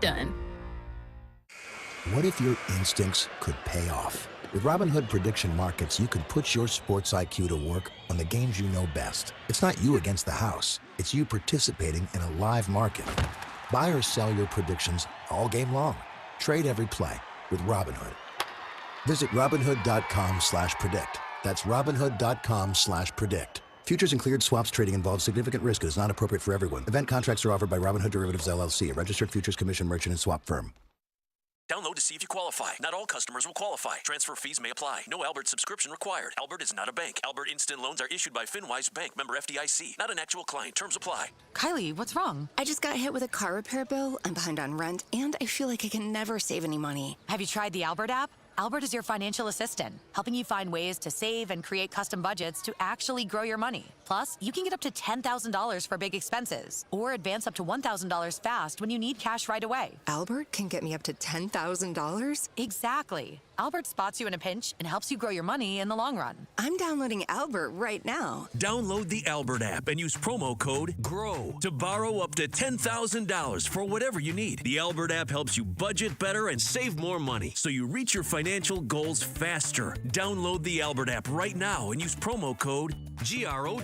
Done. What if your instincts could pay off? With Robinhood Prediction Markets, you could put your sports IQ to work on the games you know best. It's not you against the house. It's you participating in a live market. Buy or sell your predictions all game long. Trade every play with Robinhood. Visit Robinhood.com/predict. That's Robinhood.com/predict. Futures and cleared swaps trading involves significant risk and is not appropriate for everyone. Event contracts are offered by Robinhood Derivatives LLC, a registered futures commission merchant and swap firm. Download to see if you qualify. Not all customers will qualify. Transfer fees may apply. No Albert subscription required. Albert is not a bank. Albert Instant Loans are issued by FinWise Bank, member FDIC. Not an actual client. Terms apply. Kylie, what's wrong? I just got hit with a car repair bill. I'm behind on rent, and I feel like I can never save any money. Have you tried the Albert app? Albert is your financial assistant, helping you find ways to save and create custom budgets to actually grow your money. Plus, you can get up to $10,000 for big expenses, or advance up to $1,000 fast when you need cash right away. Albert can get me up to $10,000? Exactly. Albert spots you in a pinch and helps you grow your money in the long run. I'm downloading Albert right now. Download the Albert app and use promo code GROW to borrow up to $10,000 for whatever you need. The Albert app helps you budget better and save more money, so you reach your financial goals faster. Download the Albert app right now and use promo code GROW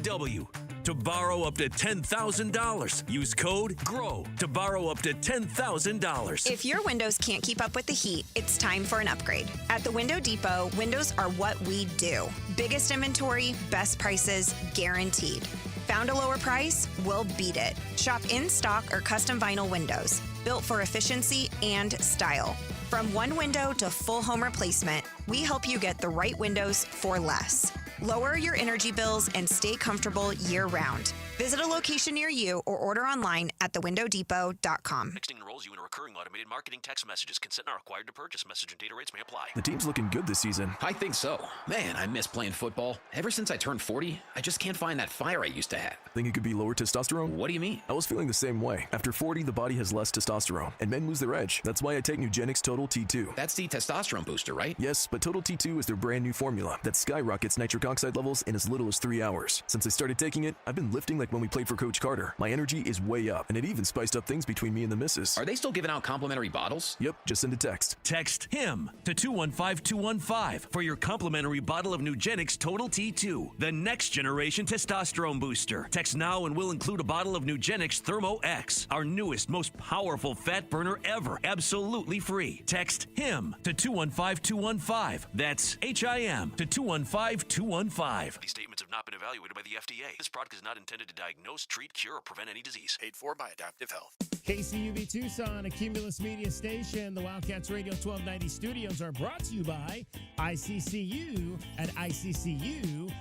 to borrow up to $10,000. Use code GROW to borrow up to $10,000. If your windows can't keep up with the heat, it's time for an upgrade. At the Window Depot, windows are what we do. Biggest inventory, best prices, guaranteed. Found a lower price? We'll beat it. Shop in stock or custom vinyl windows, built for efficiency and style. From one window to full home replacement, we help you get the right windows for less. Lower your energy bills and stay comfortable year-round. Visit a location near you or order online at thewindowdepot.com. Texting enrolls you in a recurring automated marketing text messages. Consent not required to purchase. Message and data rates may apply. The team's looking good this season. I think so. Man, I miss playing football. Ever since I turned 40, I just can't find that fire I used to have. Think it could be lower testosterone? What do you mean? I was feeling the same way. After 40, the body has less testosterone, and men lose their edge. That's why I take Nugenix Total T2. That's the testosterone booster, right? Yes, but Total T2 is their brand new formula that skyrockets nitric oxide levels in as little as 3 hours. Since I started taking it, I've been lifting like when we played for Coach Carter. My energy is way up, and it even spiced up things between me and the missus. Are they still giving out complimentary bottles? Yep, just send a text. Text HIM to 215-215 for your complimentary bottle of Nugenix Total T2, the next generation testosterone booster. Text now and we'll include a bottle of Nugenix Thermo X, our newest, most powerful fat burner ever, absolutely free. Text HIM to 215-215. That's HIM to 215-215. These statements have not been evaluated by the FDA. This product is not intended to diagnose, treat, cure, or prevent any disease. Paid for by Adaptive Health. KCUB Tucson, a Cumulus Media station. The Wildcats Radio 1290 studios are brought to you by ICCU at ICCU.com.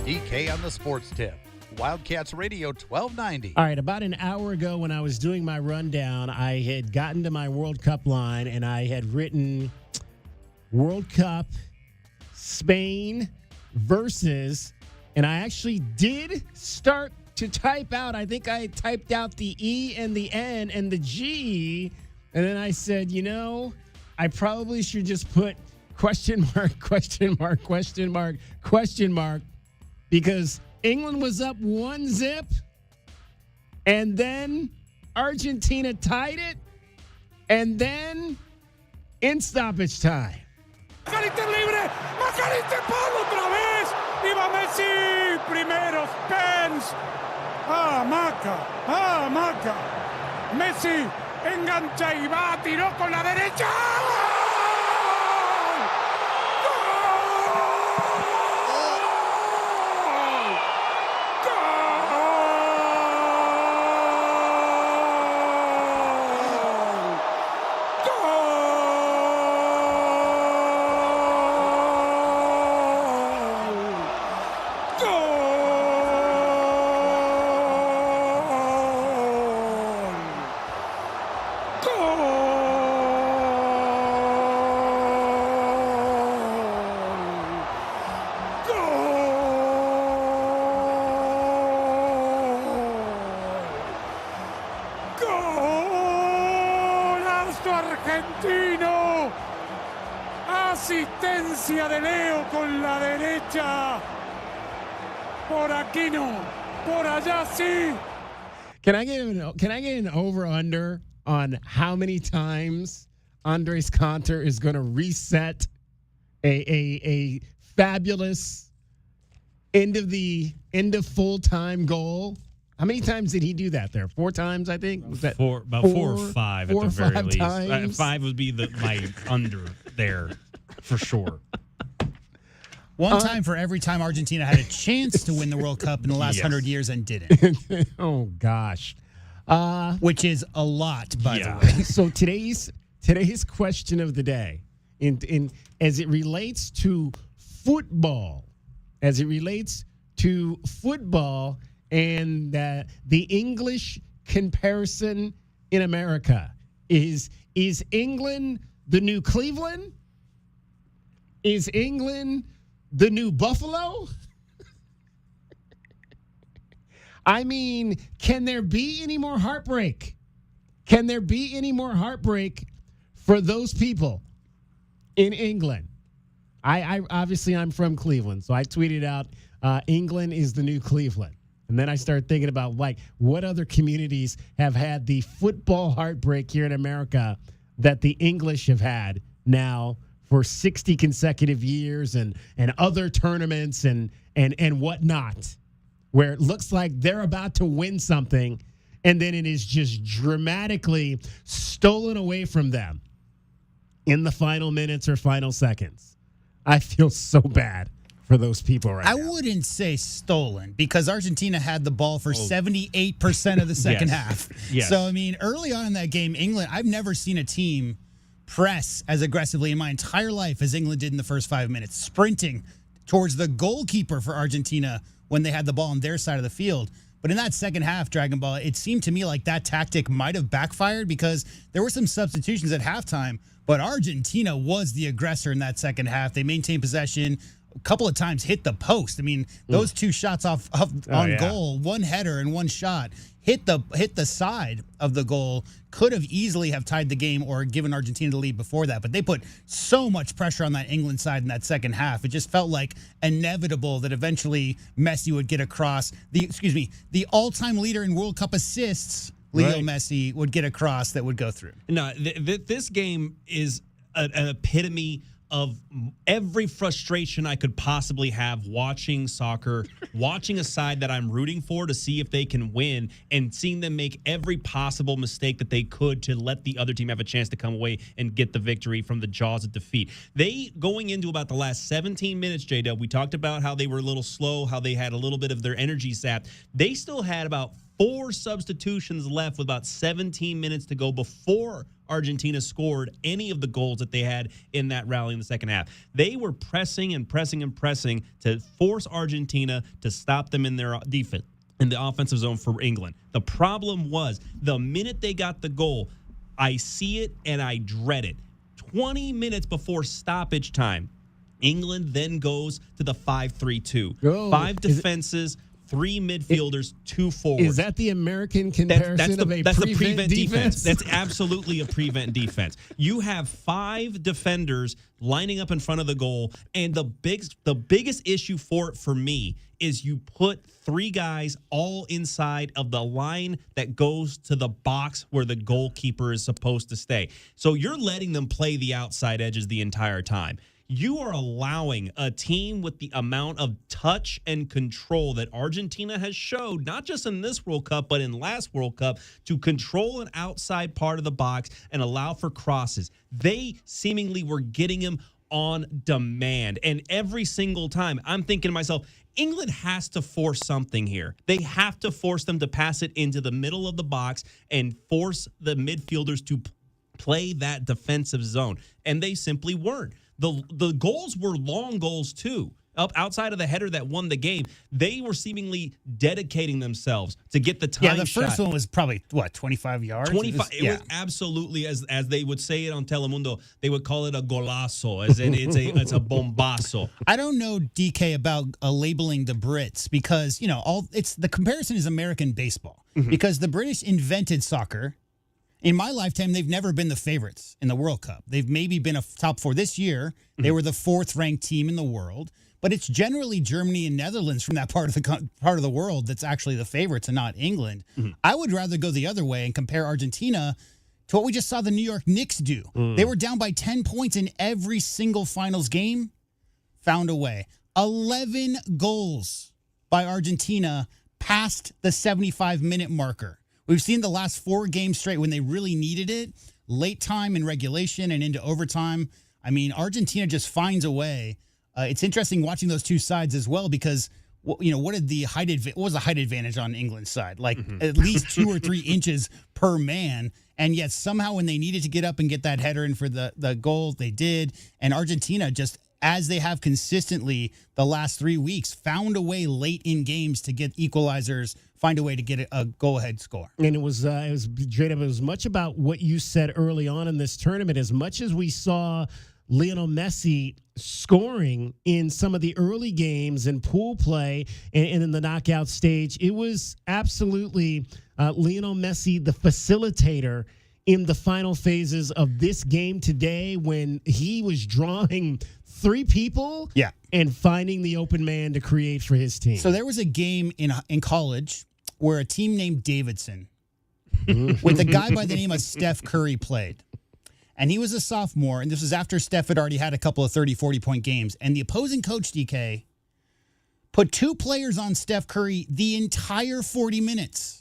DK on the sports tip. Wildcats Radio 1290. All right, about an hour ago when I was doing my rundown, I had gotten to my World Cup line and I had written World Cup Spain versus, and I actually did start to type out, I think I typed out the E and the N and the G, and then I said, you know, I probably should just put question mark, question mark, question mark, question mark, because England was up 1-0, and then Argentina tied it, and then in stoppage time. McAllister libre, McAllister Pablo otra vez, viva Messi, primero Spence, Maca, Messi engancha y va, tiró con la derecha. ¡Golazo argentino! Asistencia de Leo con la derecha. Por aquí no, por allá sí. Can I get an over-under on how many times Andres Cantor is going to reset a fabulous end of full-time goal? How many times did he do that there? 4 times, I think? Was that about 4 or 5 at the very least. Times? 5 would be my under there for sure. One time for every time Argentina had a chance to win the World Cup in the last 100 years and didn't. Oh, gosh. Which is a lot, by the way. So today's question of the day, in as it relates to football, and the English comparison in America, is England the new Cleveland? Is England the new Buffalo? I mean, can there be any more heartbreak? Can there be any more heartbreak for those people in England? I obviously I'm from Cleveland, so I tweeted out England is the new Cleveland. And then I started thinking about what other communities have had the football heartbreak here in America that the English have had now for 60 consecutive years and other tournaments and whatnot, where it looks like they're about to win something and then it is just dramatically stolen away from them in the final minutes or final seconds. I feel so bad for those people right now. I wouldn't say stolen because Argentina had the ball for 78% of the second half. Yes. So, I mean, early on in that game, England, I've never seen a team press as aggressively in my entire life as England did in the first 5 minutes, sprinting towards the goalkeeper for Argentina when they had the ball on their side of the field. But in that second half, Dragon Ball, it seemed to me like that tactic might have backfired because there were some substitutions at halftime, but Argentina was the aggressor in that second half. They maintained possession, a couple of times hit the post. I mean, those 2 shots on goal, one header and one shot, hit the side of the goal, could have easily have tied the game or given Argentina the lead before that. But they put so much pressure on that England side in that second half. It just felt like inevitable that eventually Messi would get across. The all-time leader in World Cup assists, Leo Messi, would get across that would go through. No, this game is an epitome of every frustration I could possibly have watching soccer, watching a side that I'm rooting for to see if they can win, and seeing them make every possible mistake that they could to let the other team have a chance to come away and get the victory from the jaws of defeat. They, going into about the last 17 minutes, J-Dub, we talked about how they were a little slow, how they had a little bit of their energy sapped. They still had about 4 substitutions left with about 17 minutes to go before Argentina scored any of the goals that they had in that rally in the second half. They were pressing and pressing and pressing to force Argentina to stop them in their defense, in the offensive zone for England. The problem was the minute they got the goal, I see it and I dread it. 20 minutes before stoppage time, England then goes to the 5-3-2. 5 defenses, 3 midfielders, 2 forwards. Is that the American comparison that's the prevent defense? That's absolutely a prevent defense. You have 5 defenders lining up in front of the goal, and the biggest issue for it for me is you put 3 guys all inside of the line that goes to the box where the goalkeeper is supposed to stay. So you're letting them play the outside edges the entire time. You are allowing a team with the amount of touch and control that Argentina has showed, not just in this World Cup, but in last World Cup, to control an outside part of the box and allow for crosses. They seemingly were getting him on demand. And every single time, I'm thinking to myself, England has to force something here. They have to force them to pass it into the middle of the box and force the midfielders to play that defensive zone. And they simply weren't. The goals were long goals, too. Up outside of the header that won the game, they were seemingly dedicating themselves to get the time. Yeah, the first one was probably 25 yards. 25. It was absolutely, as they would say it on Telemundo, they would call it a golazo, as in it's a bombazo. I don't know, DK, about labeling the Brits because the comparison is American baseball because the British invented soccer. In my lifetime, they've never been the favorites in the World Cup. They've maybe been a top 4 this year. They were the 4th ranked team in the world. But it's generally Germany and Netherlands from that part of the world that's actually the favorites and not England. I would rather go the other way and compare Argentina to what we just saw the New York Knicks do. They were down by 10 points in every single finals game, found a way. 11 goals by Argentina past the 75-minute marker. We've seen the last 4 games straight when they really needed it, late time in regulation and into overtime. I mean, Argentina just finds a way. It's interesting watching those two sides as well because, what was the height advantage on England's side? Like at least 2 or 3 inches per man. And yet somehow when they needed to get up and get that header in for the goal, they did. And Argentina, just as they have consistently the last 3 weeks, found a way late in games to get equalizers, find a way to get a go-ahead score. And it was Jada, it was much about what you said early on in this tournament. As much as we saw Lionel Messi scoring in some of the early games and pool play and in the knockout stage, it was absolutely Lionel Messi, the facilitator in the final phases of this game today when he was drawing 3 people and finding the open man to create for his team. So there was a game in college where a team named Davidson with a guy by the name of Steph Curry played. And he was a sophomore, and this was after Steph had already had a couple of 30, 40-point games. And the opposing coach, DK, put 2 players on Steph Curry the entire 40 minutes.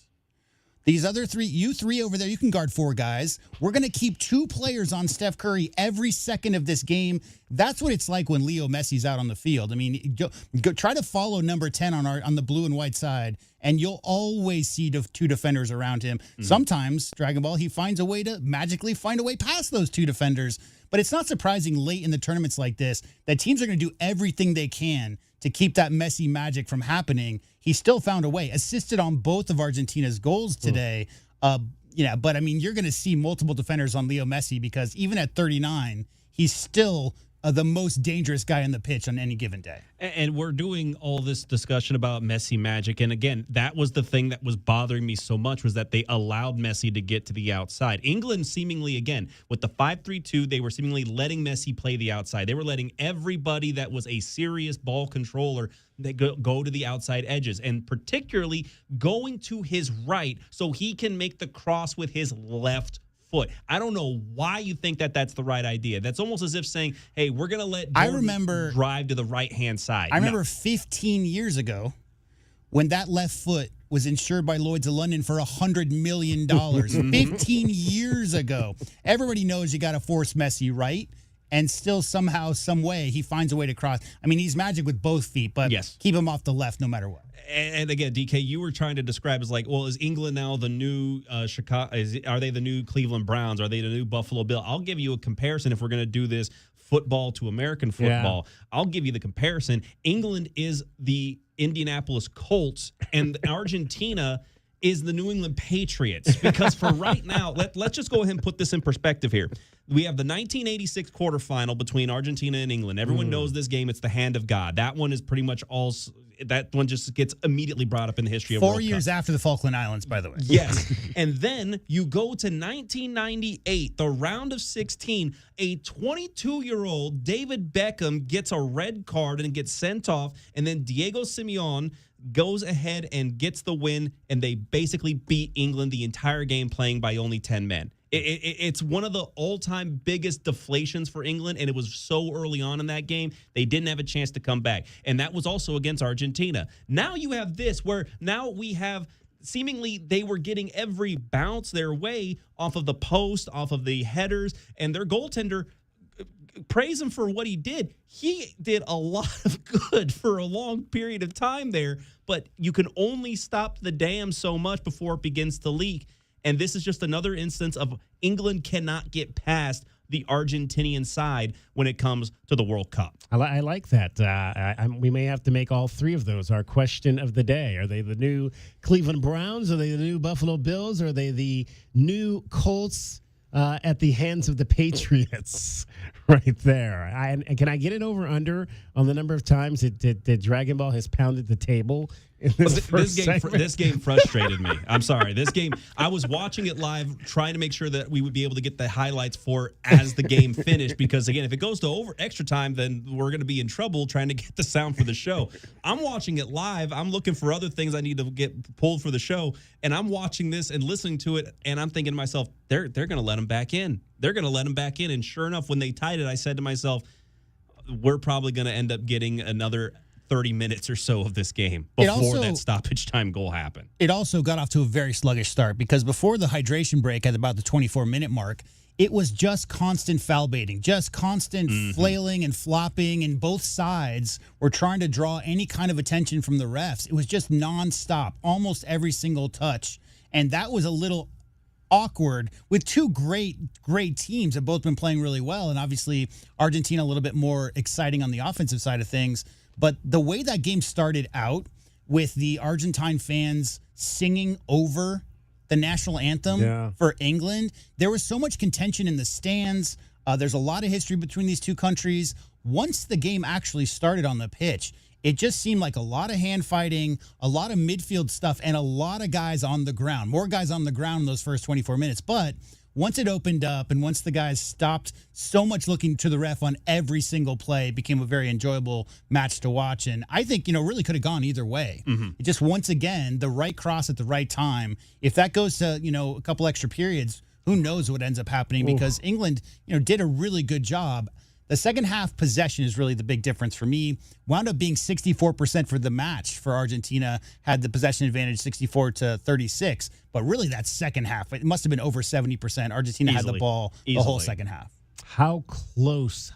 These other 3, you 3 over there, you can guard 4 guys. We're going to keep 2 players on Steph Curry every second of this game. That's what it's like when Leo Messi's out on the field. I mean, go try to follow number 10 on the blue and white side, and you'll always see 2 defenders around him. Sometimes, Dragon Ball, he finds a way to magically find a way past those 2 defenders. But it's not surprising late in the tournaments like this that teams are going to do everything they can to keep that Messi magic from happening. He still found a way, assisted on both of Argentina's goals today. But I mean, you're going to see multiple defenders on Leo Messi because even at 39, he's still the most dangerous guy on the pitch on any given day. And we're doing all this discussion about Messi magic. And again, that was the thing that was bothering me so much was that they allowed Messi to get to the outside. England seemingly, again, with the 5-3-2, they were seemingly letting Messi play the outside. They were letting everybody that was a serious ball controller that go to the outside edges, and particularly going to his right so he can make the cross with his left foot. I don't know why you think that that's the right idea. That's almost as if saying, hey, we're going to let Jordan drive to the right-hand side. I remember 15 years ago when that left foot was insured by Lloyd's of London for $100 million. 15 years ago. Everybody knows you got to force Messi right, and still somehow, some way, he finds a way to cross. I mean, he's magic with both feet, but keep him off the left no matter what. And again, DK, you were trying to describe as like, well, is England now the new Chicago? Are they the new Cleveland Browns? Are they the new Buffalo Bill? I'll give you a comparison if we're going to do this football to American football. Yeah. I'll give you the comparison. England is the Indianapolis Colts, and Argentina is the New England Patriots. Because for right now, let's just go ahead and put this in perspective here. We have the 1986 quarterfinal between Argentina and England. Everyone knows this game. It's the hand of God. That one is pretty much all. That one just gets immediately brought up in the history of World Cup. 4 years after the Falkland Islands, by the way. Yes. And then you go to 1998, the round of 16. A 22-year-old David Beckham gets a red card and gets sent off. And then Diego Simeone goes ahead and gets the win. And they basically beat England the entire game playing by only 10 men. It's one of the all-time biggest deflations for England, and it was so early on in that game, they didn't have a chance to come back. And that was also against Argentina. Now you have this, where now we have seemingly they were getting every bounce their way off of the post, off of the headers, and their goaltender, praise him for what he did. He did a lot of good for a long period of time there, but you can only stop the dam so much before it begins to leak. And this is just another instance of England cannot get past the Argentinian side when it comes to the World Cup. I like that. We may have to make all three of those our question of the day. Are they the new Cleveland Browns? Are they the new Buffalo Bills? Are they the new Colts at the hands of the Patriots? Right there. And can I get it over under on the number of times that Dragon Ball has pounded the table? This game frustrated me. I'm sorry. This game, I was watching it live, trying to make sure that we would be able to get the highlights for as the game finished. Because again, if it goes to extra time, then we're going to be in trouble trying to get the sound for the show. I'm watching it live. I'm looking for other things I need to get pulled for the show, and I'm watching this and listening to it, and I'm thinking to myself, they're going to let him back in. They're going to let him back in. And sure enough, when they tied it, I said to myself, we're probably going to end up getting another 30 minutes or so of this game before that stoppage time goal happened. It also got off to a very sluggish start because before the hydration break at about the 24-minute mark, it was just constant foul baiting, just constant flailing and flopping, and both sides were trying to draw any kind of attention from the refs. It was just nonstop, almost every single touch. And that was a little awkward with two great teams that both been playing really well. And obviously Argentina a little bit more exciting on the offensive side of things. But the way that game started out with the Argentine fans singing over the national anthem for England, there was so much contention in the stands. There's a lot of history between these two countries. Once the game actually started on the pitch, it just seemed like a lot of hand fighting, a lot of midfield stuff, and a lot of guys on the ground. More guys on the ground in those first 24 minutes. But once it opened up and once the guys stopped so much looking to the ref on every single play, it became a very enjoyable match to watch. And I think, really could have gone either way. It just, once again, the right cross at the right time. If that goes to, a couple extra periods, who knows what ends up happening because England, did a really good job. The second half possession is really the big difference for me. Wound up being 64% for the match for Argentina, had the possession advantage 64-36. But really that second half, it must have been over 70%. Argentina had the ball the whole second half. How close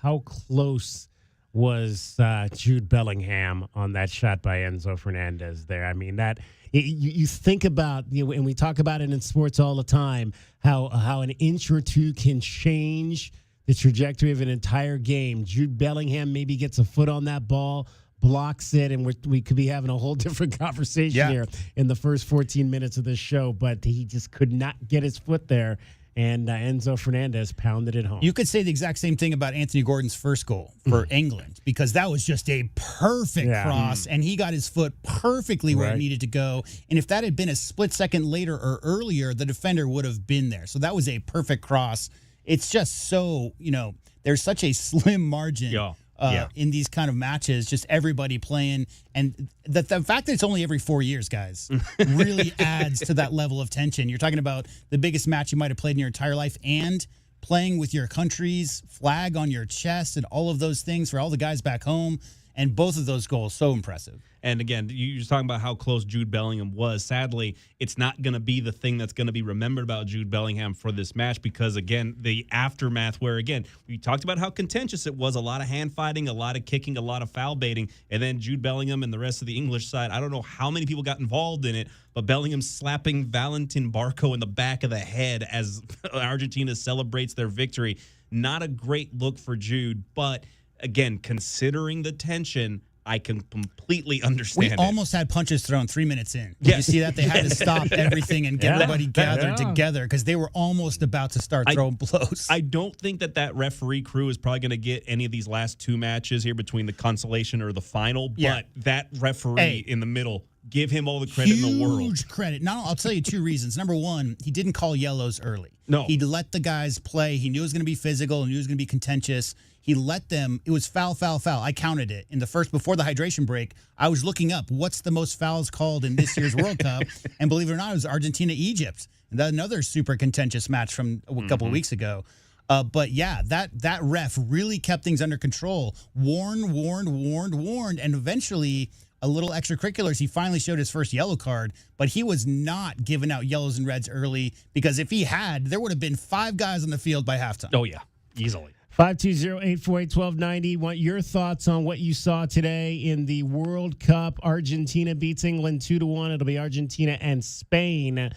was Jude Bellingham on that shot by Enzo Fernandez there? I mean, that you think about, and we talk about it in sports all the time, how an inch or two can change the trajectory of an entire game. Jude Bellingham maybe gets a foot on that ball, blocks it, and we could be having a whole different conversation here in the first 14 minutes of this show, but he just could not get his foot there, and Enzo Fernandez pounded it home. You could say the exact same thing about Anthony Gordon's first goal for England, because that was just a perfect cross, and he got his foot perfectly where it needed to go, and if that had been a split second later or earlier, the defender would have been there. So that was a perfect cross. It's just so, there's such a slim margin in these kind of matches, just everybody playing. And the fact that it's only every 4 years, guys, really adds to that level of tension. You're talking about the biggest match you might have played in your entire life and playing with your country's flag on your chest and all of those things for all the guys back home. And both of those goals, so impressive. And again, you're just talking about how close Jude Bellingham was. Sadly, it's not going to be the thing that's going to be remembered about Jude Bellingham for this match because, again, the aftermath where, again, we talked about how contentious it was, a lot of hand fighting, a lot of kicking, a lot of foul baiting, and then Jude Bellingham and the rest of the English side, I don't know how many people got involved in it, but Bellingham slapping Valentin Barco in the back of the head as Argentina celebrates their victory. Not a great look for Jude, but again, considering the tension, I can completely understand it. We almost had punches thrown 3 minutes in. Did you see that? They had to stop everything and get everybody gathered together because they were almost about to start throwing blows. I don't think that referee crew is probably going to get any of these last two matches here between the consolation or the final, but that referee in the middle, give him all the credit in the world. Huge credit. Now, I'll tell you two reasons. Number one, he didn't call yellows early. No. He let the guys play. He knew it was going to be physical. He knew it was going to be contentious. He let them. It was foul, foul, foul. I counted it. In the first, before the hydration break, I was looking up what's the most fouls called in this year's World Cup. And believe it or not, it was Argentina-Egypt. Another super contentious match from a couple of weeks ago. But yeah, that ref really kept things under control. Warned. And eventually, a little extracurriculars, he finally showed his first yellow card. But he was not giving out yellows and reds early because if he had, there would have been 5 guys on the field by halftime. Oh, yeah, easily. 520-848-1290. Want your thoughts on what you saw today in the World Cup? Argentina beats England 2-1. It'll be Argentina and Spain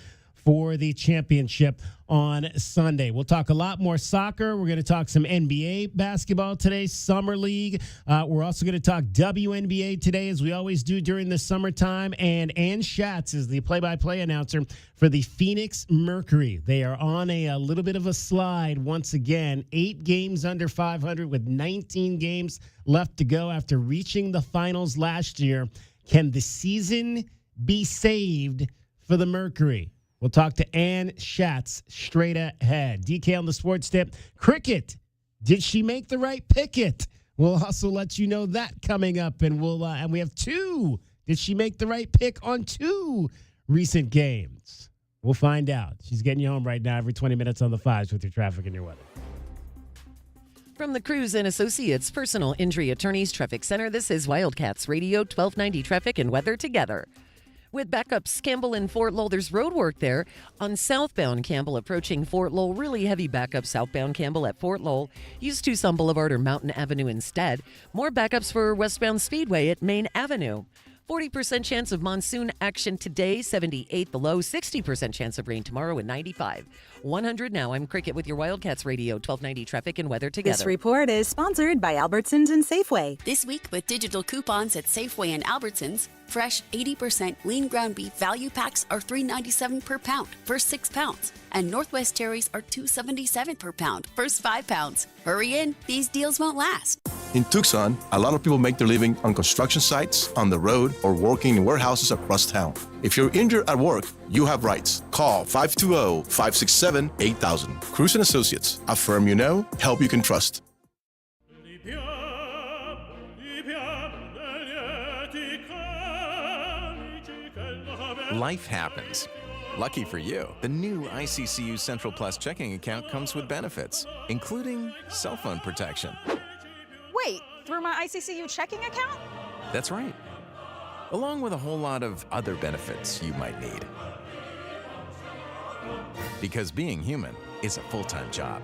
for the championship on Sunday. We'll talk a lot more soccer. We're going to talk some NBA basketball today, Summer League. We're also going to talk WNBA today, as we always do during the summertime. And Ann Schatz is the play-by-play announcer for the Phoenix Mercury. They are on a little bit of a slide once again. 8 games under 500 with 19 games left to go after reaching the finals last year. Can the season be saved for the Mercury? We'll talk to Ann Schatz straight ahead. DK on the sports tip. Cricket. Did she make the right picket? We'll also let you know that coming up. And and we have 2. Did she make the right pick on 2 recent games? We'll find out. She's getting you home right now every 20 minutes on the 5s with your traffic and your weather. From the Cruz and Associates Personal Injury Attorneys Traffic Center, this is Wildcats Radio 1290 Traffic and Weather together. With backups, Campbell and Fort Lowell, there's road work there. On southbound Campbell approaching Fort Lowell, really heavy backups southbound Campbell at Fort Lowell. Use Tucson Boulevard or Mountain Avenue instead. More backups for westbound Speedway at Main Avenue. 40% chance of monsoon action today, 78 below, 60% chance of rain tomorrow, and 95. 100 now. I'm Cricket with your Wildcats Radio 1290 Traffic and Weather together. This report is sponsored by Albertsons and Safeway. This week with digital coupons at Safeway and Albertsons, fresh 80% lean ground beef value packs are $3.97 per pound, first 6 pounds. And Northwest cherries are $2.77 per pound, first 5 pounds. Hurry in, these deals won't last. In Tucson, a lot of people make their living on construction sites, on the road, or working in warehouses across town. If you're injured at work, you have rights. Call 520-567-8000. Cruz and Associates, a firm you know, help you can trust. Life happens. Lucky for you, the new ICCU Central Plus checking account comes with benefits, including cell phone protection. Wait, through my ICCU checking account? That's right. Along with a whole lot of other benefits you might need. Because being human is a full-time job.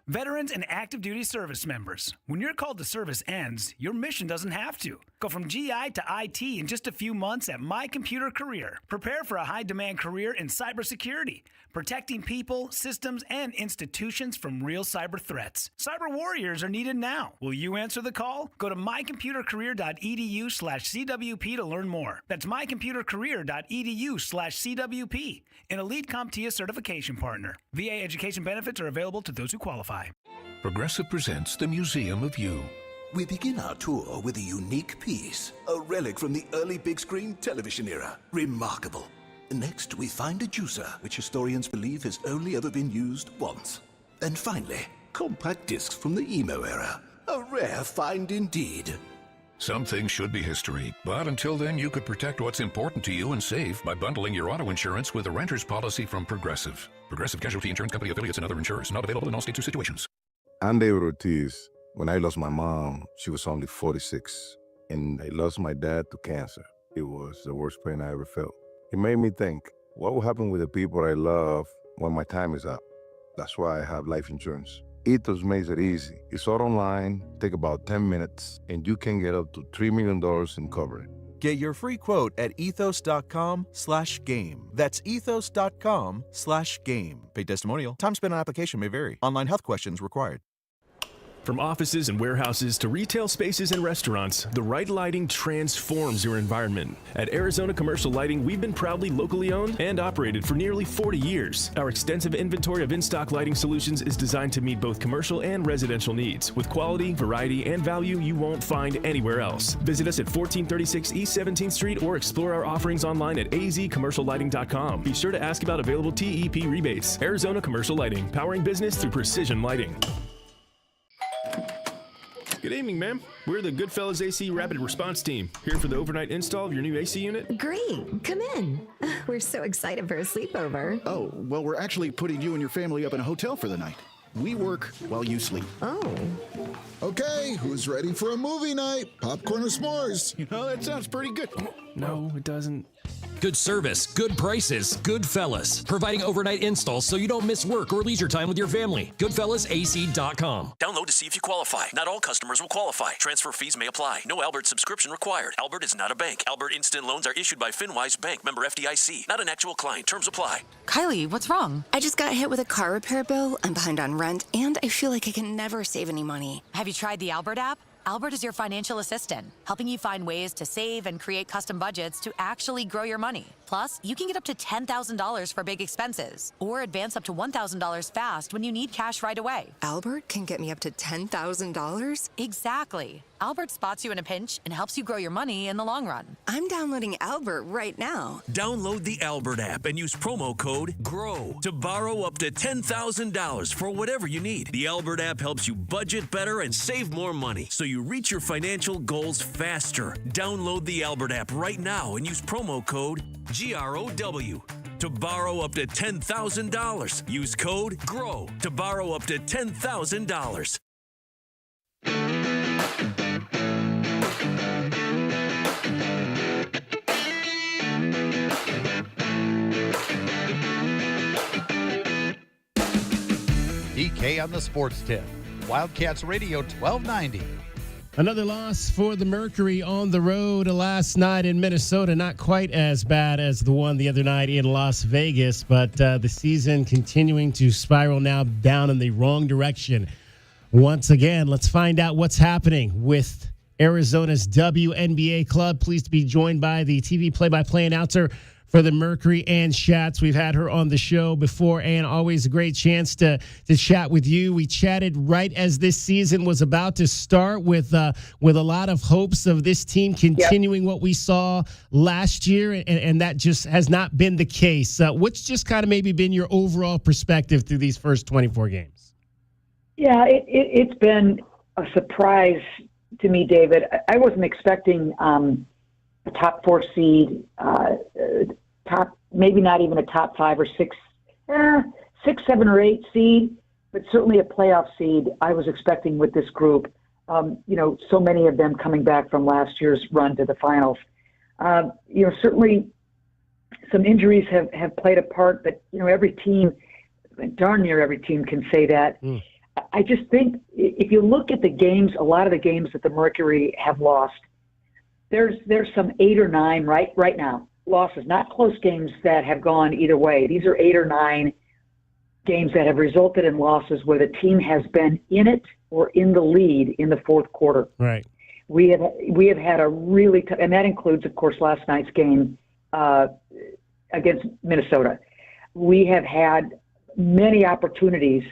Veterans and active duty service members, when your call to service ends, your mission doesn't have to. Go from GI to IT in just a few months at My Computer Career. Prepare for a high-demand career in cybersecurity, protecting people, systems, and institutions from real cyber threats. Cyber warriors are needed now. Will you answer the call? Go to mycomputercareer.edu/CWP to learn more. That's mycomputercareer.edu/CWP, an elite CompTIA certification partner. VA education benefits are available to those who qualify. Progressive presents the Museum of You. We begin our tour with a unique piece, a relic from the early big screen television era. Remarkable. Next, we find a juicer, which historians believe has only ever been used once. And finally, compact discs from the emo era. A rare find indeed. Some things should be history, but until then, you could protect what's important to you and save by bundling your auto insurance with a renter's policy from Progressive. Progressive Casualty Insurance Company affiliates and other insurers. Not available in all states or situations. I'm David Ortiz. When I lost my mom, she was only 46, and I lost my dad to cancer. It was the worst pain I ever felt. It made me think, what will happen with the people I love when my time is up? That's why I have life insurance. Ethos makes it easy. It's all online, take about 10 minutes, and you can get up to $3 million in coverage. Get your free quote at ethos.com/game. That's ethos.com/game. Paid testimonial. Time spent on application may vary. Online health questions required. From offices and warehouses to retail spaces and restaurants, the right lighting transforms your environment. At Arizona Commercial Lighting, we've been proudly locally owned and operated for nearly 40 years. Our extensive inventory of in-stock lighting solutions is designed to meet both commercial and residential needs, with quality, variety, and value you won't find anywhere else. Visit us at 1436 East 17th Street or explore our offerings online at azcommerciallighting.com. Be sure to ask about available TEP rebates. Arizona Commercial Lighting, powering business through precision lighting. Good evening, ma'am. We're the Goodfellas AC Rapid Response Team, here for the overnight install of your new AC unit. Great. Come in. We're so excited for a sleepover. Oh, well, we're actually putting you and your family up in a hotel for the night. We work while you sleep. Oh. Okay, who's ready for a movie night? Popcorn or s'mores? You know, that sounds pretty good. No, it doesn't. Good service, good prices, Goodfellas. Providing overnight installs so you don't miss work or leisure time with your family. GoodfellasAC.com. Download to see if you qualify. Not all customers will qualify. Transfer fees may apply. No Albert subscription required. Albert is not a bank. Albert Instant Loans are issued by FinWise Bank, member FDIC. Not an actual client. Terms apply. Kylie, what's wrong? I just got hit with a car repair bill. I'm behind on rent, and I feel like I can never save any money. Have you tried the Albert app? Albert is your financial assistant, helping you find ways to save and create custom budgets to actually grow your money. Plus, you can get up to $10,000 for big expenses or advance up to $1,000 fast when you need cash right away. Albert can get me up to $10,000? Exactly. Albert spots you in a pinch and helps you grow your money in the long run. I'm downloading Albert right now. Download the Albert app and use promo code GROW to borrow up to $10,000 for whatever you need. The Albert app helps you budget better and save more money so you reach your financial goals faster. Download the Albert app right now and use promo code GROW to borrow up to $10,000. Use code GROW to borrow up to $10,000. DK on the Sports Tip. Wildcats Radio 1290. Another loss for the Mercury on the road last night in Minnesota. Not quite as bad as the one the other night in Las Vegas, but the season continuing to spiral now down in the wrong direction. Once again, let's find out what's happening with Arizona's WNBA club. Pleased to be joined by the TV play-by-play announcer for the Mercury, Ann Schatz. We've had her on the show before, and always a great chance to chat with you. We chatted right as this season was about to start with a lot of hopes of this team continuing what we saw last year, and that just has not been the case. What's just kind of maybe been your overall perspective through these first 24 games? Yeah, it's been a surprise to me, David. I wasn't expecting a top 4 seed, top, maybe not even a top 5 or 6, 6, 7, or 8 seed, but certainly a playoff seed I was expecting with this group. So many of them coming back from last year's run to the finals. Certainly some injuries have played a part, but, every team, darn near every team can say that. I just think if you look at the games, a lot of the games that the Mercury have lost, there's some 8 or 9 right now losses, not close games that have gone either way. These are 8 or 9 games that have resulted in losses where the team has been in it or in the lead in the fourth quarter. Right. We have had a really tough, and that includes, of course, last night's game against Minnesota. We have had many opportunities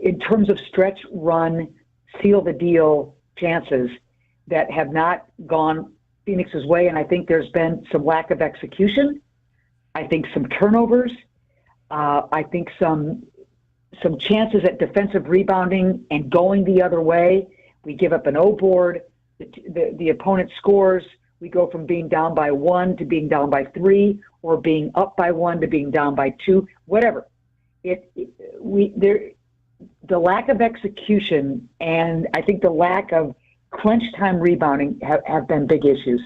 in terms of stretch, run, seal the deal chances that have not gone Phoenix's way, and I think there's been some lack of execution. I think some turnovers. I think some chances at defensive rebounding and going the other way. We give up an O board. The opponent scores. We go from being down by 1 to being down by 3, or being up by 1 to being down by 2. Whatever. The lack of execution, and I think the lack of crunch time rebounding have been big issues.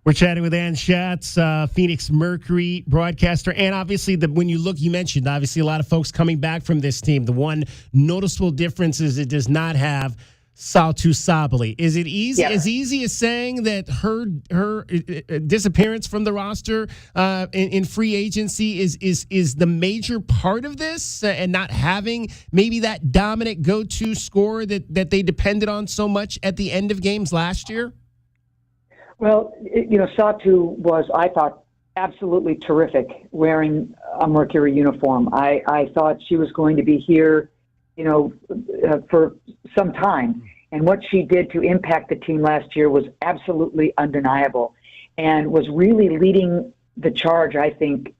We're chatting with Ann Schatz, Phoenix Mercury broadcaster. And obviously, when you look, you mentioned, obviously, a lot of folks coming back from this team. The one noticeable difference is it does not have Saltu Sabally. Is it as easy as saying that her disappearance from the roster in free agency is the major part of this, and not having maybe that dominant go-to scorer that they depended on so much at the end of games last year? Well, Saltu was, I thought, absolutely terrific wearing a Mercury uniform. I thought she was going to be here for some time. And what she did to impact the team last year was absolutely undeniable, and was really leading the charge, I think,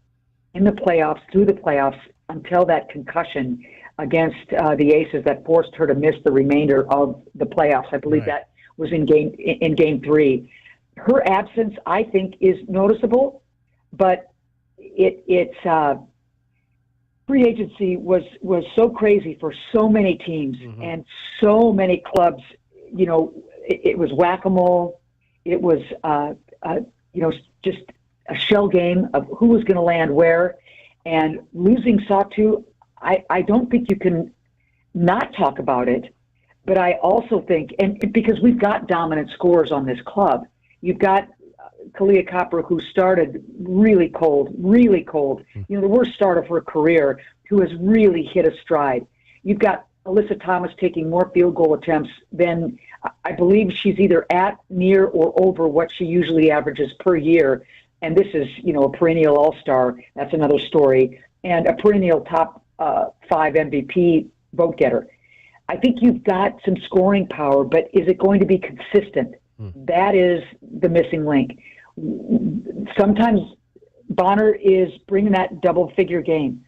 in the playoffs, through the playoffs, until that concussion against the Aces that forced her to miss the remainder of the playoffs. I believe that was in game 3. Her absence, I think, is noticeable, but it's free agency was so crazy for so many teams and so many clubs. It was whack-a-mole. It was, just a shell game of who was going to land where. And losing Satu, I don't think you can not talk about it. But I also think, and because we've got dominant scorers on this club, you've got Kalia Copper, who started really cold, the worst start of her career, who has really hit a stride. You've got Alyssa Thomas taking more field goal attempts than, I believe she's either at, near, or over what she usually averages per year. And this is, a perennial all-star. That's another story. And a perennial top 5 MVP vote getter. I think you've got some scoring power, but is it going to be consistent? That is the missing link. Sometimes Bonner is bringing that double-figure game.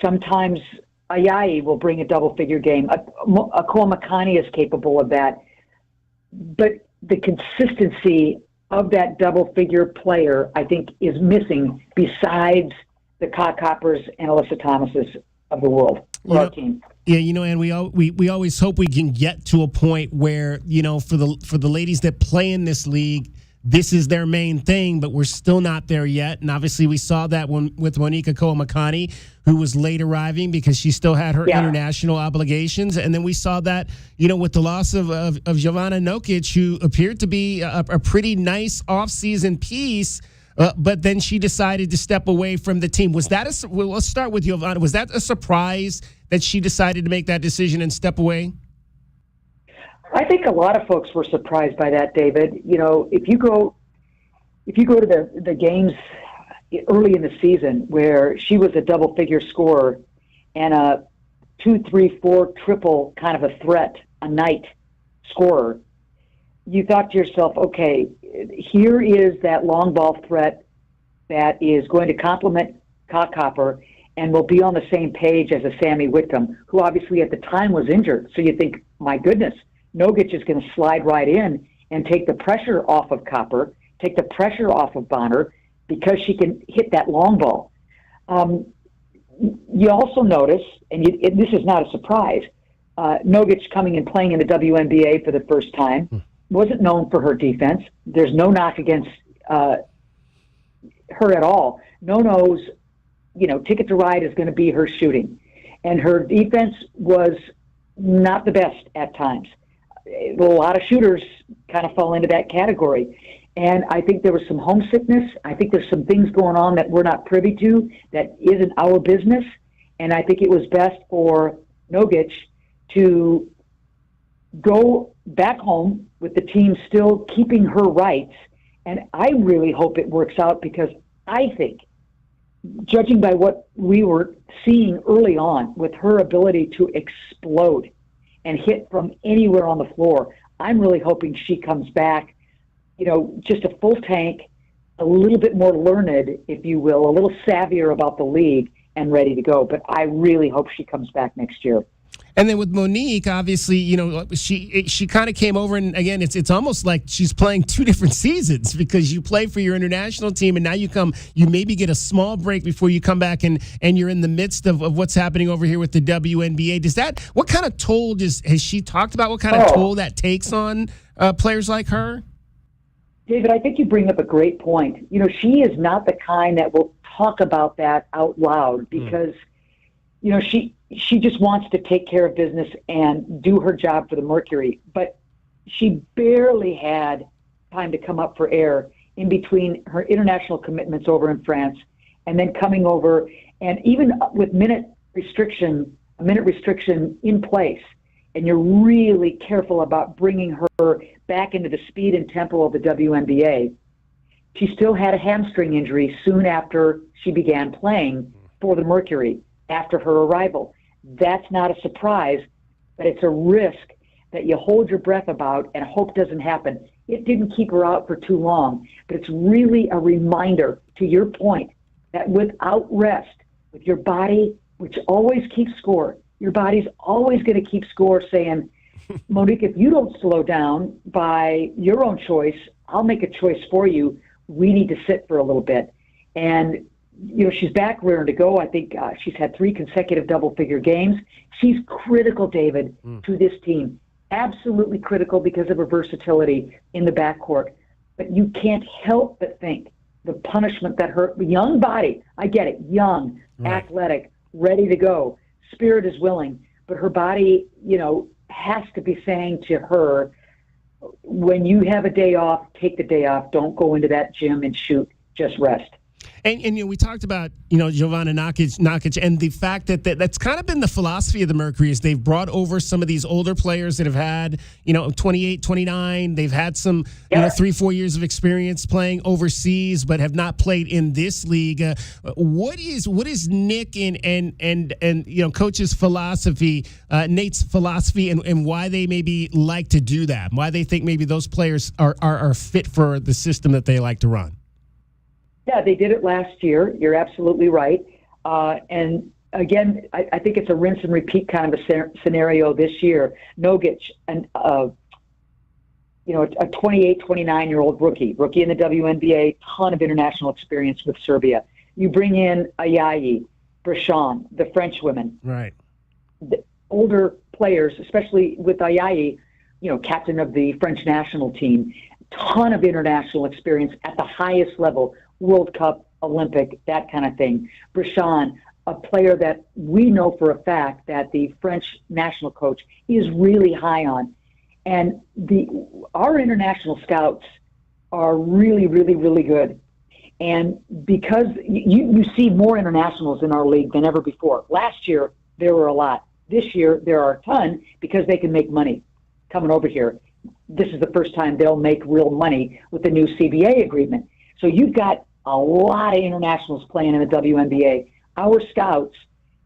Sometimes Ayayi will bring a double-figure game. Akoa Makani is capable of that. But the consistency of that double-figure player, I think, is missing besides the Ka Coppers and Alyssa Thomases of the world for our team. Yeah, and we always hope we can get to a point where, for the ladies that play in this league, this is their main thing, but we're still not there yet. And obviously we saw that with Monika Koamakani, who was late arriving because she still had her international obligations. And then we saw that, with the loss of Jovana Nokic, who appeared to be a pretty nice offseason piece, but then she decided to step away from the team. Was that let's start with Jovana. Was that a surprise that she decided to make that decision and step away? I think a lot of folks were surprised by that, David. If you go to the games early in the season where she was a double-figure scorer and a 2, 3, 4 triple kind of a threat a night scorer, you thought to yourself, okay, here is that long ball threat that is going to complement Ka Copper and will be on the same page as a Sammy Whitcomb, who obviously at the time was injured. So you think, my goodness, Nogic is going to slide right in and take the pressure off of Copper, take the pressure off of Bonner, because she can hit that long ball. You also notice, and this is not a surprise, Nogic coming and playing in the WNBA for the first time, wasn't known for her defense. There's no knock against her at all. No-no's, Ticket to Ride is going to be her shooting. And her defense was not the best at times. A lot of shooters kind of fall into that category. And I think there was some homesickness. I think there's some things going on that we're not privy to that isn't our business. And I think it was best for Nogic to go back home with the team still keeping her rights. And I really hope it works out, because I think, judging by what we were seeing early on with her ability to explode and hit from anywhere on the floor, I'm really hoping she comes back, just a full tank, a little bit more learned, if you will, a little savvier about the league and ready to go. But I really hope she comes back next year. And then with Monique, obviously, she kind of came over, and again, it's almost like she's playing 2 different seasons, because you play for your international team, and now you maybe get a small break before you come back, and you're in the midst of what's happening over here with the WNBA. What kind of toll has she talked about? What kind of toll that takes on players like her? David, I think you bring up a great point. She is not the kind that will talk about that out loud, because she just wants to take care of business and do her job for the Mercury. But she barely had time to come up for air in between her international commitments over in France and then coming over. And even with a minute restriction in place, and you're really careful about bringing her back into the speed and tempo of the WNBA, she still had a hamstring injury soon after she began playing for the Mercury after her arrival. That's not a surprise, but it's a risk that you hold your breath about and hope doesn't happen. It didn't keep her out for too long, but it's really a reminder, to your point, that without rest, with your body, which always keeps score, your body's always going to keep score, saying, Monique, if you don't slow down by your own choice, I'll make a choice for you. We need to sit for a little bit. And she's back rearing to go. I think she's had 3 consecutive double-figure games. She's critical, David, to this team. Absolutely critical because of her versatility in the backcourt. But you can't help but think the punishment that her young body, I get it, young, athletic, ready to go, spirit is willing, but her body, has to be saying to her, when you have a day off, take the day off. Don't go into that gym and shoot. Just rest. And we talked about, Jovana Nakic, and the fact that's kind of been the philosophy of the Mercury is they've brought over some of these older players that have had, 28, 29. They've had some, 3-4 years of experience playing overseas, but have not played in this league. What is Nick and coach's philosophy, Nate's philosophy, and why they maybe like to do that? Why they think maybe those players are fit for the system that they like to run? Yeah, they did it last year. You're absolutely right. And again, I think it's a rinse and repeat kind of a scenario this year. Nogic, a 28, 29-year-old rookie in the WNBA, ton of international experience with Serbia. You bring in Ayayi, Brashan, the French women. Right. The older players, especially with Ayayi, captain of the French national team, ton of international experience at the highest level. World Cup, Olympic, that kind of thing. Brashan, a player that we know for a fact that the French national coach is really high on. And our international scouts are really, really, really good. And because you see more internationals in our league than ever before. Last year, there were a lot. This year, there are a ton because they can make money coming over here. This is the first time they'll make real money with the new CBA agreement. So you've got a lot of internationals playing in the WNBA. Our scouts,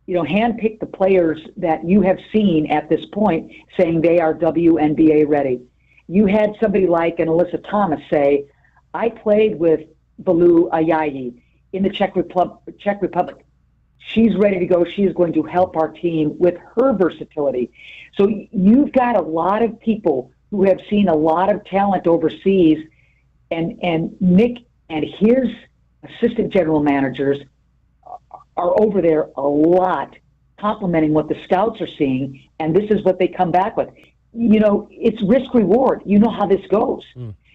handpick the players that you have seen at this point saying they are WNBA ready. You had somebody like an Alyssa Thomas say, I played with Belu Ayayi in the Czech Republic. She's ready to go. She is going to help our team with her versatility. So you've got a lot of people who have seen a lot of talent overseas, and Nick and his assistant general managers are over there a lot, complimenting what the scouts are seeing, and this is what they come back with. It's risk-reward. You know how this goes.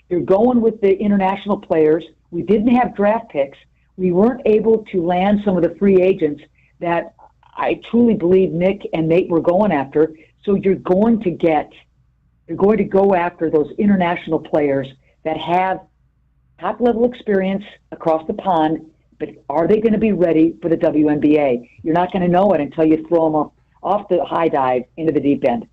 You're going with the international players. We didn't have draft picks. We weren't able to land some of the free agents that I truly believe Nick and Nate were going after. So you're going to go after those international players that have top-level experience across the pond, but are they going to be ready for the WNBA? You're not going to know it until you throw them off the high dive into the deep end.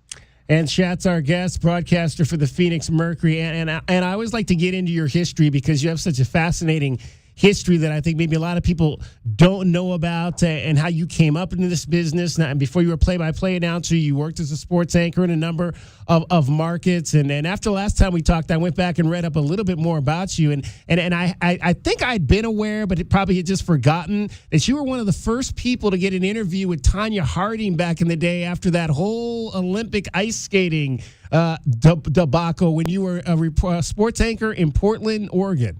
And Shat's our guest, broadcaster for the Phoenix Mercury. And I always like to get into your history because you have such a fascinating history that I think maybe a lot of people don't know about, and how you came up into this business. Now, and before you were a play-by-play announcer, you worked as a sports anchor in a number of markets. And after last time we talked, I went back and read up a little bit more about you. And I think I'd been aware, but it probably had just forgotten that you were one of the first people to get an interview with Tanya Harding back in the day after that whole Olympic ice skating debacle when you were a sports anchor in Portland, Oregon.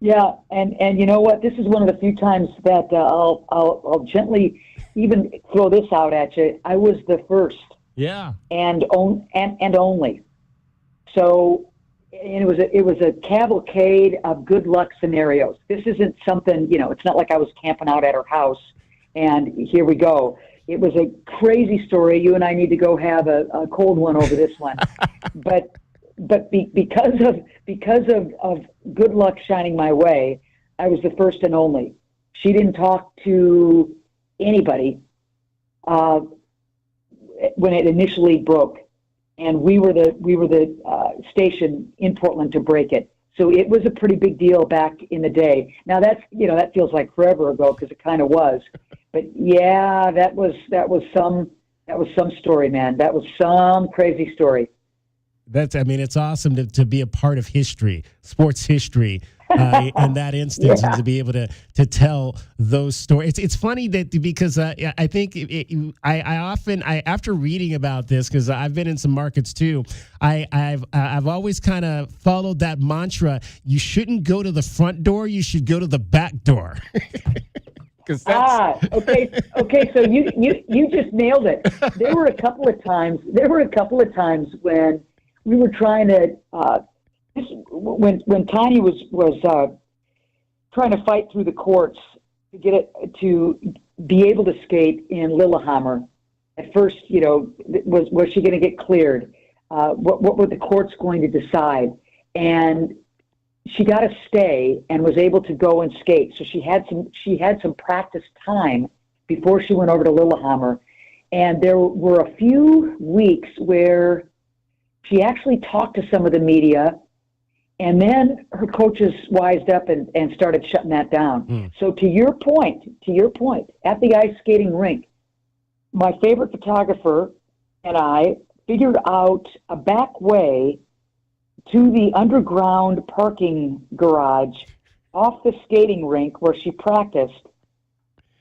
Yeah, and you know what? This is one of the few times that I'll gently even throw this out at you. I was the first. Yeah. And only. So, and it was a cavalcade of good luck scenarios. This isn't something, it's not like I was camping out at her house and here we go. It was a crazy story. You and I need to go have a cold one over this one. But because of good luck shining my way, I was the first and only. She didn't talk to anybody when it initially broke, and we were the station in Portland to break it. So it was a pretty big deal back in the day. Now that feels like forever ago because it kind of was, but yeah, that was some story, man. That was some crazy story. It's awesome to be a part of history, sports history, in that instance, and to be able to tell those stories. It's funny that because I think I often after reading about this, because I've been in some markets too, I've always kind of followed that mantra: you shouldn't go to the front door, you should go to the back door. Okay. So you just nailed it. There were a couple of times when we were trying to when Tanya was trying to fight through the courts to get it to be able to skate in Lillehammer. At first, was she going to get cleared? What were the courts going to decide? And she got a stay and was able to go and skate. So she had some practice time before she went over to Lillehammer. And there were a few weeks where she actually talked to some of the media, and then her coaches wised up and started shutting that down. So to your point, at the ice skating rink, my favorite photographer and I figured out a back way to the underground parking garage off the skating rink where she practiced.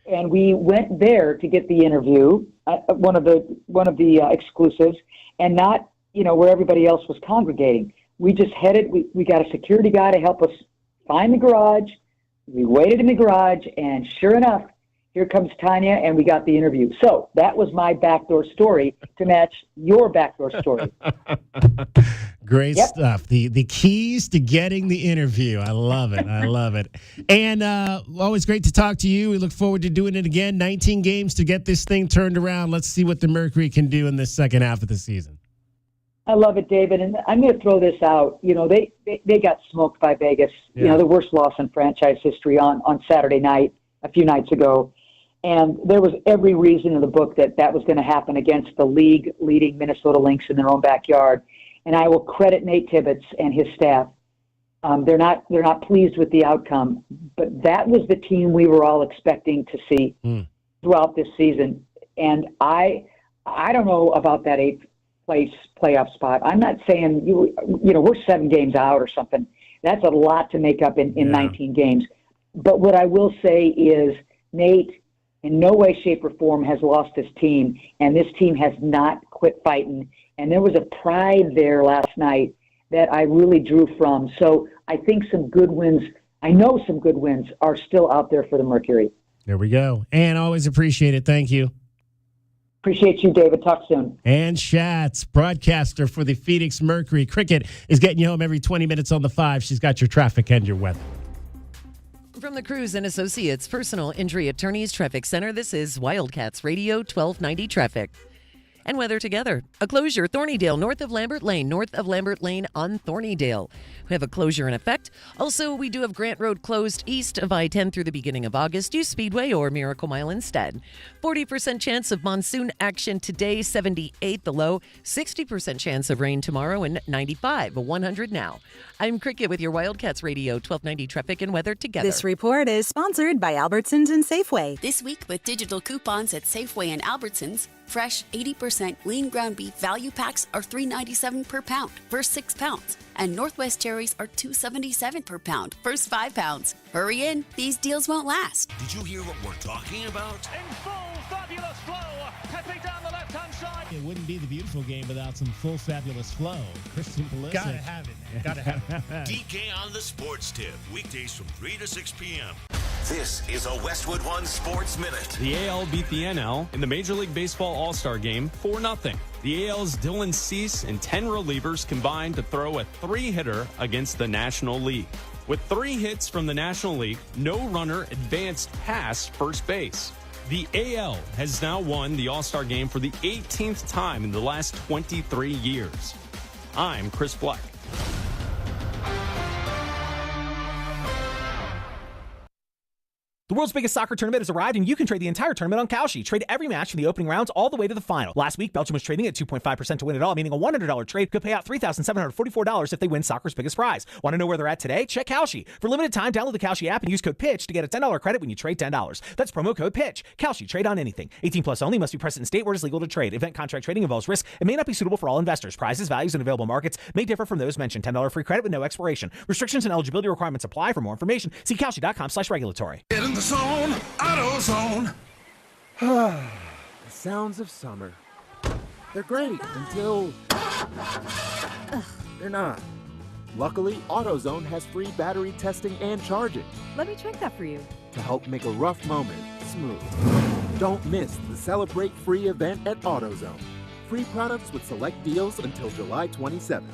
And we went there to get the interview, one of the exclusives, and not, where everybody else was congregating. We just headed, we got a security guy to help us find the garage. We waited in the garage, and sure enough, here comes Tanya, and we got the interview. So that was my backdoor story to match your backdoor story. Great stuff. The keys to getting the interview. I love it. I love it. And always great to talk to you. We look forward to doing it again. 19 games to get this thing turned around. Let's see what the Mercury can do in the second half of the season. I love it, David. And I'm going to throw this out. They got smoked by Vegas. Yeah. The worst loss in franchise history on Saturday night, a few nights ago. And there was every reason in the book that was going to happen against the league-leading Minnesota Lynx in their own backyard. And I will credit Nate Tibbetts and his staff. They're not pleased with the outcome, but that was the team we were all expecting to see throughout this season. And I don't know about that 8th place playoff spot. I'm not saying we're 7 games out or something. That's a lot to make up in 19 games. But what I will say is Nate, in no way, shape, or form, has lost his team, and this team has not quit fighting. And there was a pride there last night that I really drew from. So I think some good wins are still out there for the Mercury. There we go. And always appreciate it. Thank you. Appreciate you, David. Talk soon. Ann Schatz, broadcaster for the Phoenix Mercury. Cricket is getting you home every 20 minutes on the 5. She's got your traffic and your weather. From the Cruz and Associates Personal Injury Attorneys Traffic Center, this is Wildcats Radio 1290 Traffic. And weather together. A closure, Thornydale, north of Lambert Lane on Thornydale. We have a closure in effect. Also, we do have Grant Road closed east of I-10 through the beginning of August. Use Speedway or Miracle Mile instead. 40% chance of monsoon action today, 78 the low. 60% chance of rain tomorrow, and 95, 100 now. I'm Cricket with your Wildcats Radio 1290 traffic and weather together. This report is sponsored by Albertsons and Safeway. This week with digital coupons at Safeway and Albertsons, fresh 80% lean ground beef value packs are $3.97 per pound, first 6 pounds. And Northwest cherries are $2.77 per pound, first 5 pounds. Hurry in, these deals won't last. Did you hear what we're talking about? In full fabulous flow, Pepe down the left-hand side. It wouldn't be the beautiful game without some full fabulous flow. Kristen Pulisic. Gotta have it, man. Gotta have it. DK on the Sports Tip, weekdays from 3 to 6 p.m. This is a Westwood One Sports Minute. The AL beat the NL in the Major League Baseball All-Star Game 4-0. The AL's Dylan Cease and 10 relievers combined to throw a 3-hitter against the National League. With 3 hits from the National League, no runner advanced past first base. The AL has now won the All-Star Game for the 18th time in the last 23 years. I'm Chris Black. The world's biggest soccer tournament has arrived, and you can trade the entire tournament on Kalshi. Trade every match from the opening rounds all the way to the final. Last week, Belgium was trading at 2.5% to win it all, meaning a $100 trade could pay out $3,744 if they win soccer's biggest prize. Want to know where they're at today? Check Kalshi. For limited time, download the Kalshi app and use code PITCH to get a $10 credit when you trade $10. That's promo code PITCH. Kalshi. Trade on anything. 18 plus only. Must be present in state where it is legal to trade. Event contract trading involves risk and may not be suitable for all investors. Prizes, values, and available markets may differ from those mentioned. $10 free credit with no expiration. Restrictions and eligibility requirements apply. For more information, see Kalshi.com/regulatory. Get in the zone, AutoZone. The sounds of summer. They're great until they're not. Luckily, AutoZone has free battery testing and charging Let me check that for you. to help make a rough moment smooth. Don't miss the Celebrate Free event at AutoZone. Free products with select deals until July 27th.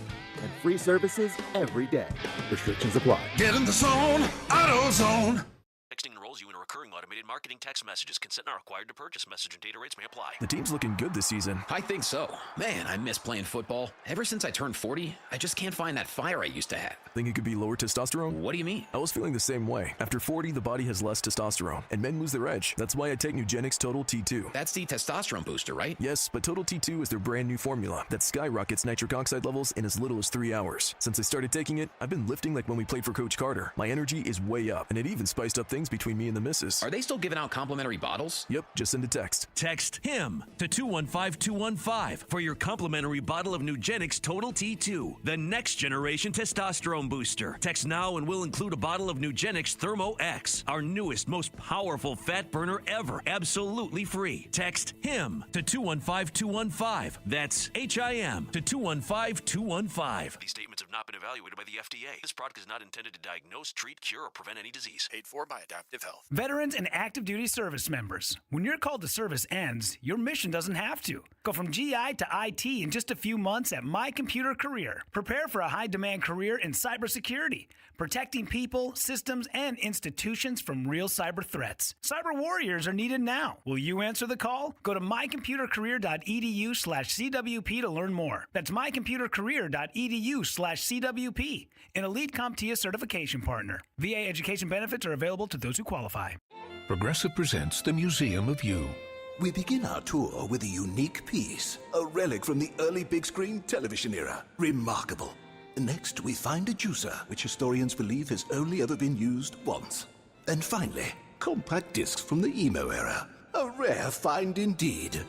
and free services every day. Restrictions apply. Get in the zone, AutoZone. Texting enrolls you in a recurring automated marketing text messages. Consent not required to purchase. Message and data rates may apply. The team's looking good this season. I think so. Man, I miss playing football. Ever since I turned 40, I just can't find that fire I used to have. Think it could be lower testosterone? What do you mean? I was feeling the same way. After 40, the body has less testosterone, and men lose their edge. That's why I take Nugenix Total T2. That's the testosterone booster, right? Yes, but Total T2 is their brand new formula that skyrockets nitric oxide levels in as little as 3 hours. Since I started taking it, I've been lifting like when we played for Coach Carter. My energy is way up, and it even spiced up things between me and the missus. Are they still giving out complimentary bottles? Yep, just send a text. Text HIM to 215-215 for your complimentary bottle of Nugenix Total T2, the next generation testosterone booster. Text now and we'll include a bottle of Nugenix Thermo X, our newest, most powerful fat burner ever, absolutely free. Text HIM to 215-215. That's HIM to 215-215. These statements have not been evaluated by the FDA. This product is not intended to diagnose, treat, cure, or prevent any disease. Paid for by Adaptive Health. Veterans and active duty service members. When your call to service ends, your mission doesn't have to. Go from GI to IT in just a few months at My Computer Career. Prepare for a high-demand career in cybersecurity, protecting people, systems, and institutions from real cyber threats. Cyber warriors are needed now. Will you answer the call? Go to mycomputercareer.edu/CWP to learn more. That's mycomputercareer.edu/CWP, an elite CompTIA certification partner. VA education benefits are available to those who qualify. Progressive presents the Museum of You. We begin our tour with a unique piece, a relic from the early big screen television era. Remarkable. Next, we find a juicer, which historians believe has only ever been used once. And finally, compact discs from the emo era. A rare find indeed.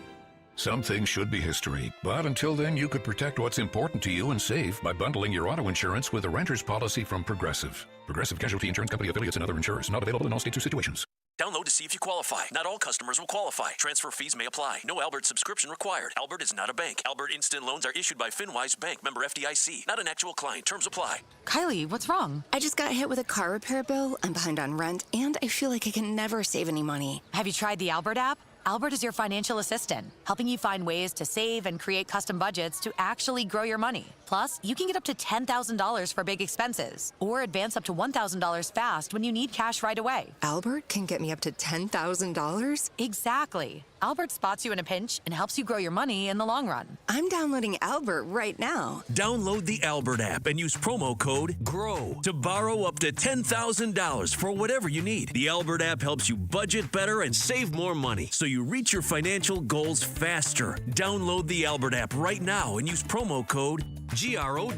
Some things should be history, but until then, you could protect what's important to you and save by bundling your auto insurance with a renter's policy from Progressive. Progressive Casualty Insurance Company affiliates and other insurers. Not available in all states or situations. Download to see if you qualify. Not all customers will qualify. Transfer fees may apply. No Albert subscription required. Albert is not a bank. Albert Instant Loans are issued by FinWise Bank, member FDIC. Not an actual client. Terms apply. Kylie, what's wrong? I just got hit with a car repair bill. I'm behind on rent, and I feel like I can never save any money. Have you tried the Albert app? Albert is your financial assistant, helping you find ways to save and create custom budgets to actually grow your money. Plus, you can get up to $10,000 for big expenses or advance up to $1,000 fast when you need cash right away. Albert can get me up to $10,000? Exactly. Albert spots you in a pinch and helps you grow your money in the long run. I'm downloading Albert right now. Download the Albert app and use promo code GROW to borrow up to $10,000 for whatever you need. The Albert app helps you budget better and save more money so you reach your financial goals faster. Download the Albert app right now and use promo code GROW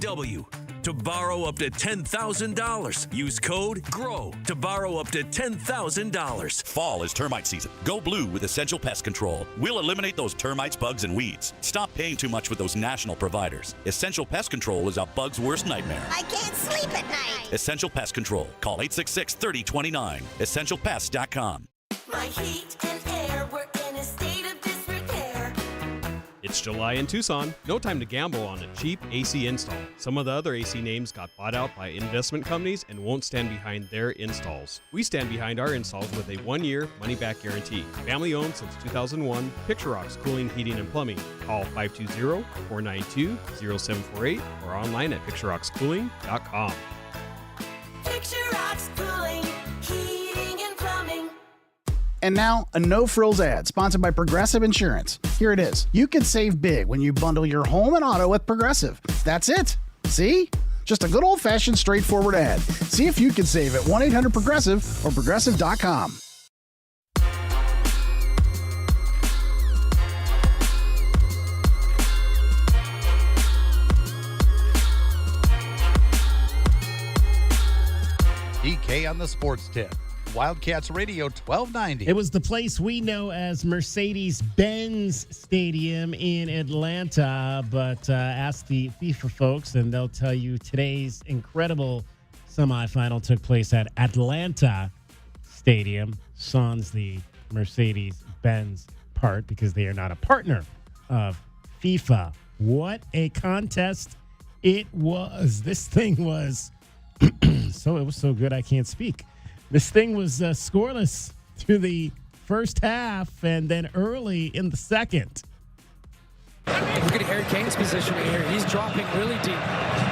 to borrow up to $10,000. Use code GROW to borrow up to $10,000. Fall is termite season. Go blue with Essential Pest Control. We'll eliminate those termites, bugs, and weeds. Stop paying too much with those national providers. Essential Pest Control is a bug's worst nightmare. I can't sleep at night. Essential Pest Control. Call 866-3029. EssentialPest.com. My heat and air were in a state of disrepair. It's July in Tucson. No time to gamble on a cheap AC install. Some of the other AC names got bought out by investment companies and won't stand behind their installs. We stand behind our installs with a 1-year money-back guarantee. Family owned since 2001, Picture Rocks Cooling, Heating, and Plumbing. Call 520-492-0748 or online at picturerockscooling.com. Picture Rocks Cooling, Heating, and Plumbing. And now, a no-frills ad sponsored by Progressive Insurance. Here it is. You can save big when you bundle your home and auto with Progressive. That's it. See? Just a good old-fashioned straightforward ad. See if you can save at 1-800-PROGRESSIVE or Progressive.com. DK on the sports tip. Wildcats Radio 1290. It was the place we know as Mercedes-Benz Stadium in Atlanta, but ask the FIFA folks and they'll tell you today's incredible semifinal took place at Atlanta Stadium, sans the Mercedes-Benz part because they are not a partner of FIFA. What a contest it was. This thing was it was so good I can't speak. This thing was scoreless through the first half and then early in the second. Look at Harry Kane's positioning here. He's dropping really deep.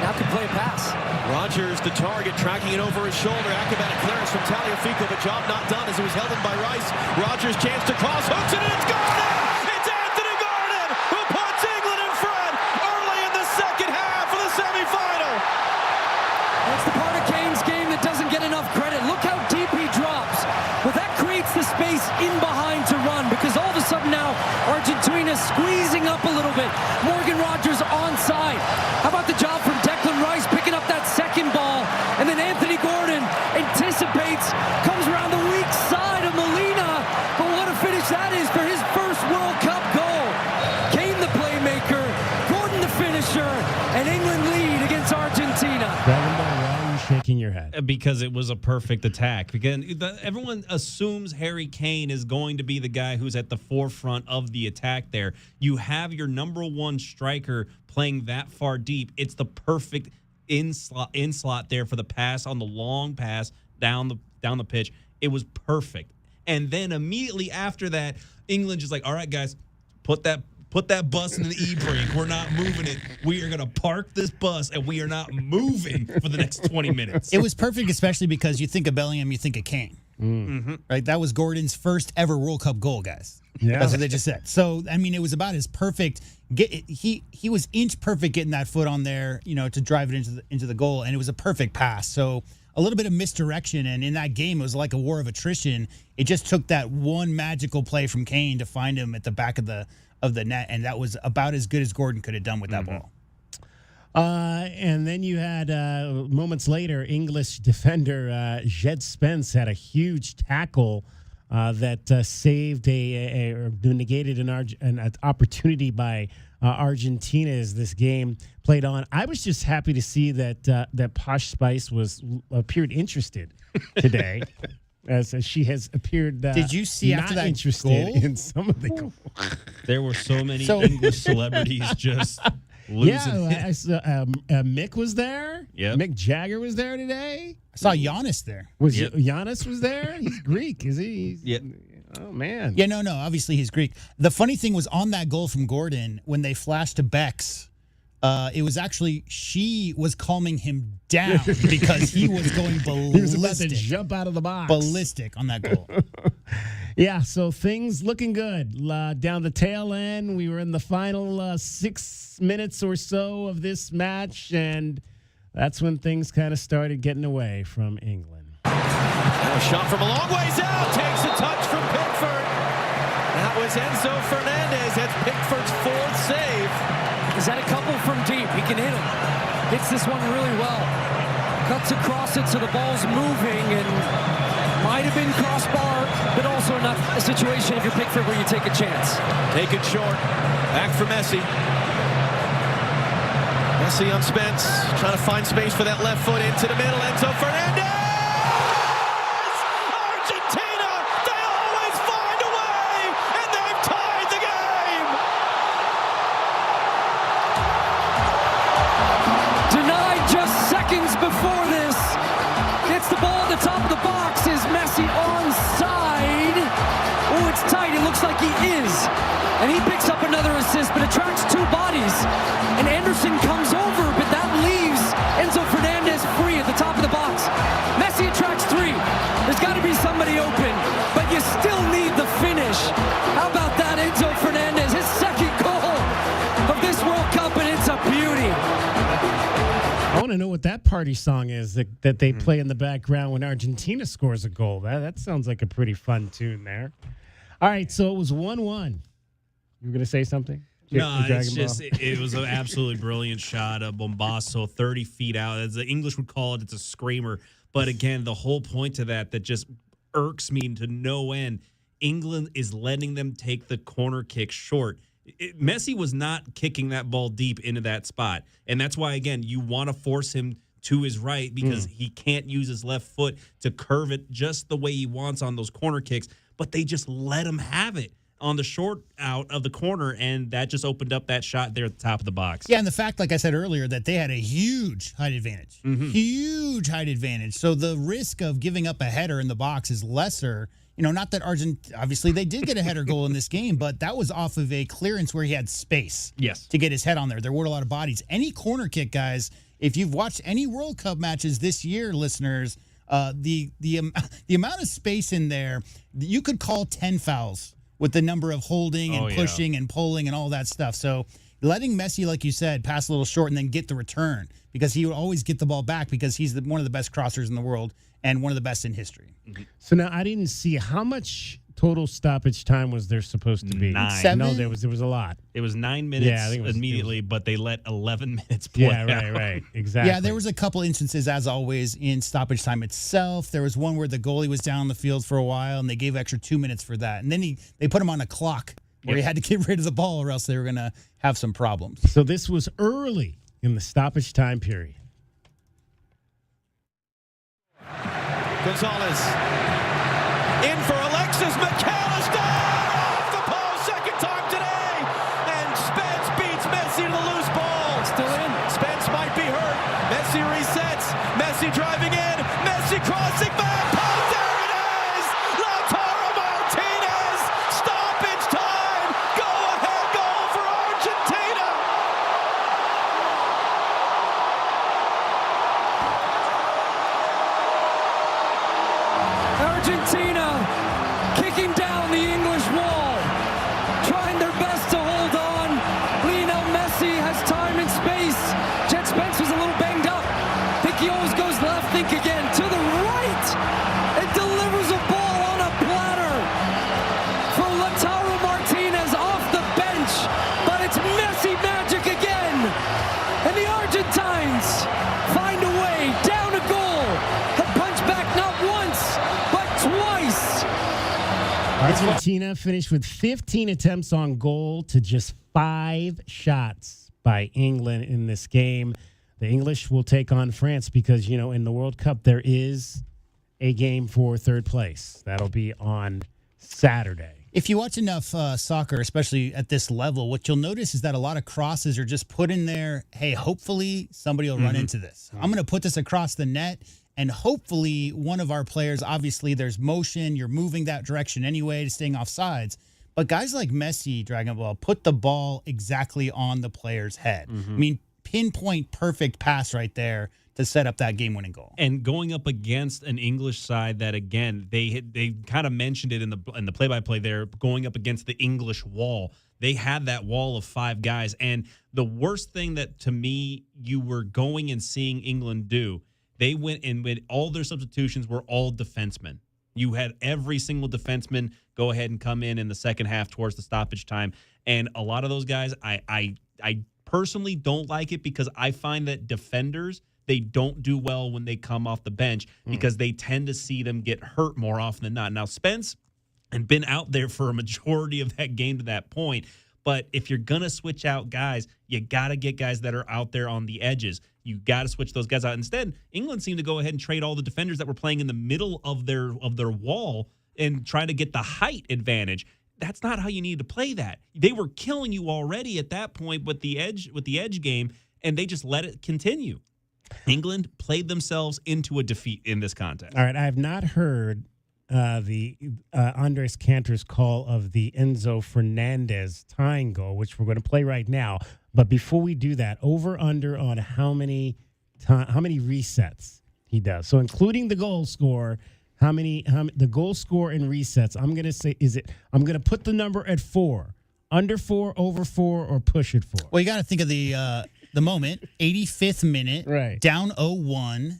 Now can play a pass. Rogers, the target, tracking it over his shoulder. Acrobatic clearance from Tagliafico, but job not done as it was held in by Rice. Rogers, chance to cross, hooks it, and it's Gordon! It's Anthony Gordon who puts England in front early in the second half of the semifinal. That's the part of Kane's game that doesn't get enough credit. Look how deep he drops. Well, that creates the space in behind to run because all of a sudden now Argentina's squeezing up a little bit. Morgan Rogers onside. How about the job from Declan Rice picking up that second ball? And then Anthony Gordon anticipates, comes around the weak side of Molina. But what a finish that is for his first World Cup goal. Kane the playmaker, Gordon the finisher, and England lead against Argentina. Shaking your head because it was a perfect attack. Again, everyone assumes Harry Kane is going to be the guy who's at the forefront of the attack there. You have your number one striker playing that far deep. It's the perfect in slot there for the pass on the long pass down the pitch. It was perfect. And then immediately after that, England just like, all right, guys, put that bus into the e-brake. We're not moving it. We are going to park this bus, and we are not moving for the next 20 minutes. It was perfect, especially because you think of Bellingham, you think of Kane. Mm-hmm. Right? That was Gordon's first ever World Cup goal, guys. Yeah. That's what they just said. So, I mean, it was about as perfect. He was inch perfect getting that foot on there, to drive it into the goal, and it was a perfect pass. So, a little bit of misdirection, and in that game, it was like a war of attrition. It just took that one magical play from Kane to find him at the back of the net, and that was about as good as Gordon could have done with that ball. And then you had moments later, English defender Jed Spence had a huge tackle that saved or negated an opportunity by Argentina as this game played on. I was just happy to see that Posh Spice appeared interested today. As she has appeared. Did you see after that interested goal? in some of the goals? There were so many English celebrities just losing. Yeah, I saw, Mick was there. Yep. Mick Jagger was there today. I saw Giannis there. Giannis was there? He's Greek, is he? Yep. Oh, man. Yeah, no. Obviously, he's Greek. The funny thing was on that goal from Gordon, when they flashed to Bex, it was actually she was calming him down because he was going ballistic. He was about to jump out of the box. Ballistic on that goal. Yeah, so things looking good. Down the tail end, we were in the final 6 minutes or so of this match, and that's when things kind of started getting away from England. Now a shot from a long ways out. Takes a touch from Pickford. That was Enzo Fernandez. That's Pickford's fourth save. Is that a couple from deep? He can hit him. Hits this one really well. Cuts across it so the ball's moving and might have been crossbar, but also not a situation if you're Pickford where you take a chance. Take it short. Back for Messi. Messi on Spence. Trying to find space for that left foot into the middle. Enzo Fernandez! Argentina! They always find a way! And they've tied the game! Denied just seconds before this. Gets the ball at the top of the box. Is Messi onside? Oh, it's tight. It looks like he is. And he picks up another assist, but attracts two bodies. And Anderson comes over, but that leaves Enzo Fernandez free at the top of the box. Messi attracts three. There's got to be somebody open, but you still need the finish. How about that, Enzo Fernandez? His second goal of this World Cup, and it's a beauty. I want to know what that party song is that they play in the background when Argentina scores a goal. That sounds like a pretty fun tune there. All right, so it was 1-1. You were going to say something? No, it's just it was an absolutely brilliant shot of Bombasso, 30 feet out. As the English would call it, it's a screamer. But again, the whole point to that just irks me to no end. England is letting them take the corner kick short. Messi was not kicking that ball deep into that spot. And that's why, again, you want to force him to his right because he can't use his left foot to curve it just the way he wants on those corner kicks. But they just let him have it on the short out of the corner, and that just opened up that shot there at the top of the box. Yeah, and the fact, like I said earlier, that they had a huge height advantage. Huge height advantage. So the risk of giving up a header in the box is lesser. Not that obviously they did get a header goal in this game, but that was off of a clearance where he had space to get his head on there. There weren't a lot of bodies. Any corner kick, guys, if you've watched any World Cup matches this year, listeners, the amount of space in there, you could call 10 fouls with the number of holding and pushing and pulling and all that stuff. So letting Messi, like you said, pass a little short and then get the return, because he would always get the ball back because he's one of the best crossers in the world and one of the best in history. So now I didn't see how much total stoppage time was there supposed to be. 9. 7? No, there was a lot. It was 9 minutes Yeah, I think it was, immediately, but they let 11 minutes play. Yeah, right, exactly. Yeah, there was a couple instances, as always, in stoppage time itself. There was one where the goalie was down the field for a while, and they gave extra 2 minutes for that. And then they put him on a clock where he had to get rid of the ball, or else they were going to have some problems. So this was early in the stoppage time period. Gonzalez in for Alexis McAllister off the post, second time today, and Spence beats Messi to the loose ball. Still in. Spence might be hurt. Messi resets. Messi driving in. Messi crossing back. Oh, there it is! Lautaro Martinez. Stoppage time. Go ahead goal for Argentina. Argentina kicking down the English wall, trying their best to hold on. Lionel Messi has time and space. Jet Spence was a little banged up. Think he always goes left, think again. To the right! It delivers a ball on a platter for Lautaro Martinez off the bench. But it's Messi magic again. And the Argentines find a way down a goal. A punch back not once, but twice. Argentina finished with 15 attempts on goal to just 5 shots by England in this game. The English will take on France because, in the World Cup, there is a game for third place. That'll be on Saturday. If you watch enough soccer, especially at this level, what you'll notice is that a lot of crosses are just put in there. Hey, hopefully somebody will run into this. I'm going to put this across the net, and hopefully one of our players, obviously there's motion, you're moving that direction anyway to staying off sides. But guys like Messi, Dragon Ball, put the ball exactly on the player's head. I mean, pinpoint perfect pass right there to set up that game-winning goal. And going up against an English side that, again, they kind of mentioned it in the play-by-play there, going up against the English wall. They had that wall of 5 guys. And the worst thing that, to me, you were going and seeing England do, they went and with all their substitutions were all defensemen. You had every single defenseman go ahead and come in the second half towards the stoppage time. And a lot of those guys, I personally don't like it because I find that defenders, they don't do well when they come off the bench because they tend to see them get hurt more often than not. Now, Spence had been out there for a majority of that game to that point, but if you're going to switch out guys, you got to get guys that are out there on the edges. You got to switch those guys out. Instead, England seemed to go ahead and trade all the defenders that were playing in the middle of their wall and try to get the height advantage. That's not how you need to play that. They were killing you already at that point with the edge game, and they just let it continue. England played themselves into a defeat in this contest. All right, I have not heard the Andres Cantor's call of the Enzo Fernandez tying goal, which we're going to play right now. But before we do that, over under on how many resets he does. So including the goal score, how many the goal score and resets. I'm going to say I'm going to put the number at 4. Under 4, over 4, or push it 4. Well, you got to think of the moment, 85th minute, right? Down 0-1.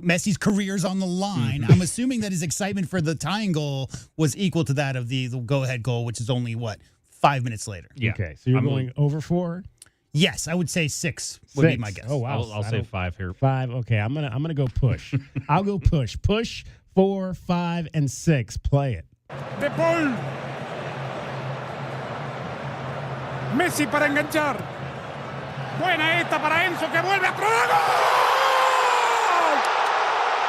Messi's career's on the line. I'm assuming that his excitement for the tying goal was equal to that of the go-ahead goal, which is only, 5 minutes later. Yeah. Okay, so you're going over 4? Yes, I would say 6 would be my guess. Oh, wow. I'll say 5 here. 5, okay. I'm gonna go push. I'll go push. Push 4, 5, and 6. Play it. De Paul. Messi para enganchar. Buena esta para Enzo que vuelve a probar.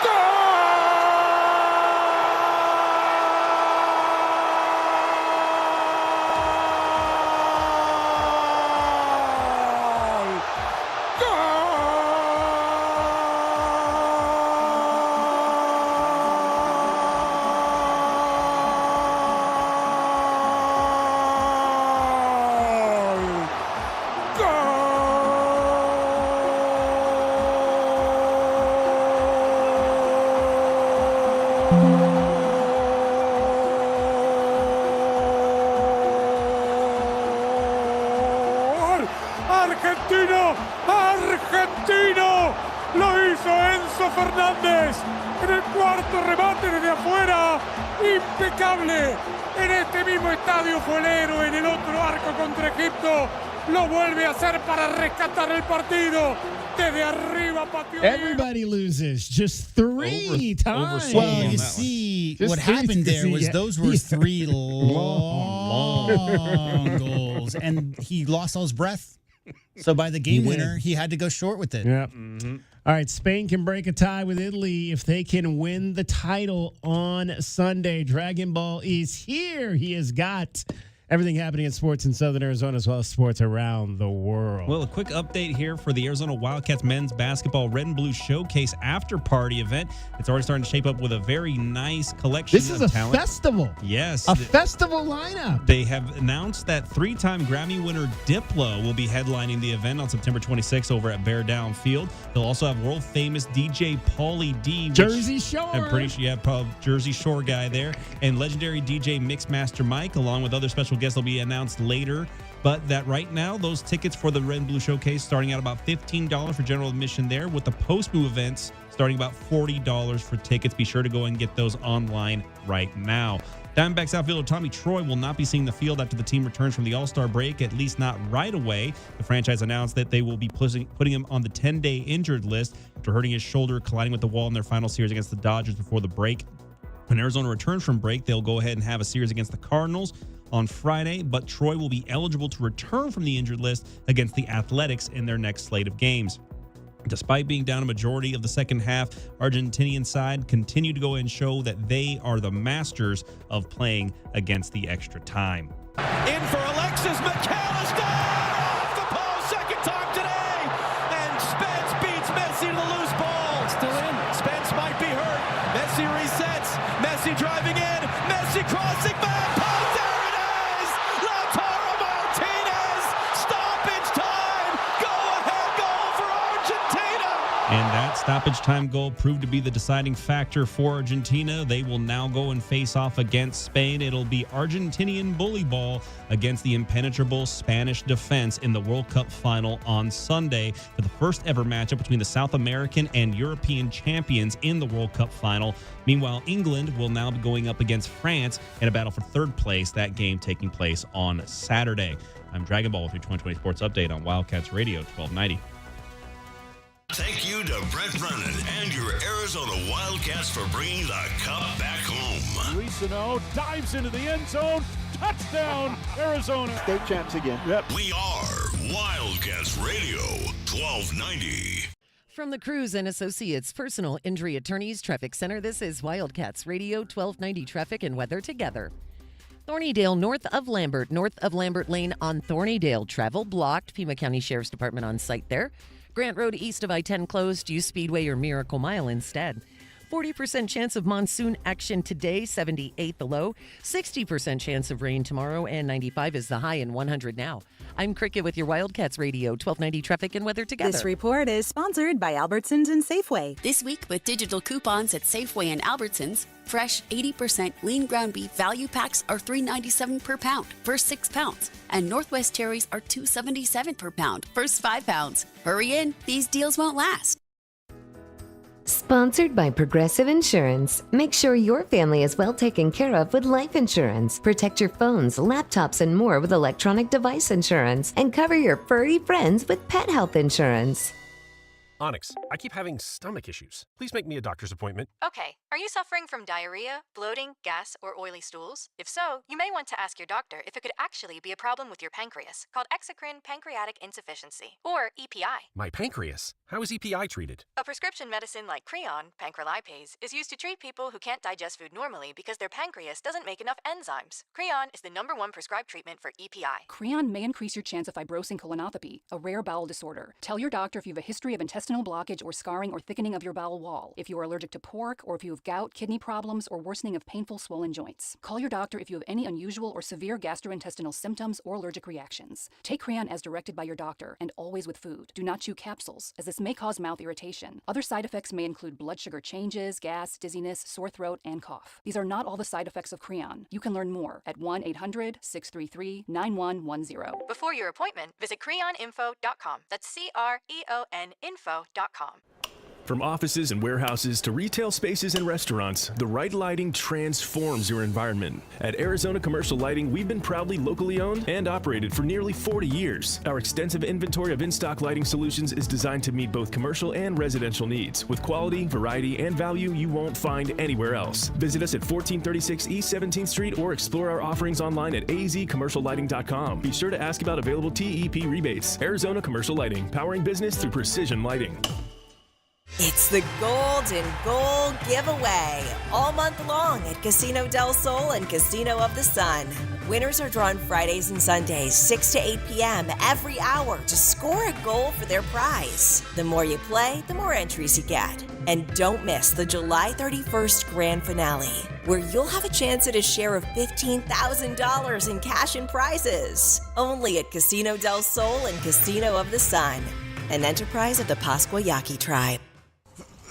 ¡Gol! ¡Gol! argentino, argentino. Lo hizo Enzo Fernández en el cuarto remate desde afuera. Impecable. En este mismo estadio fue el héroe en el otro arco contra Egipto. Lo vuelve a hacer para rescatar el partido. Desde arriba pateó. Everybody loses just three times. Well, you see, what happened there was those were three long goals, and he lost all his breath. So by the game winner, he had to go short with it. Yep. All right, Spain can break a tie with Italy if they can win the title on Sunday. Dragon Ball is here. He has got everything happening in sports in Southern Arizona as well as sports around the world. Well, a quick update here for the Arizona Wildcats men's basketball Red and Blue Showcase after party event. It's already starting to shape up with a very nice collection This is of a talent. festival. Yes. A festival lineup. They have announced that three-time Grammy winner Diplo will be headlining the event on September 26th over at Bear Down Field. They'll also have world-famous DJ Pauly D. Jersey Shore. I'm pretty sure you have Jersey Shore guy there. And legendary DJ Mixmaster Mike, along with other special guests, will be announced later. But that right now, those tickets for the Red and Blue Showcase starting at about $15 for general admission there, with the post-move events starting about $40 for tickets. Be sure to go and get those online right now. Diamondbacks outfielder Tommy Troy will not be seeing the field after the team returns from the All-Star break, at least not right away. The franchise announced that they will be putting him on the 10-day injured list after hurting his shoulder, colliding with the wall in their final series against the Dodgers before the break. When Arizona returns from break, they'll go ahead and have a series against the Cardinals on Friday, but Troy will be eligible to return from the injured list against the Athletics in their next slate of games. Despite being down a majority of the second half, Argentinian side continue to go and show that they are the masters of playing against the extra time. In for Alexis McAllister! Off the post, second time today! And Spence beats Messi to the loose ball. Still in. Spence might be hurt. Messi resets. Messi driving in. Messi crossing back. Post, there it is! Lautaro Martinez! Stoppage time! Go ahead goal for Argentina! And that stoppage time goal proved to be the deciding factor for Argentina. They will now go and face off against Spain. It'll be Argentinian bully ball against the impenetrable Spanish defense in the World Cup final on Sunday for the first ever matchup between the South American and European champions in the World Cup final. Meanwhile, England will now be going up against France in a battle for third place, that game taking place on Saturday. I'm Dragon Ball with your 2020 Sports Update on Wildcats Radio 1290. Thank you to Brett Brennan and your Arizona Wildcats for bringing the cup back home. Luis Sano dives into the end zone. Touchdown, Arizona. State champs again. Yep. We are Wildcats Radio 1290. From the Cruz and Associates Personal Injury Attorneys Traffic Center, this is Wildcats Radio 1290 Traffic and Weather Together. Thornydale, north of Lambert Lane on Thornydale. Travel blocked. Pima County Sheriff's Department on site there. Grant Road east of I-10 closed. Use Speedway or Miracle Mile instead. 40% chance of monsoon action today, 78 the low. 60% chance of rain tomorrow, and 95 is the high, and 100 now. I'm Cricket with your Wildcats Radio 1290 Traffic and Weather Together. This report is sponsored by Albertsons and Safeway. This week with digital coupons at Safeway and Albertsons, fresh 80% lean ground beef value packs are $3.97 per pound, first 6 pounds. And Northwest cherries are $2.77 per pound, first 5 pounds. Hurry in, these deals won't last. Sponsored by Progressive Insurance. Make sure your family is well taken care of with life insurance. Protect your phones, laptops, and more with electronic device insurance. And cover your furry friends with pet health insurance. Onyx, I keep having stomach issues. Please make me a doctor's appointment. Okay, are you suffering from diarrhea, bloating, gas, or oily stools? If so, you may want to ask your doctor if it could actually be a problem with your pancreas, called exocrine pancreatic insufficiency, or EPI. My pancreas? How is EPI treated? A prescription medicine like Creon, pancrelipase, is used to treat people who can't digest food normally because their pancreas doesn't make enough enzymes. Creon is the #1 prescribed treatment for EPI. Creon may increase your chance of fibrosing colonopathy, a rare bowel disorder. Tell your doctor if you have a history of intestinal intestinal blockage or scarring or thickening of your bowel wall, if you are allergic to pork, or if you have gout, kidney problems, or worsening of painful swollen joints. Call your doctor if you have any unusual or severe gastrointestinal symptoms or allergic reactions. Take Creon as directed by your doctor and always with food. Do not chew capsules, as this may cause mouth irritation. Other side effects may include blood sugar changes, gas, dizziness, sore throat, and cough. These are not all the side effects of Creon. You can learn more at 1-800-633-9110. Before your appointment, visit creoninfo.com. That's CREON info.com. From offices and warehouses to retail spaces and restaurants, the right lighting transforms your environment. At Arizona Commercial Lighting, we've been proudly locally owned and operated for nearly 40 years. Our extensive inventory of in-stock lighting solutions is designed to meet both commercial and residential needs, with quality, variety, and value you won't find anywhere else. Visit us at 1436 East 17th Street or explore our offerings online at azcommerciallighting.com. Be sure to ask about available TEP rebates. Arizona Commercial Lighting, powering business through precision lighting. It's the Golden Goal Giveaway, all month long at Casino del Sol and Casino of the Sun. Winners are drawn Fridays and Sundays, 6 to 8 p.m. every hour to score a goal for their prize. The more you play, the more entries you get. And don't miss the July 31st grand finale, where you'll have a chance at a share of $15,000 in cash and prizes. Only at Casino del Sol and Casino of the Sun, an enterprise of the Pascua Yaqui tribe.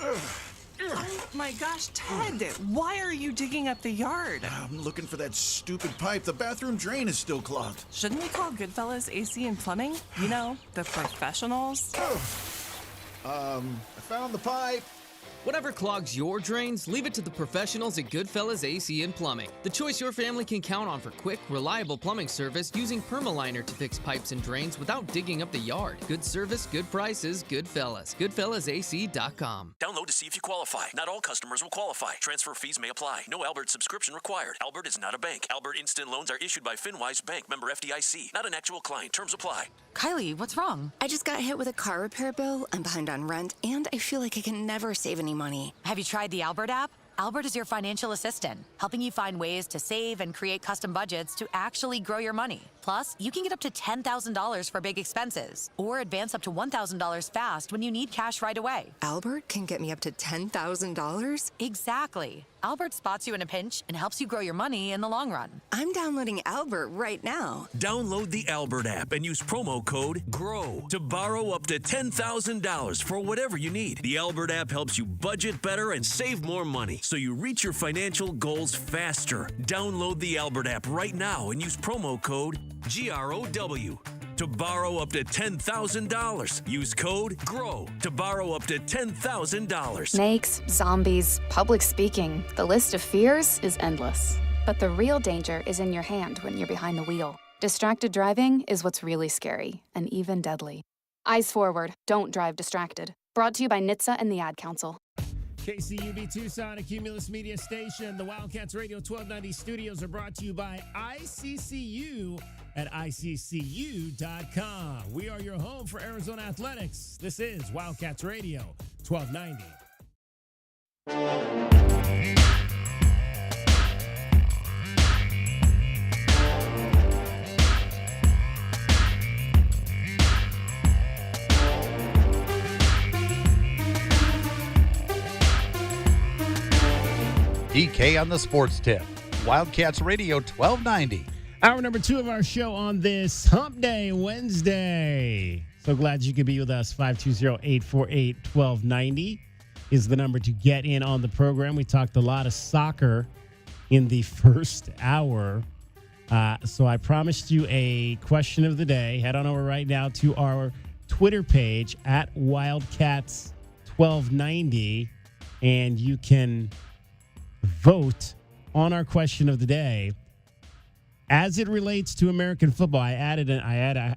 Oh my gosh, Ted, why are you digging up the yard? I'm looking for that stupid pipe. The bathroom drain is still clogged. Shouldn't we call Goodfellas AC and Plumbing? You know, the professionals? I found the pipe. Whatever clogs your drains, leave it to the professionals at Goodfellas AC and Plumbing. The choice your family can count on for quick, reliable plumbing service using Permaliner to fix pipes and drains without digging up the yard. Good service, good prices, Goodfellas. GoodfellasAC.com. Download to see if you qualify. Not all customers will qualify. Transfer fees may apply. No Albert subscription required. Albert is not a bank. Albert Instant Loans are issued by FinWise Bank, member FDIC. Not an actual client. Terms apply. Kylie, what's wrong? I just got hit with a car repair bill. I'm behind on rent, and I feel like I can never save any money. Have you tried the Albert app? Albert is your financial assistant, helping you find ways to save and create custom budgets to actually grow your money. Plus, you can get up to $10,000 for big expenses or advance up to $1,000 fast when you need cash right away. Albert can get me up to $10,000? Exactly. Albert spots you in a pinch and helps you grow your money in the long run. I'm downloading Albert right now. Download the Albert app and use promo code GROW to borrow up to $10,000 for whatever you need. The Albert app helps you budget better and save more money, so you reach your financial goals faster. Download the Albert app right now and use promo code GROW to borrow up to $10,000. Use code GROW to borrow up to $10,000. Snakes, zombies, public speaking. The list of fears is endless. But the real danger is in your hand when you're behind the wheel. Distracted driving is what's really scary and even deadly. Eyes forward, don't drive distracted. Brought to you by NHTSA and the Ad Council. KCUB Tucson, a Cumulus Media Station. The Wildcats Radio 1290 studios are brought to you by ICCU at ICCU.com. We are your home for Arizona athletics. This is Wildcats Radio 1290. DK on the sports tip. Wildcats Radio 1290. Hour number 2 of our show on this Hump Day Wednesday. So glad you could be with us. 520-848-1290 is the number to get in on the program. We talked a lot of soccer in the first hour. So I promised you a question of the day. Head on over right now to our Twitter page at Wildcats1290, and you can vote on our question of the day as it relates to American football. I added,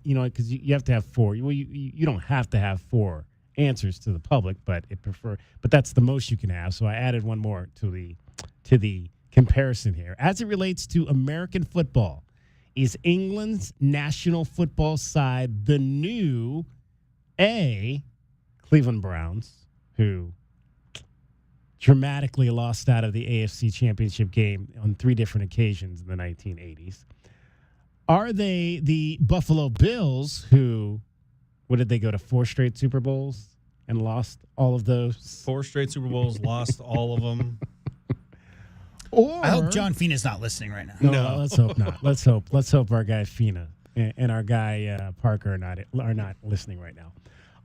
because you have to have 4. You don't have to have 4 answers to the public, but that's the most you can have. So I added one more to the comparison here. As it relates to American football, is England's national football side the new A, Cleveland Browns, who dramatically lost out of the AFC Championship game on 3 different occasions in the 1980s? Are they the Buffalo Bills, who, what did they go to, 4 straight Super Bowls? and lost all of those. 4 straight Super Bowls, lost all of them. Or I hope John Fina's not listening right now. No, let's hope not. Let's hope our guy Fina and our guy Parker are not listening right now.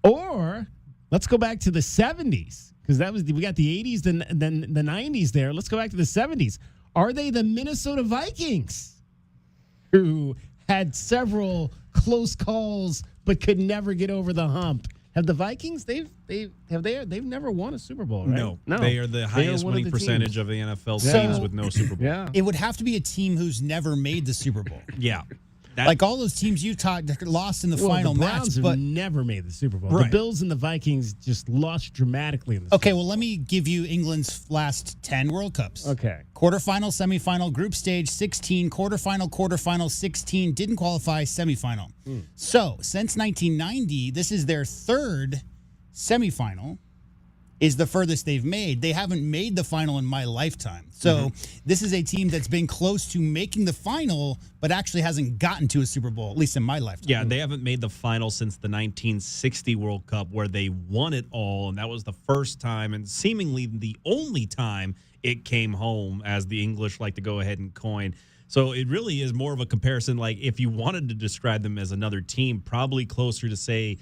Or let's go back to the 70s, because we got the 80s, then the 90s there. Let's go back to the 70s. Are they the Minnesota Vikings, who had several close calls but could never get over the hump? Have the Vikings? They've never won a Super Bowl, right? No. They are the highest winning percentage of the NFL teams with no Super Bowl. Yeah. It would have to be a team who's never made the Super Bowl. Yeah. Like all those teams you talked that lost in the final the Browns match, but never made the Super Bowl. Right. The Bills and the Vikings just lost dramatically in the okay, well, let me give you England's last 10 World Cups. Okay. Quarterfinal, semifinal, group stage, 16, quarterfinal, 16, didn't qualify, semifinal. So, since 1990, this is their third semifinal, is the furthest they've made. They haven't made the final in my lifetime. So, this is a team that's been close to making the final, but actually hasn't gotten to a Super Bowl, at least in my lifetime. Yeah, they haven't made the final since the 1960 World Cup, where they won it all, and that was the first time and seemingly the only time it came home, as the English like to go ahead and coin. So it really is more of a comparison. Like, if you wanted to describe them as another team, probably closer to, say,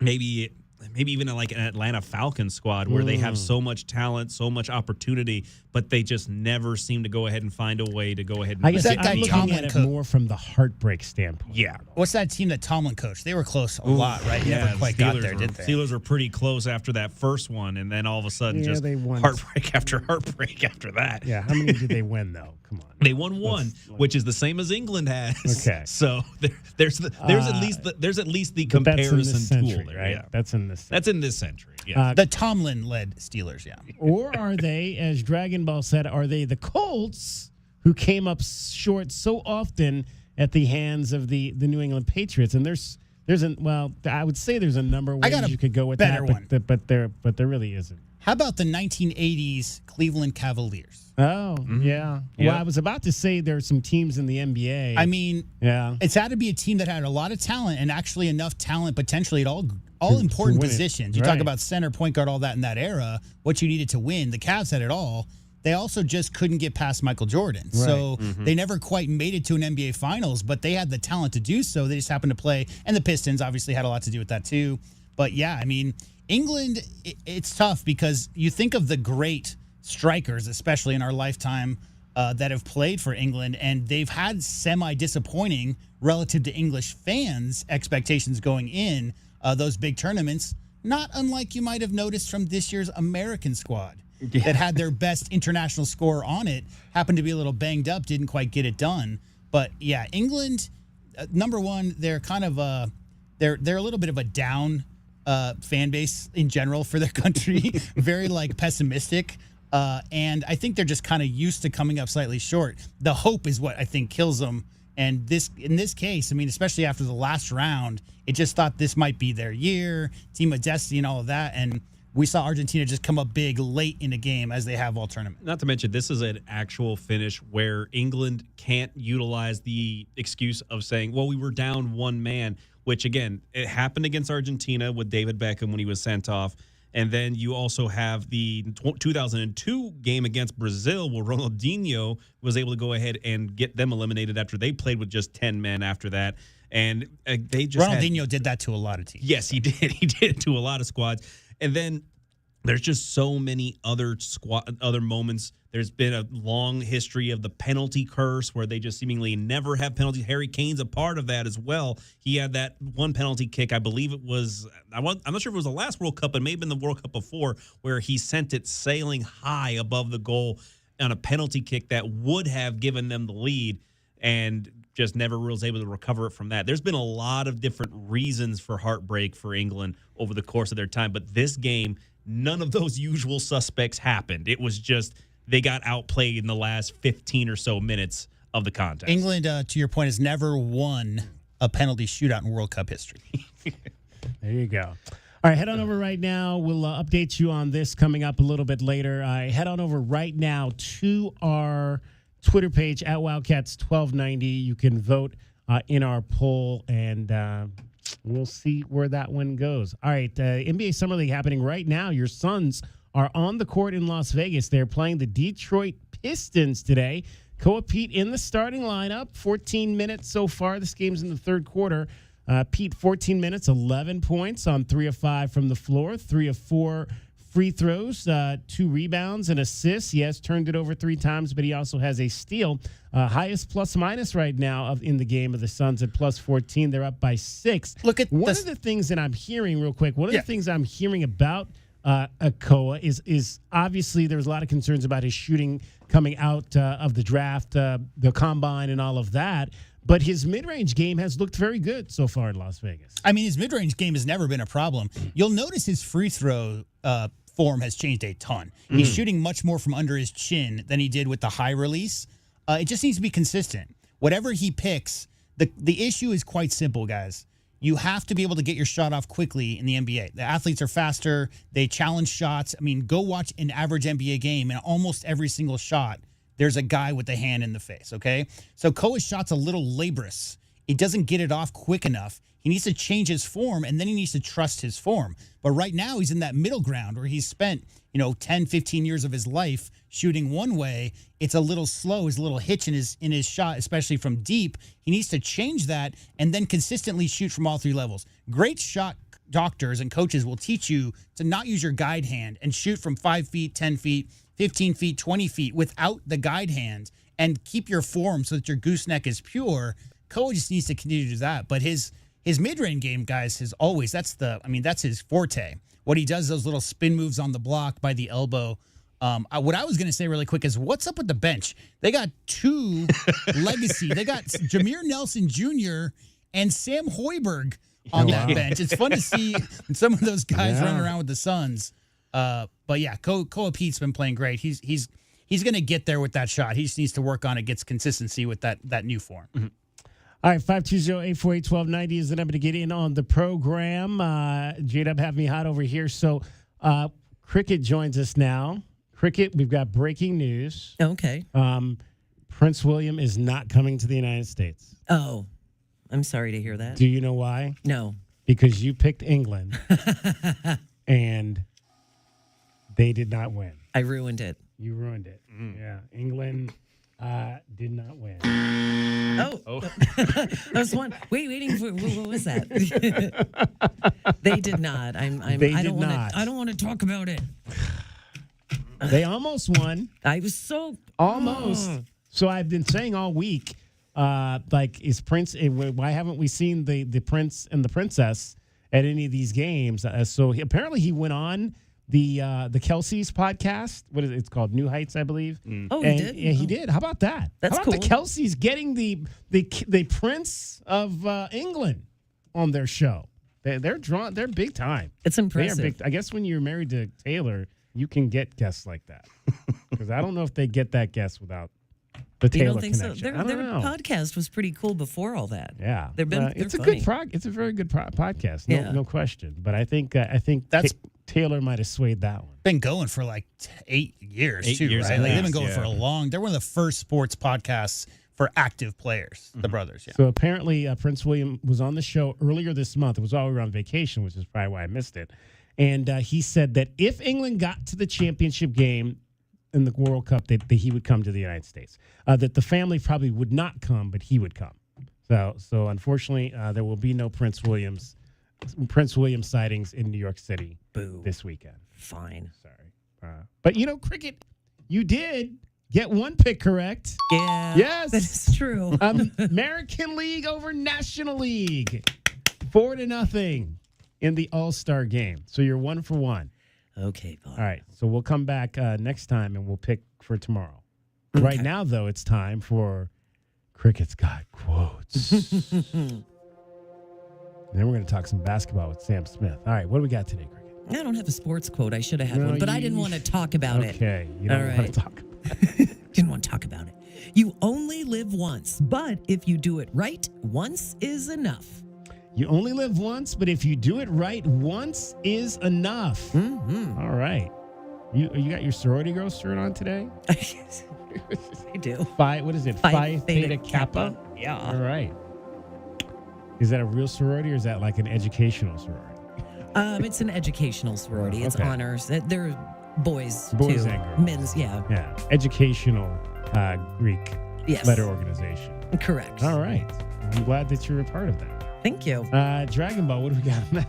maybe even like an Atlanta Falcons squad, where they have so much talent, so much opportunity, but they just never seem to go ahead and find a way to go ahead and I guess that I'm guy looking Tomlin at it more from the heartbreak standpoint. Yeah. What's that team that Tomlin coached? They were close a lot, right? Never quite got there, did they? Steelers were pretty close after that first one, and then all of a sudden just they won. heartbreak after heartbreak after that. Yeah, how many did they win, though? Come on. They won one, which is the same as England has. Okay. So there's at least the But that's in this comparison century, tool there. right? Yeah. That's in this. That's in this century. Yeah. The Tomlin-led Steelers, yeah. Or are they, as Dragon Ball said, are they the Colts who came up short so often at the hands of the New England Patriots? And I would say there's a number of ways you could go with better that, but there really isn't. How about the 1980s Cleveland Cavaliers? Oh, yeah. Well, I was about to say there's some teams in the NBA. I mean, yeah, it's had to be a team that had a lot of talent, and actually enough talent potentially at all important positions. You talk about center, point guard, all that in that era, what you needed to win. The Cavs had it all. They also just couldn't get past Michael Jordan. Right. So they never quite made it to an NBA Finals, but they had the talent to do so. They just happened to play. And the Pistons obviously had a lot to do with that too. But yeah, I mean, England, it's tough because you think of the great strikers, especially in our lifetime, that have played for England, and they've had semi-disappointing relative to English fans' expectations going in those big tournaments, not unlike you might have noticed from this year's American squad that had their best international scorer on it, happened to be a little banged up, didn't quite get it done. But yeah, England, number one, they're kind of they're a little bit of a down fan base in general for their country, very pessimistic. And I think they're just kind of used to coming up slightly short. The hope is what I think kills them. And in this case, I mean, especially after the last round, it just thought this might be their year, team of destiny and all of that. And we saw Argentina just come up big late in the game, as they have all tournament. Not to mention, this is an actual finish where England can't utilize the excuse of saying, well, we were down one man, which, again, it happened against Argentina with David Beckham when he was sent off. And then you also have the 2002 game against Brazil, where Ronaldinho was able to go ahead and get them eliminated after they played with just 10 men after that. And they just Ronaldinho did that to a lot of teams. Yes, he did. He did it to a lot of squads. And then there's just so many other moments. There's been a long history of the penalty curse where they just seemingly never have penalties. Harry Kane's a part of that as well. He had that one penalty kick. I believe it was, I'm not sure if it was the last World Cup, but it may have been the World Cup before, where he sent it sailing high above the goal on a penalty kick that would have given them the lead, and just never was able to recover it from that. There's been a lot of different reasons for heartbreak for England over the course of their time, but this game, none of those usual suspects happened. It was just they got outplayed in the last 15 or so minutes of the contest. England, to your point, has never won a penalty shootout in World Cup history. There you go. All right, head on over right now. We'll update you on this coming up a little bit later. Head on over right now to our Twitter page at Wildcats1290. You can vote in our poll, and We'll see where that one goes. All right, NBA Summer League happening right now. Your Suns are on the court in Las Vegas. They're playing the Detroit Pistons today. Koa Pete in the starting lineup. 14 minutes so far. This game's in the third quarter. Pete, 14 minutes, 11 points on 3 of 5 from the floor, 3 of 4 free throws, 2 rebounds, and assists. He has turned it over 3 times, but he also has a steal. Highest plus-minus right now in the game of the Suns at plus 14. They're up by 6. Look at one of the things that I'm hearing real quick. One of the things I'm hearing about Koa is obviously there's a lot of concerns about his shooting coming out of the draft, the combine, and all of that. But his mid-range game has looked very good so far in Las Vegas. I mean, his mid-range game has never been a problem. You'll notice his free throw form has changed a ton. He's shooting much more from under his chin than he did with the high release. It just needs to be consistent. Whatever he picks, the issue is quite simple, guys. You have to be able to get your shot off quickly in the NBA. The athletes are faster. They challenge shots. I mean, go watch an average NBA game, and almost every single shot, there's a guy with a hand in the face, okay? So Koa's shot's a little laborious. He doesn't get it off quick enough. He needs to change his form, and then he needs to trust his form. But right now, he's in that middle ground where he's spent, 10, 15 years of his life shooting one way. It's a little slow. There's a little hitch in his shot, especially from deep. He needs to change that and then consistently shoot from all 3 levels. Great shot doctors and coaches will teach you to not use your guide hand and shoot from 5 feet, 10 feet, 15 feet, 20 feet without the guide hand and keep your form so that your gooseneck is pure. Koa just needs to continue to do that. But his mid-range game, guys, is always, that's his forte. What he does, those little spin moves on the block by the elbow. What I was going to say really quick is what's up with the bench? They got 2 legacy. They got Jameer Nelson Jr. and Sam Hoiberg on that bench. It's fun to see some of those guys running around with the Suns. But yeah, Koa Pete's been playing great. He's going to get there with that shot. He just needs to work on it, gets consistency with that new form. Mm-hmm. All right, 520-848-1290 is the number to get in on the program. J-Dub have me hot over here. So Cricket joins us now. Cricket, we've got breaking news. Okay. Prince William is not coming to the United States. Oh, I'm sorry to hear that. Do you know why? No. Because you picked England, and they did not win. I ruined it. You ruined it. Yeah, England did not win. Oh. That was one. Waiting for what was that? They did not. I don't want to talk about it. They almost won. I was so almost. So I've been saying all week, is Prince? Why haven't we seen the Prince and the Princess at any of these games? So apparently he went on the Kelsey's podcast. What is it? It's called New Heights, I believe. Oh, he did. Yeah, he did. How about that? That's How about cool. the Kelseys getting the Prince of England on their show? They're drawn. They're big time. It's impressive. They are big. I guess when you're married to Taylor, you can get guests like that. Because I don't know if they get that guest without the Taylor You don't think connection. so? Their podcast was pretty cool before all that. Yeah, it's It's a very good podcast. No question. But I think that's Taylor might have swayed that one. Been going for like 8 years, 8 years, right? They've been going yeah. for a long. They're one of the first sports podcasts for active players. The brothers. Yeah. So apparently, Prince William was on the show earlier this month. It was while we were on vacation, which is probably why I missed it. And he said that if England got to the championship game in the World Cup, that he would come to the United States. That the family probably would not come, but he would come. So unfortunately, there will be no Prince William sightings in New York City this weekend. Fine. Sorry. But, Cricket, you did get one pick correct. Yeah. Yes. That is true. American League over National League. 4-0 in the All-Star game. So you're 1 for 1. Okay, fine. All right. So we'll come back next time and we'll pick for tomorrow. Okay. Right now, though, it's time for Cricket's Got Quotes. Then we're going to talk some basketball with Sam Smith. All right. What do we got today, Cricket? I don't have a sports quote. I should have had one, but I didn't want to talk about it. Okay. You don't want to talk about it. Didn't want to talk about it. You only live once, but if you do it right, once is enough. You only live once, but if you do it right, once is enough. Mm-hmm. All right. You got your sorority girl shirt on today? I do. What is it? Phi Theta Kappa? Yeah. All right. Is that a real sorority or is that like an educational sorority? It's an educational sorority. It's honors. They're boys too. And girls. Men's, yeah. Yeah. Educational Greek letter organization. Correct. All right. I'm glad that you're a part of that. Thank you. Dragon Ball, what do we got on that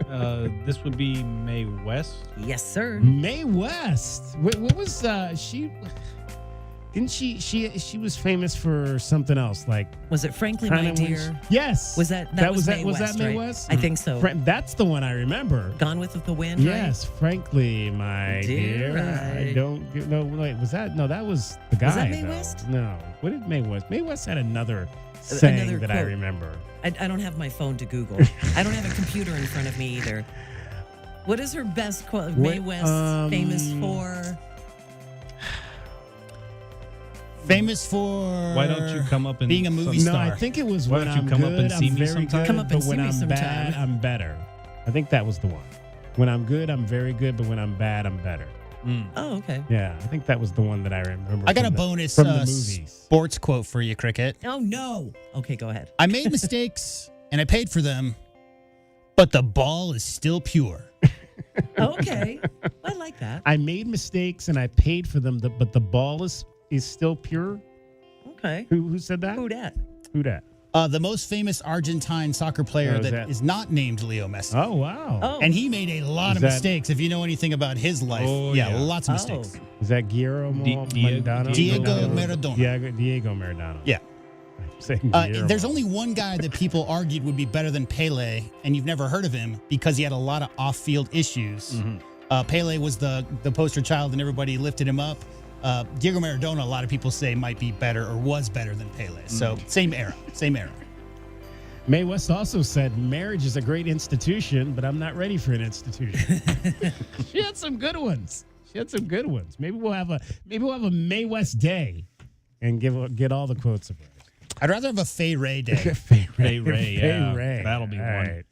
one? This would be Mae West. Yes, sir. Mae West. What was she? Didn't she was famous for something else? Like, was it Frankly My Dear? Yes. Was that was Mae West? Was that Mae right? West? I think so. That's the one I remember. Gone with the Wind. Yes, right? Frankly My Dear. I don't know. Wait, was that? No, that was the guy. Was that Mae West? No. What did Mae West? Mae West had another saying that I remember. I don't have my phone to Google. I don't have a computer in front of me either. What is her best quote? Mae West famous for? Famous for why don't you come up and being a movie star? No, I think it was why when don't you I'm come good, up and see I'm me very sometime? good, Come up and but see when me I'm sometime. bad, I'm better. I think that was the one. When I'm good, I'm very good, but when I'm bad, I'm better. Oh, okay. Yeah, I think that was the one that I remember. I got a bonus from the movies. sports quote for you, Cricket. Oh, no. Okay, go ahead. I made mistakes and I paid for them, but the ball is still pure. Okay. I like that. I made mistakes and I paid for them, but the ball is still pure. Okay. Who said that? Who dat? Who dat? The most famous Argentine soccer player that is not named Leo Messi. Oh, wow. Oh. And he made a lot of mistakes. If you know anything about his life, lots of mistakes. Is that Guillermo Maradona? Diego Maradona. Diego Maradona. Yeah. I'm saying Guillermo. There's only one guy that people argued would be better than Pele, and you've never heard of him because he had a lot of off-field issues. Mm-hmm. Pele was the poster child, and everybody lifted him up. Diego Maradona, a lot of people say might be better or was better than Pele. So same era. Mae West also said, marriage is a great institution, but I'm not ready for an institution. She had some good ones. Maybe we'll have a Mae West day and get all the quotes of her. I'd rather have a Fay Ray day. Fay Ray, yeah. That'll be all one.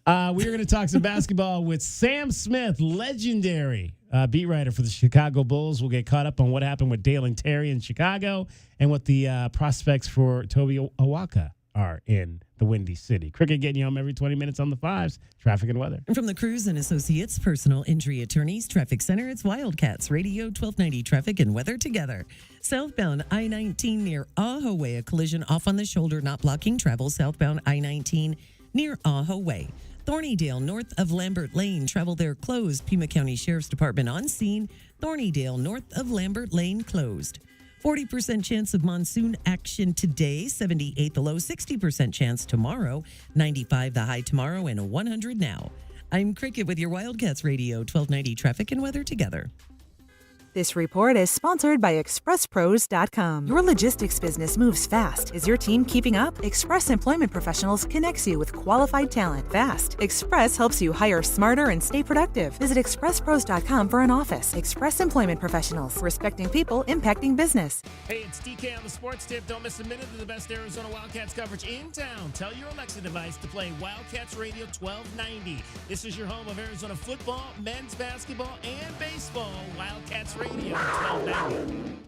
Right. We're going to talk some basketball with Sam Smith, legendary beat writer for the Chicago Bulls. We'll get caught up on what happened with Dalen Terry in Chicago and what the prospects for Toby Awaka are in the Windy City. Cricket getting you home every 20 minutes on the fives. Traffic and weather. From the Cruz and Associates Personal Injury Attorneys Traffic Center, it's Wildcats Radio 1290 Traffic and Weather together. Southbound I-19 near Ajo Way, a collision off on the shoulder, not blocking travel. Southbound I-19 near Ajo Way. Thornydale, north of Lambert Lane, travel there closed. Pima County Sheriff's Department on scene. Thornydale, north of Lambert Lane, closed. 40% chance of monsoon action today, 78 the low, 60% chance tomorrow, 95 the high tomorrow, and 100 now. I'm Cricket with your Wildcats Radio 1290 Traffic and Weather together. This report is sponsored by ExpressPros.com. Your logistics business moves fast. Is your team keeping up? Express Employment Professionals connects you with qualified talent fast. Express helps you hire smarter and stay productive. Visit ExpressPros.com for an office. Express Employment Professionals, respecting people, impacting business. Hey, it's DK on the Sports Tip. Don't miss a minute of the best Arizona Wildcats coverage in town. Tell your Alexa device to play Wildcats Radio 1290. This is your home of Arizona football, men's basketball, and baseball. Wildcats Radio 1290.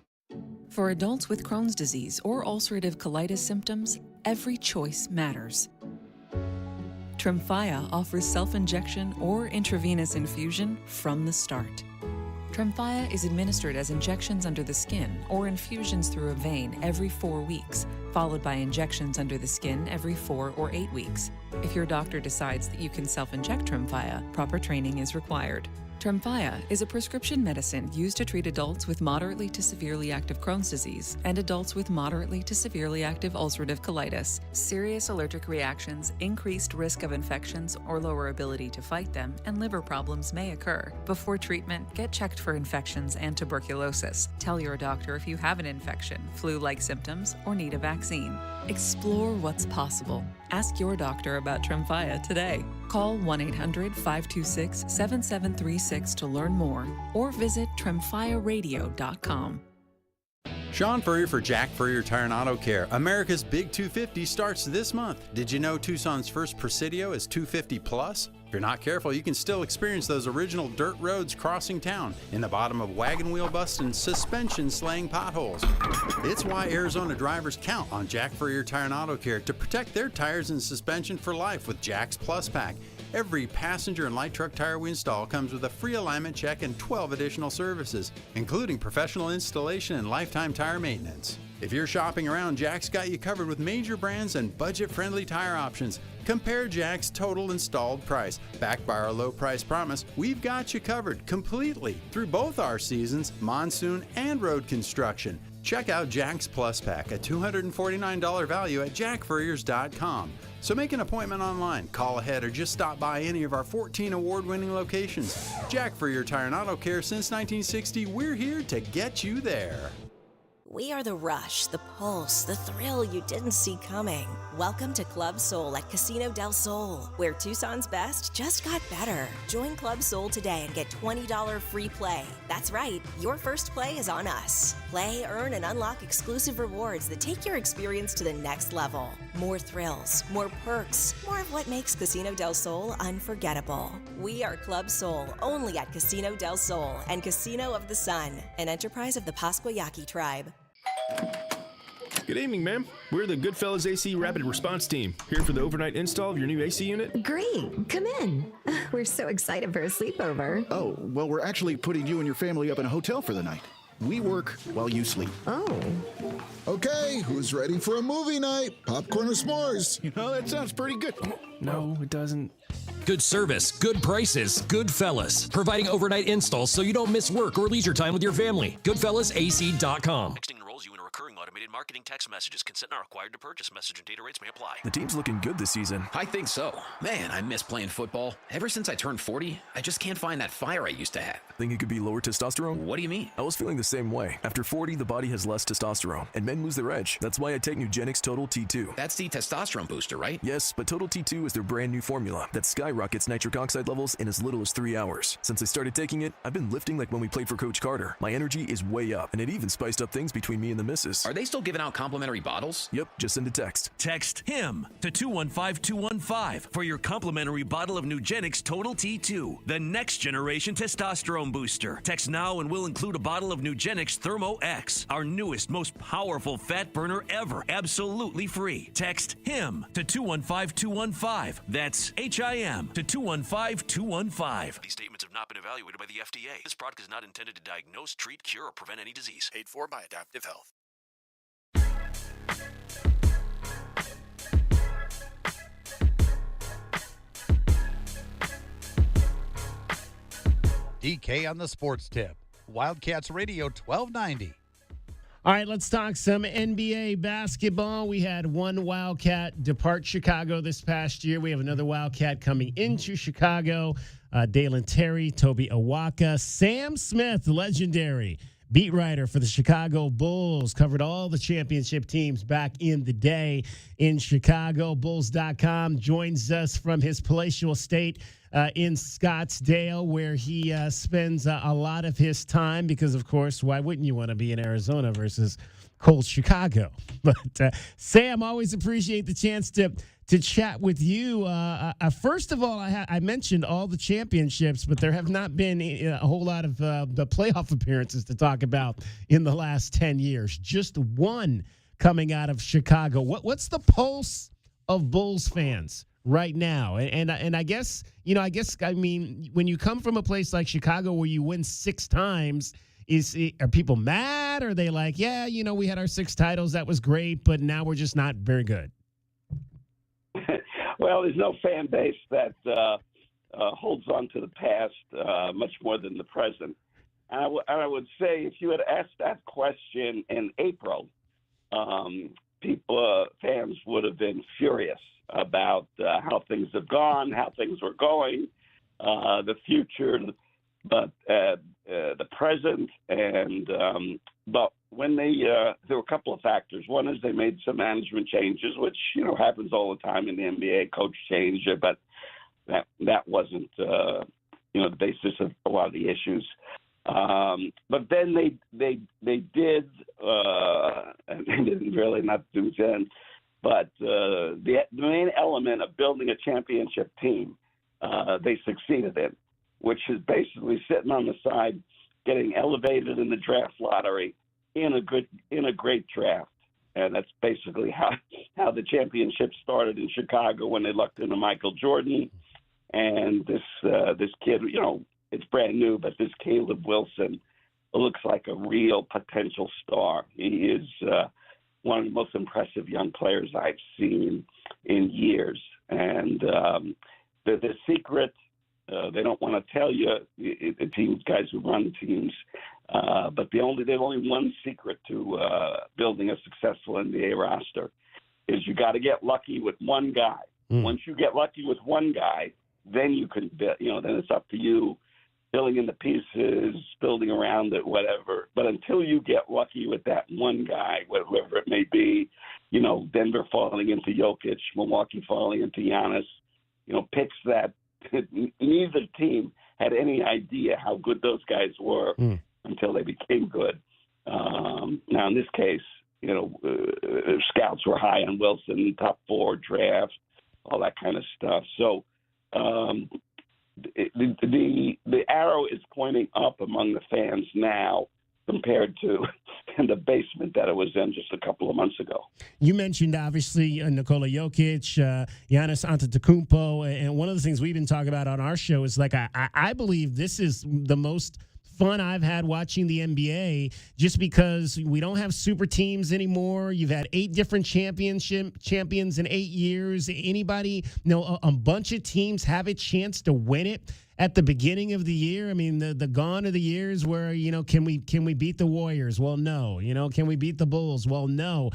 For adults with Crohn's disease or ulcerative colitis symptoms, every choice matters. Tremfya offers self-injection or intravenous infusion from the start. Tremfya is administered as injections under the skin or infusions through a vein every 4 weeks, followed by injections under the skin every 4 or 8 weeks. If your doctor decides that you can self-inject Tremfya, proper training is required. Tremfya is a prescription medicine used to treat adults with moderately to severely active Crohn's disease and adults with moderately to severely active ulcerative colitis. Serious allergic reactions, increased risk of infections or lower ability to fight them, and liver problems may occur. Before treatment, get checked for infections and tuberculosis. Tell your doctor if you have an infection, flu-like symptoms, or need a vaccine. Explore what's possible. Ask your doctor about Tremfya today. Call 1-800-526-7736 to learn more or visit tremfyaradio.com. Sean Furrier for Jack Furrier Tire and Auto Care. America's Big 250 starts this month. Did you know Tucson's first Presidio is 250 plus? If you're not careful, you can still experience those original dirt roads crossing town in the bottom of wagon wheel busts and suspension slaying potholes. It's why Arizona drivers count on Jack Furrier Tire and Auto Care to protect their tires and suspension for life with Jack's Plus Pack. Every passenger and light truck tire we install comes with a free alignment check and 12 additional services, including professional installation and lifetime tire maintenance. If you're shopping around, Jack's got you covered with major brands and budget-friendly tire options. Compare Jack's total installed price. Backed by our low price promise, we've got you covered completely through both our seasons, monsoon and road construction. Check out Jack's Plus Pack, a $249 value at jackfurriers.com. So make an appointment online, call ahead, or just stop by any of our 14 award-winning locations. Jack Furrier Tire and Auto Care since 1960, we're here to get you there. We are the rush, the pulse, the thrill you didn't see coming. Welcome to Club Soul at Casino del Sol, where Tucson's best just got better. Join Club Soul today and get $20 free play. That's right, your first play is on us. Play, earn, and unlock exclusive rewards that take your experience to the next level. More thrills, more perks, more of what makes Casino del Sol unforgettable. We are Club Soul, only at Casino del Sol and Casino of the Sun, an enterprise of the Pasquayaki tribe. Good evening, ma'am. We're the Goodfellas AC Rapid Response Team, here for the overnight install of your new AC unit. Great. Come in. We're so excited for a sleepover. Oh, well, we're actually putting you and your family up in a hotel for the night. We work while you sleep. Oh. Okay, who's ready for a movie night? Popcorn or s'mores? You know, that sounds pretty good. No, it doesn't. Good service, good prices, Goodfellas. Providing overnight installs so you don't miss work or leisure time with your family. GoodfellasAC.com. Texting enrolls you in a recurring automated marketing text messages. Consent not required to purchase. Message and data rates may apply. The team's looking good this season. I think so. Man, I miss playing football. Ever since I turned 40, I just can't find that fire I used to have. Think it could be lower testosterone? What do you mean? I was feeling the same way. After 40, the body has less testosterone, and men lose their edge. That's why I take Nugenix Total T2. That's the testosterone booster, right? Yes, but Total T2 is their brand new formula that skyrockets nitric oxide levels in as little as 3 hours. Since I started taking it, I've been lifting like when we played for Coach Carter. My energy is way up, and it even spiced up things between me and the missus. Are they still giving out complimentary bottles? Yep, just send a text. Text HIM to 215215 for your complimentary bottle of Nugenix Total T2, the next generation testosterone booster. Text now and we'll include a bottle of Nugenix Thermo X, our newest, most powerful fat burner ever, absolutely free. Text HIM to 215215. That's HIM to 215215. These statements have not been evaluated by the FDA. This product is not intended to diagnose, treat, cure, or prevent any disease. Paid for by Adaptive Health. DK on the sports tip. Wildcats Radio 1290. All right, let's talk some NBA basketball. We had one Wildcat depart Chicago this past year. We have another Wildcat coming into Chicago. Dalen Terry, Toby Awaka, Sam Smith, legendary beat writer for the Chicago Bulls, covered all the championship teams back in the day in Chicago. Bulls.com joins us from his palatial estate in Scottsdale, where he spends a lot of his time because, of course, why wouldn't you want to be in Arizona versus cold Chicago? But Sam, always appreciate the chance to chat with you. First of all, I mentioned all the championships, but there have not been a whole lot of the playoff appearances to talk about in the last 10 years. Just one coming out of Chicago. What's the pulse of Bulls fans right now? And I guess, I mean, when you come from a place like Chicago where you win 6 times, are people mad? Are they like, yeah, we had our 6 titles, that was great, but now we're just not very good? Well, there's no fan base that holds on to the past much more than the present. And I would say if you had asked that question in April, fans would have been furious about how things have gone, how things were going, the future, but the present. But when there were a couple of factors. One is they made some management changes, which happens all the time in the NBA. Coach change, but that wasn't the basis of a lot of the issues. But then they did, and they didn't really not do then, but the main element of building a championship team, they succeeded in, which is basically sitting on the side, getting elevated in the draft lottery in a great draft. And that's basically how the championship started in Chicago when they lucked into Michael Jordan. And this kid, it's brand new, but this Caleb Wilson looks like a real potential star. He is one of the most impressive young players I've seen in years. And the secret, they don't want to tell you, the teams, guys who run teams, but there's only one secret to building a successful NBA roster is you got to get lucky with one guy. Once you get lucky with one guy, then you can, then it's up to you filling in the pieces, building around it, whatever. But until you get lucky with that one guy, whatever it may be, Denver falling into Jokic, Milwaukee falling into Giannis, picks that neither team had any idea how good those guys were until they became good. Now, in this case, scouts were high on Wilson, top 4 draft, all that kind of stuff. So the arrow is pointing up among the fans now compared to in the basement that it was in just a couple of months ago. You mentioned, obviously, Nikola Jokic, Giannis Antetokounmpo, and one of the things we've been talking about on our show is, like, I believe this is the most fun I've had watching the NBA, just because we don't have super teams anymore. You've had 8 different champions in 8 years. Anybody, a bunch of teams have a chance to win it at the beginning of the year. I mean, the gone are the years where, can we beat the Warriors? Well, no. Can we beat the Bulls? Well, no.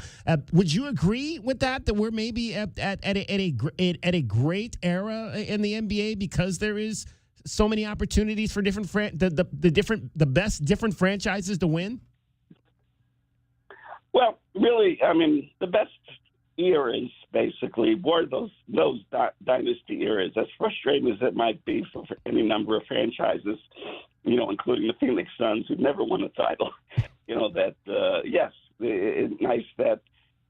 Would you agree with that we're maybe at a great era in the NBA because there is so many opportunities for different the best different franchises to win? Well, really, I mean, the best eras basically were those dynasty eras. As frustrating as it might be for any number of franchises, including the Phoenix Suns, who've never won a title. Yes, it's nice that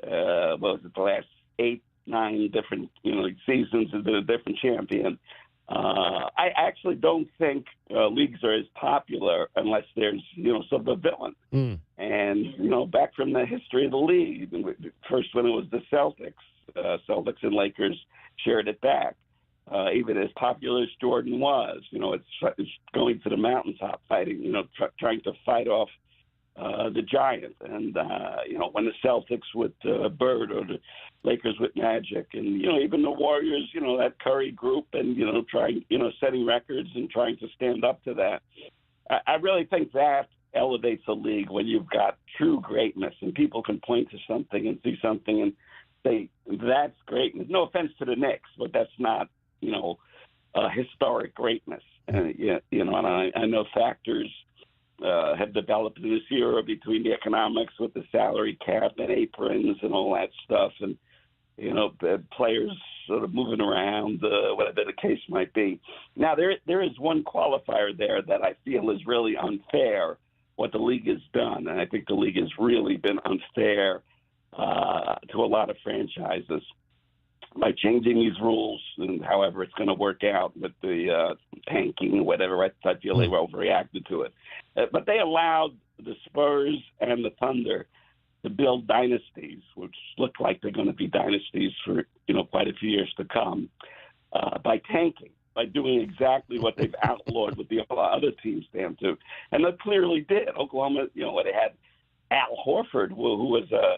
what was it, the last 8, 9 different seasons has been a different champion. I actually don't think leagues are as popular unless there's, some of a villain. And, back from the history of the league, first when it was the Celtics and Lakers shared it back. Even as popular as Jordan was, it's going to the mountaintop fighting, trying to fight off the Giants. And, when the Celtics with Bird or the Lakers with Magic and, even the Warriors, that Curry group and, trying, setting records and trying to stand up to that. I really think that elevates a league when you've got true greatness and people can point to something and see something and say, that's great. No offense to the Knicks, but that's not, historic greatness. And, and I know factors have developed in this era between the economics with the salary cap and aprons and all that stuff, and players sort of moving around, whatever the case might be. Now there is one qualifier there that I feel is really unfair. What the league has done, and I think the league has really been unfair to a lot of franchises by changing these rules, and however it's going to work out with the tanking or whatever. I feel they overreacted to it. But they allowed the Spurs and the Thunder to build dynasties, which look like they're going to be dynasties for, quite a few years to come, by tanking, by doing exactly what they've outlawed with the other teams stand to. And they clearly did. Oklahoma, they had Al Horford, who was a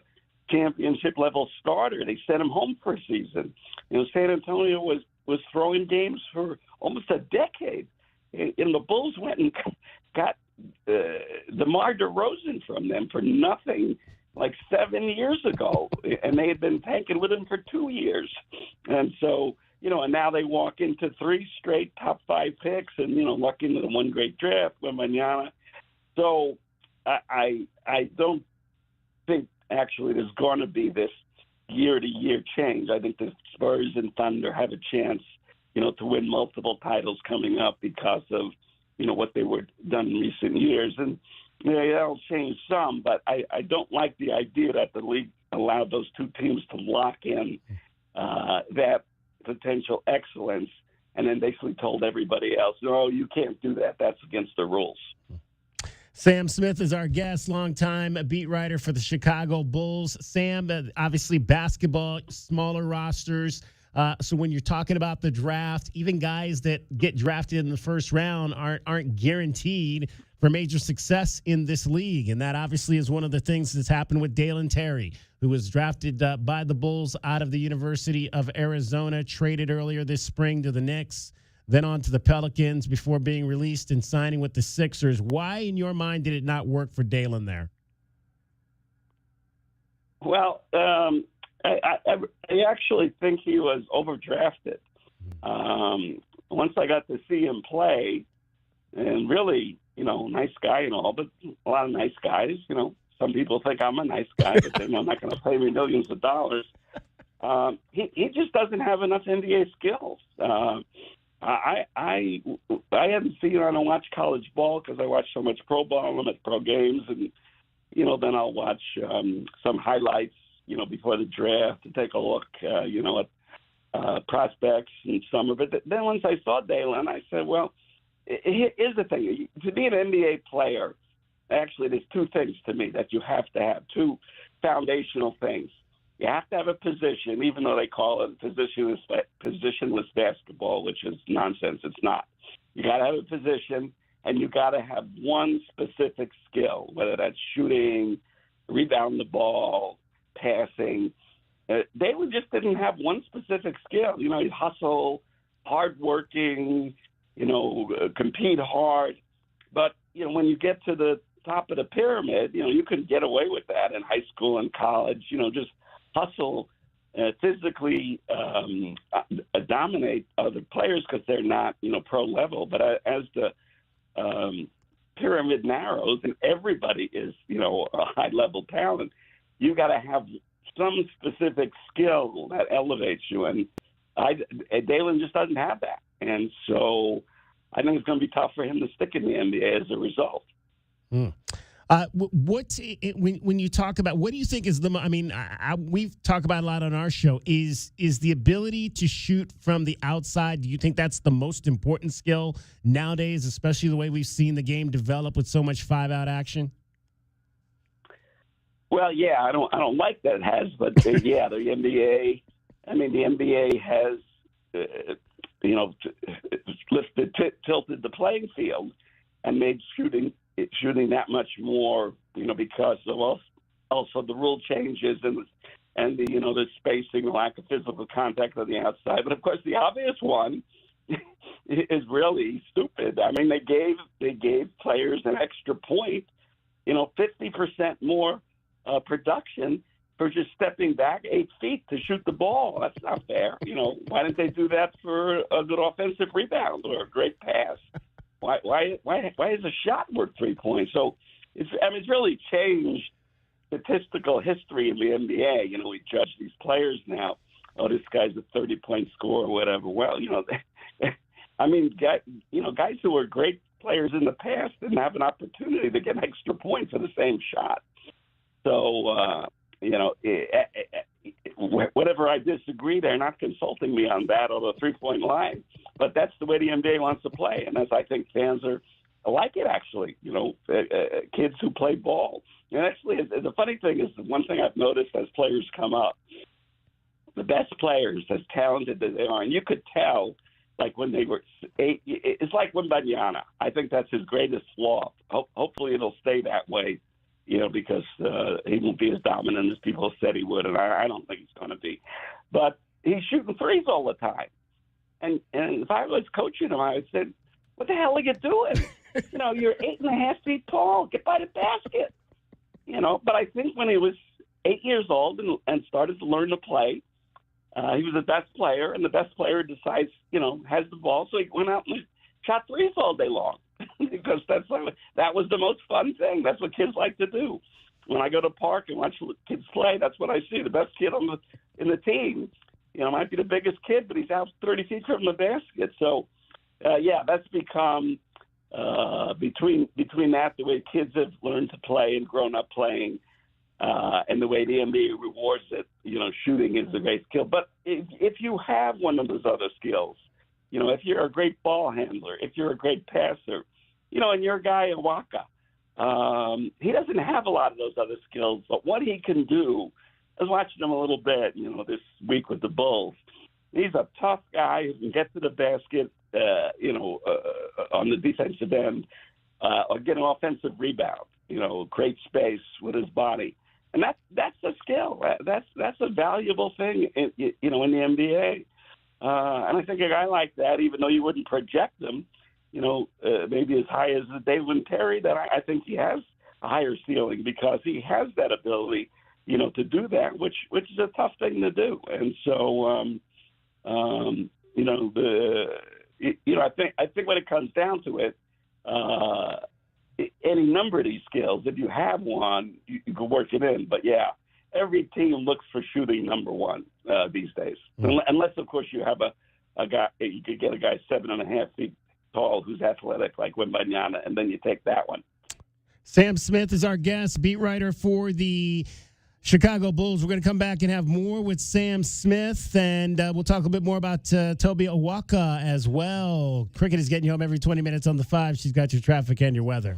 championship-level starter. They sent him home for a season. San Antonio was throwing games for almost a decade. And the Bulls went and got DeMar DeRozan from them for nothing like 7 years ago. And they had been tanking with him for 2 years. And so, and now they walk into 3 straight top 5 picks and, luck into the one great draft with Mañana. So I don't think actually there's going to be this year-to-year change. I think the Spurs and Thunder have a chance, to win multiple titles coming up because of what they were done in recent years. And that'll change some, but I don't like the idea that the league allowed those two teams to lock in that potential excellence and then basically told everybody else, no, you can't do that. That's against the rules. Sam Smith is our guest, longtime beat writer for the Chicago Bulls. Sam, obviously basketball, smaller rosters. So when you're talking about the draft, even guys that get drafted in the first round aren't guaranteed for major success in this league. And that obviously is one of the things that's happened with Dalen Terry, who was drafted by the Bulls out of the University of Arizona, traded earlier this spring to the Knicks, then on to the Pelicans before being released and signing with the Sixers. Why, in your mind, did it not work for Dalen there? Well, I actually think he was overdrafted. Once I got to see him play, and really, nice guy and all, but a lot of nice guys, some people think I'm a nice guy, but they know I'm not going to pay me millions of dollars. He just doesn't have enough NBA skills. I haven't seen. I don't watch college ball because I watch so much pro ball. I'm at pro games, and then I'll watch some highlights, before the draft to take a look, at prospects and some of it. Then once I saw Dalen, I said, well, here's the thing: to be an NBA player, actually, there's two things to me that you have to have, two foundational things. You have to have a position, even though they call it positionless basketball, which is nonsense. It's not. You got to have a position, and you got to have one specific skill, whether that's shooting, rebound the ball, passing. Dalen just didn't have one specific skill. He'd hustle, hardworking, compete hard. But, when you get to the top of the pyramid, you couldn't get away with that in high school and college, just hustle, physically dominate other players because they're not, pro level. But as the pyramid narrows and everybody is, a high level talent, you got to have some specific skill that elevates you. And Dalen just doesn't have that. And so I think it's going to be tough for him to stick in the NBA as a result. When you talk about, what do you think is we've talked about a lot on our show, is the ability to shoot from the outside. Do you think that's the most important skill nowadays, especially the way we've seen the game develop with so much 5-out action? Well, yeah, I don't like that it has, but yeah, the NBA. The NBA has, tilted the playing field and made shooting that much more, because of also the rule changes and the spacing, the lack of physical contact on the outside. But of course, the obvious one is really stupid. They gave players an extra point, 50% more production for just stepping back 8 feet to shoot the ball. That's not fair. Why didn't they do that for a good offensive rebound or a great pass? Why is a shot worth 3 points? So it's really changed statistical history in the NBA. We judge these players now. Oh, this guy's a 30-point scorer or whatever. Well, guys who were great players in the past didn't have an opportunity to get an extra point for the same shot. So, whatever I disagree, they're not consulting me on that or the 3-point line. But that's the way the NBA wants to play. And as I think fans are like it, actually, kids who play ball. And actually, the funny thing is, one thing I've noticed as players come up, the best players, as talented as they are, and you could tell, like when they were 8, it's like Wembanyama. I think that's his greatest flaw. Hopefully it'll stay that way. Because he won't be as dominant as people said he would, and I don't think he's going to be. But he's shooting threes all the time. And if I was coaching him, I would say, what the hell are you doing? You're 8.5 feet tall. Get by the basket. But I think when he was 8 years old and started to learn to play, he was the best player, and the best player decides, has the ball. So he went out and shot threes all day long. Because that was the most fun thing. That's what kids like to do. When I go to the park and watch kids play, that's what I see. The best kid in the team, might be the biggest kid, but he's out 30 feet from the basket. So, that's become between that, the way kids have learned to play and grown up playing, and the way the NBA rewards it, shooting is a great skill. But if you have one of those other skills, if you're a great ball handler, if you're a great passer, and you're a guy in Waka, he doesn't have a lot of those other skills, but what he can do, I was watching him a little bit, this week with the Bulls. He's a tough guy who can get to the basket, on the defensive end, or get an offensive rebound, create space with his body. And that's a skill. That's a valuable thing, in the NBA. And I think a guy like that, even though you wouldn't project him, maybe as high as Dalen Terry, that I think he has a higher ceiling because he has that ability, to do that, which is a tough thing to do. And so, I think when it comes down to it, any number of these skills, if you have one, you can work it in. But yeah, every team looks for shooting number one these days, unless of course you have a guy. You could get a guy 7.5 feet tall who's athletic like Wembanyama, and then you take that one. Sam Smith is our guest, beat writer for the Chicago Bulls. We're going to come back and have more with Sam Smith, and we'll talk a bit more about Toby Owaka as well. Cricket is getting you home every 20 minutes on the 5. She's got your traffic and your weather.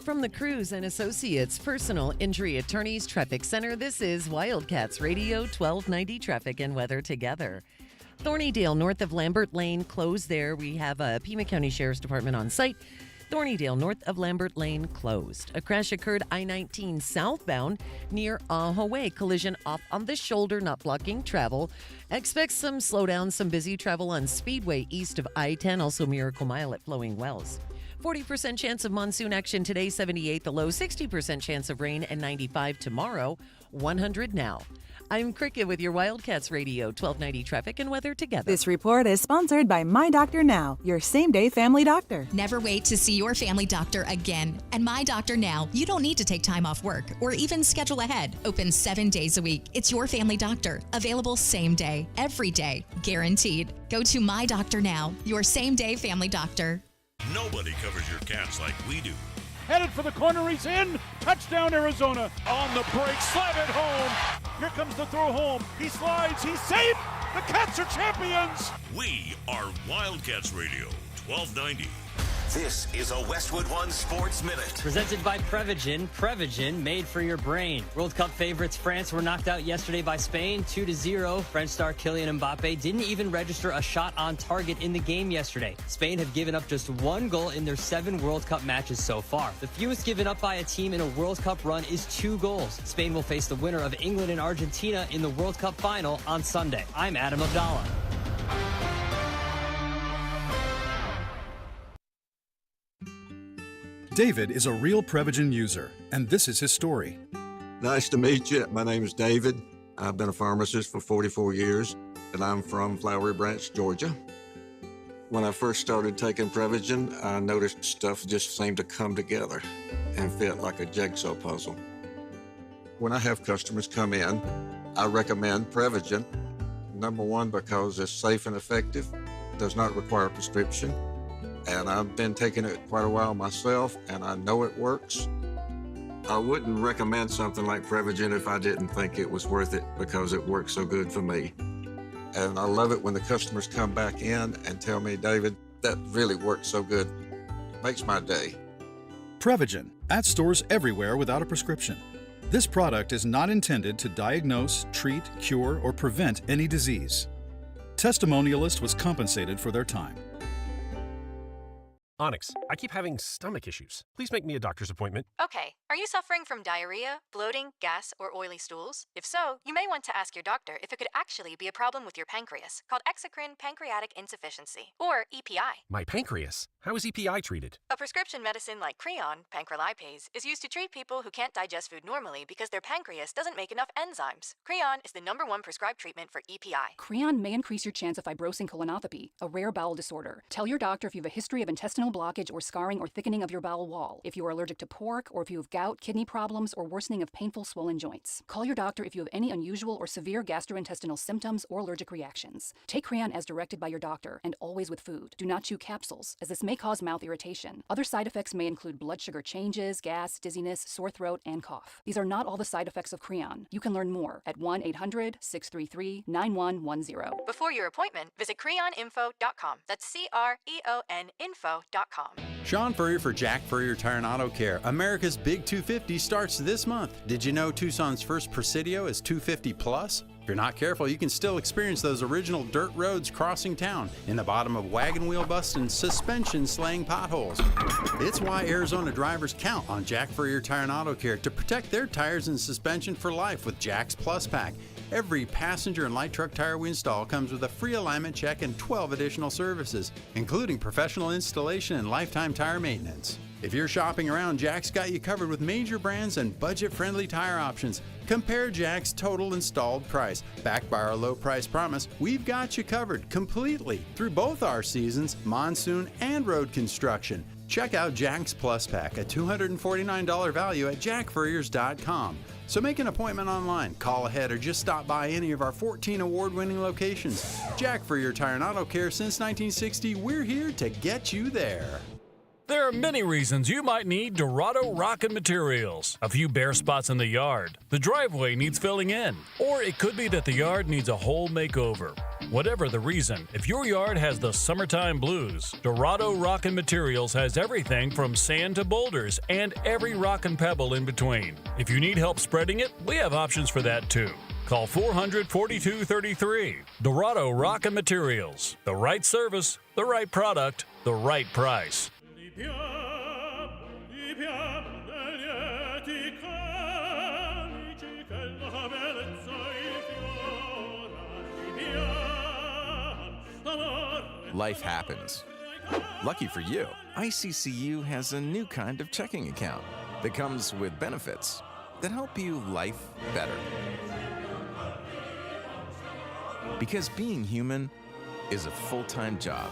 From the Cruz and Associates Personal Injury Attorneys Traffic Center, this is Wildcats Radio 1290 Traffic and Weather together. Thornydale, north of Lambert Lane, closed there. We have a Pima County Sheriff's Department on site. Thornydale, north of Lambert Lane, closed. A crash occurred I-19 southbound near Ahoway. Collision off on the shoulder, not blocking travel. Expect some slowdown, some busy travel on Speedway east of I-10, also Miracle Mile at Flowing Wells. 40% chance of monsoon action today, 78 the low, 60% chance of rain, and 95 tomorrow, 100 now. I'm Cricket with your Wildcats Radio 1290 Traffic and Weather together. This report is sponsored by My Doctor Now, your same-day family doctor. Never wait to see your family doctor again. At My Doctor Now, you don't need to take time off work or even schedule ahead. Open 7 days a week. It's your family doctor. Available same day, every day, guaranteed. Go to My Doctor Now, your same-day family doctor. Nobody covers your cats like we do. Headed for the corner, he's in. Touchdown, Arizona. On the break, slide it home. Here comes the throw home. He slides, he's safe. The Cats are champions. We are Wildcats Radio 1290. This is a Westwood One Sports Minute. Presented by Prevagen. Prevagen, made for your brain. World Cup favorites France were knocked out yesterday by Spain, 2-0. French star Kylian Mbappe didn't even register a shot on target in the game yesterday. Spain have given up just 1 goal in their 7 World Cup matches so far. The fewest given up by a team in a World Cup run is 2 goals. Spain will face the winner of England and Argentina in the World Cup final on Sunday. I'm Adam Abdallah. David is a real Prevagen user, and this is his story. Nice to meet you. My name is David. I've been a pharmacist for 44 years, and I'm from Flowery Branch, Georgia. When I first started taking Prevagen, I noticed stuff just seemed to come together and fit like a jigsaw puzzle. When I have customers come in, I recommend Prevagen. Number one, because it's safe and effective, does not require a prescription. And I've been taking it quite a while myself, and I know it works. I wouldn't recommend something like Prevagen if I didn't think it was worth it because it works so good for me. And I love it when the customers come back in and tell me, David, that really works so good. Makes my day. Prevagen, at stores everywhere without a prescription. This product is not intended to diagnose, treat, cure, or prevent any disease. Testimonialist was compensated for their time. Onyx, I keep having stomach issues. Please make me a doctor's appointment. Okay, are you suffering from diarrhea, bloating, gas, or oily stools? If so, you may want to ask your doctor if it could actually be a problem with your pancreas, called exocrine pancreatic insufficiency, or EPI. My pancreas? How is EPI treated? A prescription medicine like Creon, pancrelipase, is used to treat people who can't digest food normally because their pancreas doesn't make enough enzymes. Creon is the #1 prescribed treatment for EPI. Creon may increase your chance of fibrosing colonopathy, a rare bowel disorder. Tell your doctor if you have a history of intestinal blockage or scarring or thickening of your bowel wall, if you are allergic to pork, or if you have gas gout, kidney problems, or worsening of painful swollen joints. Call your doctor if you have any unusual or severe gastrointestinal symptoms or allergic reactions. Take Creon as directed by your doctor and always with food. Do not chew capsules, as this may cause mouth irritation. Other side effects may include blood sugar changes, gas, dizziness, sore throat, and cough. These are not all the side effects of Creon. You can learn more at 1-800-633-9110. Before your appointment, visit creoninfo.com. That's CREON info.com. Sean Furrier for Jack Furrier Tire and Auto Care. America's Big 250 starts this month. Did you know Tucson's first Presidio is 250 plus? If you're not careful, you can still experience those original dirt roads crossing town in the bottom of wagon wheel busts and suspension slaying potholes. It's why Arizona drivers count on Jack Furrier Tire and Auto Care to protect their tires and suspension for life with Jack's Plus Pack. Every passenger and light truck tire we install comes with a free alignment check and 12 additional services, including professional installation and lifetime tire maintenance. If you're shopping around, Jack's got you covered with major brands and budget-friendly tire options. Compare Jack's total installed price. Backed by our low price promise, we've got you covered completely through both our seasons, monsoon and road construction. Check out Jack's Plus Pack, a $249 value at jackfurriers.com. So make an appointment online, call ahead, or just stop by any of our 14 award-winning locations. Jack Furrier Tire and Auto Care since 1960, we're here to get you there. There are many reasons you might need Dorado Rockin' Materials. A few bare spots in the yard, the driveway needs filling in, or it could be that the yard needs a whole makeover. Whatever the reason, if your yard has the summertime blues, Dorado Rockin' Materials has everything from sand to boulders and every rock and pebble in between. If you need help spreading it, we have options for that too. Call 400-4233. Dorado Rockin' Materials. The right service, the right product, the right price. Life happens. Lucky for you, ICCU has a new kind of checking account that comes with benefits that help you life better. Because being human is a full-time job.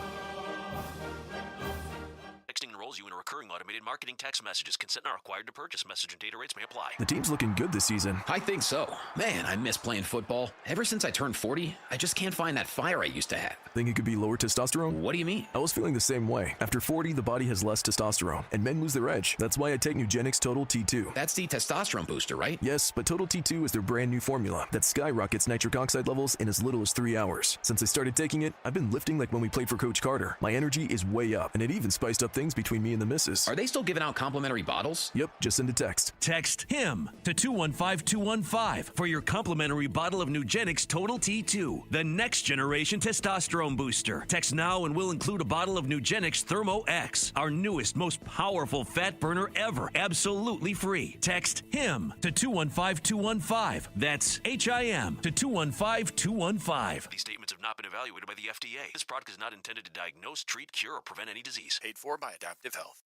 Texting enrolls you in a recurring automated marketing text messages. Consent not required to purchase. Message and data rates may apply. The team's looking good this season. I think so. Man, I miss playing football. Ever since I turned 40, I just can't find that fire I used to have. Think it could be lower testosterone? What do you mean? I was feeling the same way. After 40, the body has less testosterone, and men lose their edge. That's why I take Nugenix Total T2. That's the testosterone booster, right? Yes, but Total T2 is their brand new formula that skyrockets nitric oxide levels in as little as 3 hours. Since I started taking it, I've been lifting like when we played for Coach Carter. My energy is way up, and it even spiced up things between me and the missus. Are they still giving out complimentary bottles? Yep, just send a text. Text HIM to 215-215 for your complimentary bottle of Nugenix Total T2, the next generation testosterone booster. Text now and we'll include a bottle of Nugenix Thermo X, our newest, most powerful fat burner ever, absolutely free. Text HIM to 215-215. That's HIM to 215-215. These statements have not been evaluated by the FDA. This product is not intended to diagnose, treat, cure, or prevent any disease. Paid for by Adaptive Health.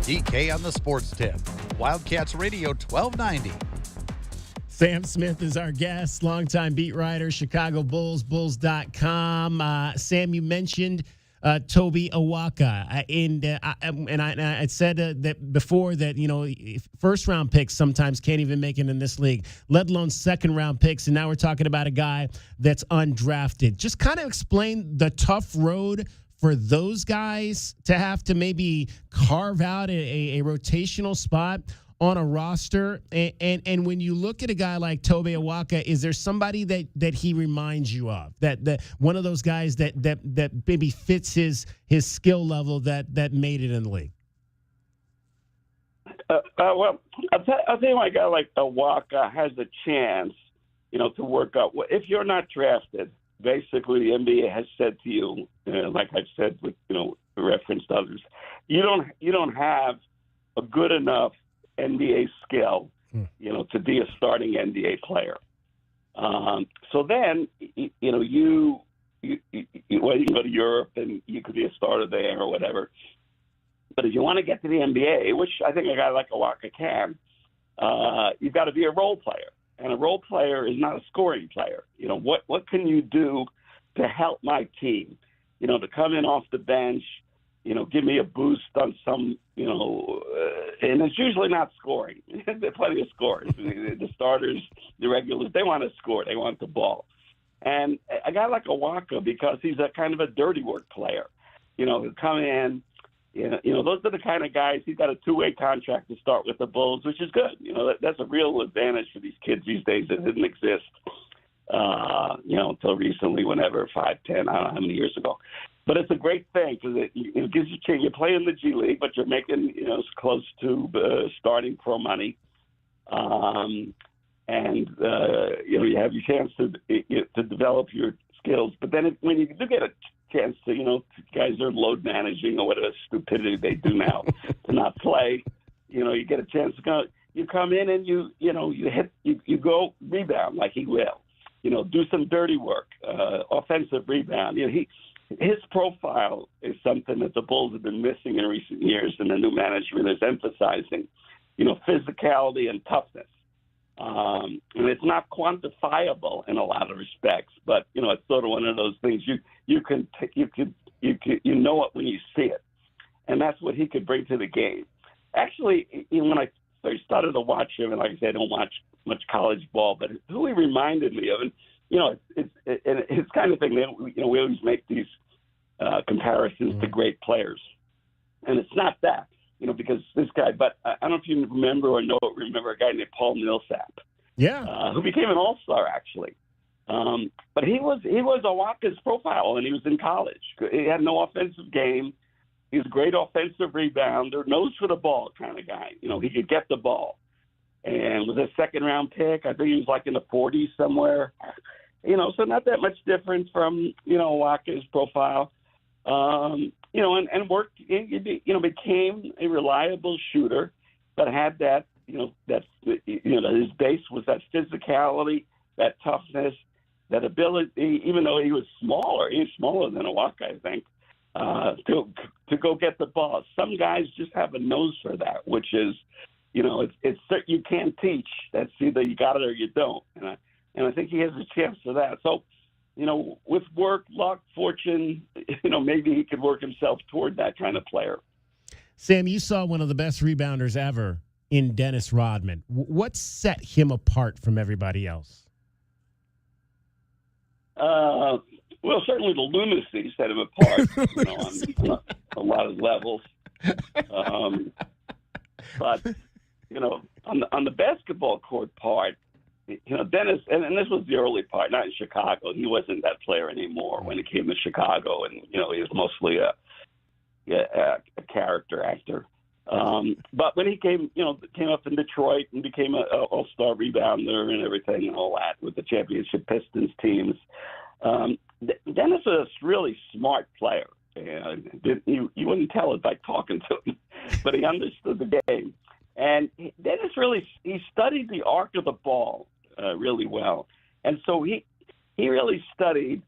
DK on the sports tip. Wildcats Radio 1290. Sam Smith is our guest, longtime beat writer, Chicago Bulls, Bulls.com. Sam, you mentioned Toby Awaka, and I said that before that, you know, first round picks sometimes can't even make it in this league, let alone second round picks. And now we're talking about a guy that's undrafted. Just kind of explain the tough road for those guys to have to maybe carve out a rotational spot on a roster. And when you look at a guy like Toby Awaka, is there somebody that he reminds you of, that one of those guys that maybe fits his skill level that made it in the league? Well, I'll tell you, a guy like Awaka has a chance, you know, to work out. If you're not drafted, basically the NBA has said to you, like I've said with, you know, referenced others, you don't have a good enough NBA skill, you know, to be a starting NBA player. So then, you know, you can go to Europe and you could be a starter there or whatever. But if you want to get to the NBA, which I think a guy like Awaka can, you've got to be a role player. And a role player is not a scoring player. You know, what can you do to help my team? You know, to come in off the bench, you know, give me a boost on some, you know, and it's usually not scoring. There are plenty of scorers. The starters, the regulars, they want to score. They want the ball. And a guy like Owaka, because he's a kind of a dirty work player, you know, he'll come in, you know, those are the kind of guys. He's got a two-way contract to start with the Bulls, which is good. You know, that's a real advantage for these kids these days that didn't exist, you know, until recently, whenever, 5, 10, I don't know how many years ago. But it's a great thing because it gives you a chance. You're playing the G League, but you're making, you know, as close to starting pro money. And, you know, you have your chance to develop your skills. But then when you do get a chance to, you know, guys are load managing or whatever stupidity they do now to not play, you know, you get a chance to go. You come in and you go rebound like he will. You know, do some dirty work, offensive rebound. You know, his profile is something that the Bulls have been missing in recent years, and the new management is emphasizing, you know, physicality and toughness. And it's not quantifiable in a lot of respects, but, you know, it's sort of one of those things you know it when you see it. And that's what he could bring to the game. Actually, you know, when I first started to watch him, and like I said, I don't watch much college ball, but who he reminded me of, and, you know, it's kind of thing, you know, we always make these comparisons to great players. And it's not that, you know, because this guy, but I don't know if you remember a guy named Paul Millsap. Yeah. Who became an all-star, actually. But he was Owaka's profile, and he was in college. He had no offensive game. He was a great offensive rebounder, nose for the ball kind of guy. You know, he could get the ball. And was a second-round pick. I think he was like in the 40s somewhere. You know, so not that much different from, you know, Owaka's profile. You know, and worked, you know, became a reliable shooter, but had that, you know, his base was that physicality, that toughness, that ability, even though he was smaller than Owaka, I think, to go get the ball. Some guys just have a nose for that, which is, you know, it's you can't teach. That's either you got it or you don't. And I think he has a chance for that. So, you know, with work, luck, fortune, you know, maybe he could work himself toward that kind of player. Sam, you saw one of the best rebounders ever in Dennis Rodman. What set him apart from everybody else? Well, certainly the lunacy set him apart, you know, on a lot of levels. But, you know, on the basketball court part, you know, Dennis, and this was the early part, not in Chicago. He wasn't that player anymore when he came to Chicago, and, you know, he was mostly a character actor. But when he came up in Detroit and became an all-star rebounder and everything and all that with the championship Pistons teams, Dennis was a really smart player. You wouldn't tell it by talking to him, but he understood the game. And Dennis he studied the arc of the ball really well. And so he really studied,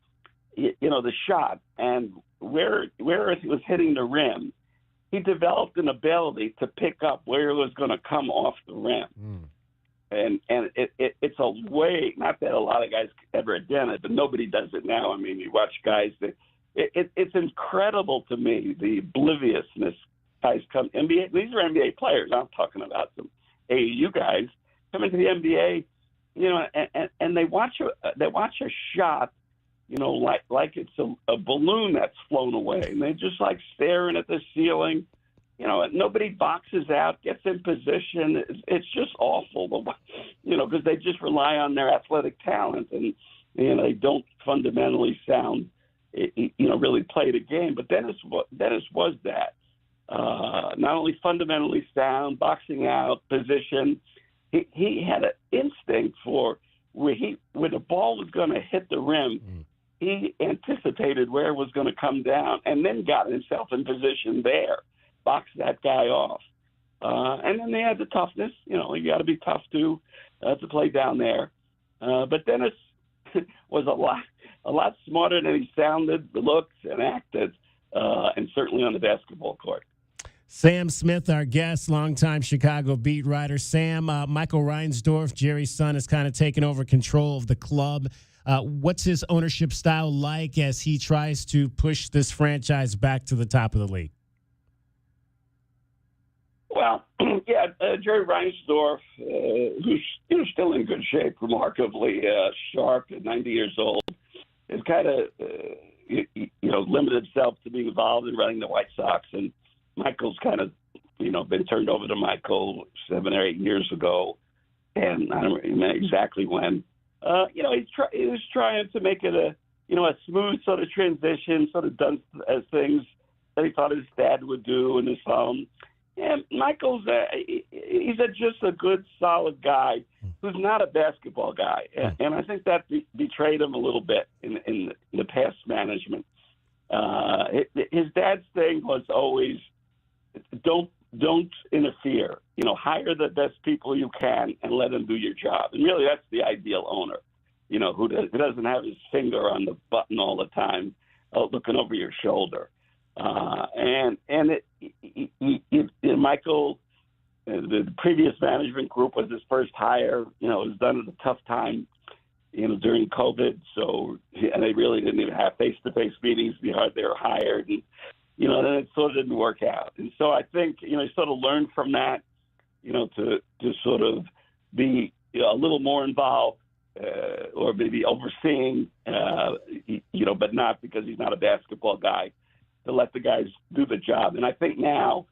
you know, the shot and where it was hitting the rim. He developed an ability to pick up where it was going to come off the rim. And it's a way, not that a lot of guys ever done it, but nobody does it now. I mean, you watch guys that it's incredible to me, the obliviousness guys come NBA. These are NBA players. I'm talking about some AAU guys come into the NBA, you know, and they watch a shot, you know, like it's a balloon that's flown away, and they're just like staring at the ceiling. You know, nobody boxes out, gets in position. It's just awful, you know, because they just rely on their athletic talent, and, you know, they don't fundamentally really play the game. But Dennis was that. Not only fundamentally sound, boxing out, position, he had an instinct for where the ball was going to hit the rim. He anticipated where it was going to come down and then got himself in position there, boxed that guy off. And then they had the toughness. You know, you got to be tough to play down there. But Dennis was a lot smarter than he sounded, looked, and acted, and certainly on the basketball court. Sam Smith, our guest, longtime Chicago beat writer. Sam, Michael Reinsdorf, Jerry's son, has kind of taken over control of the club. What's his ownership style like as he tries to push this franchise back to the top of the league? Well, yeah, Jerry Reinsdorf, who's still in good shape, remarkably sharp at 90 years old, has kind of limited himself to being involved in running the White Sox. And Michael's kind of been turned over to Michael 7 or 8 years ago, and I don't remember exactly when. He was trying to make it a smooth sort of transition, sort of done as things that he thought his dad would do in his home. And Michael's he's just a good, solid guy who's not a basketball guy. And I think that betrayed him a little bit in the past management. His dad's thing was always, don't interfere. Hire the best people you can and let them do your job. And really, that's the ideal owner, who doesn't have his finger on the button all the time, looking over your shoulder. Michael, the previous management group was his first hire. It was done at a tough time, during COVID. So, and they really didn't even have face-to-face meetings before they were hired. And, then it sort of didn't work out. And so I think, he sort of learned from that, to sort of be a little more involved, or maybe overseeing, but not because he's not a basketball guy, to let the guys do the job. And I think now,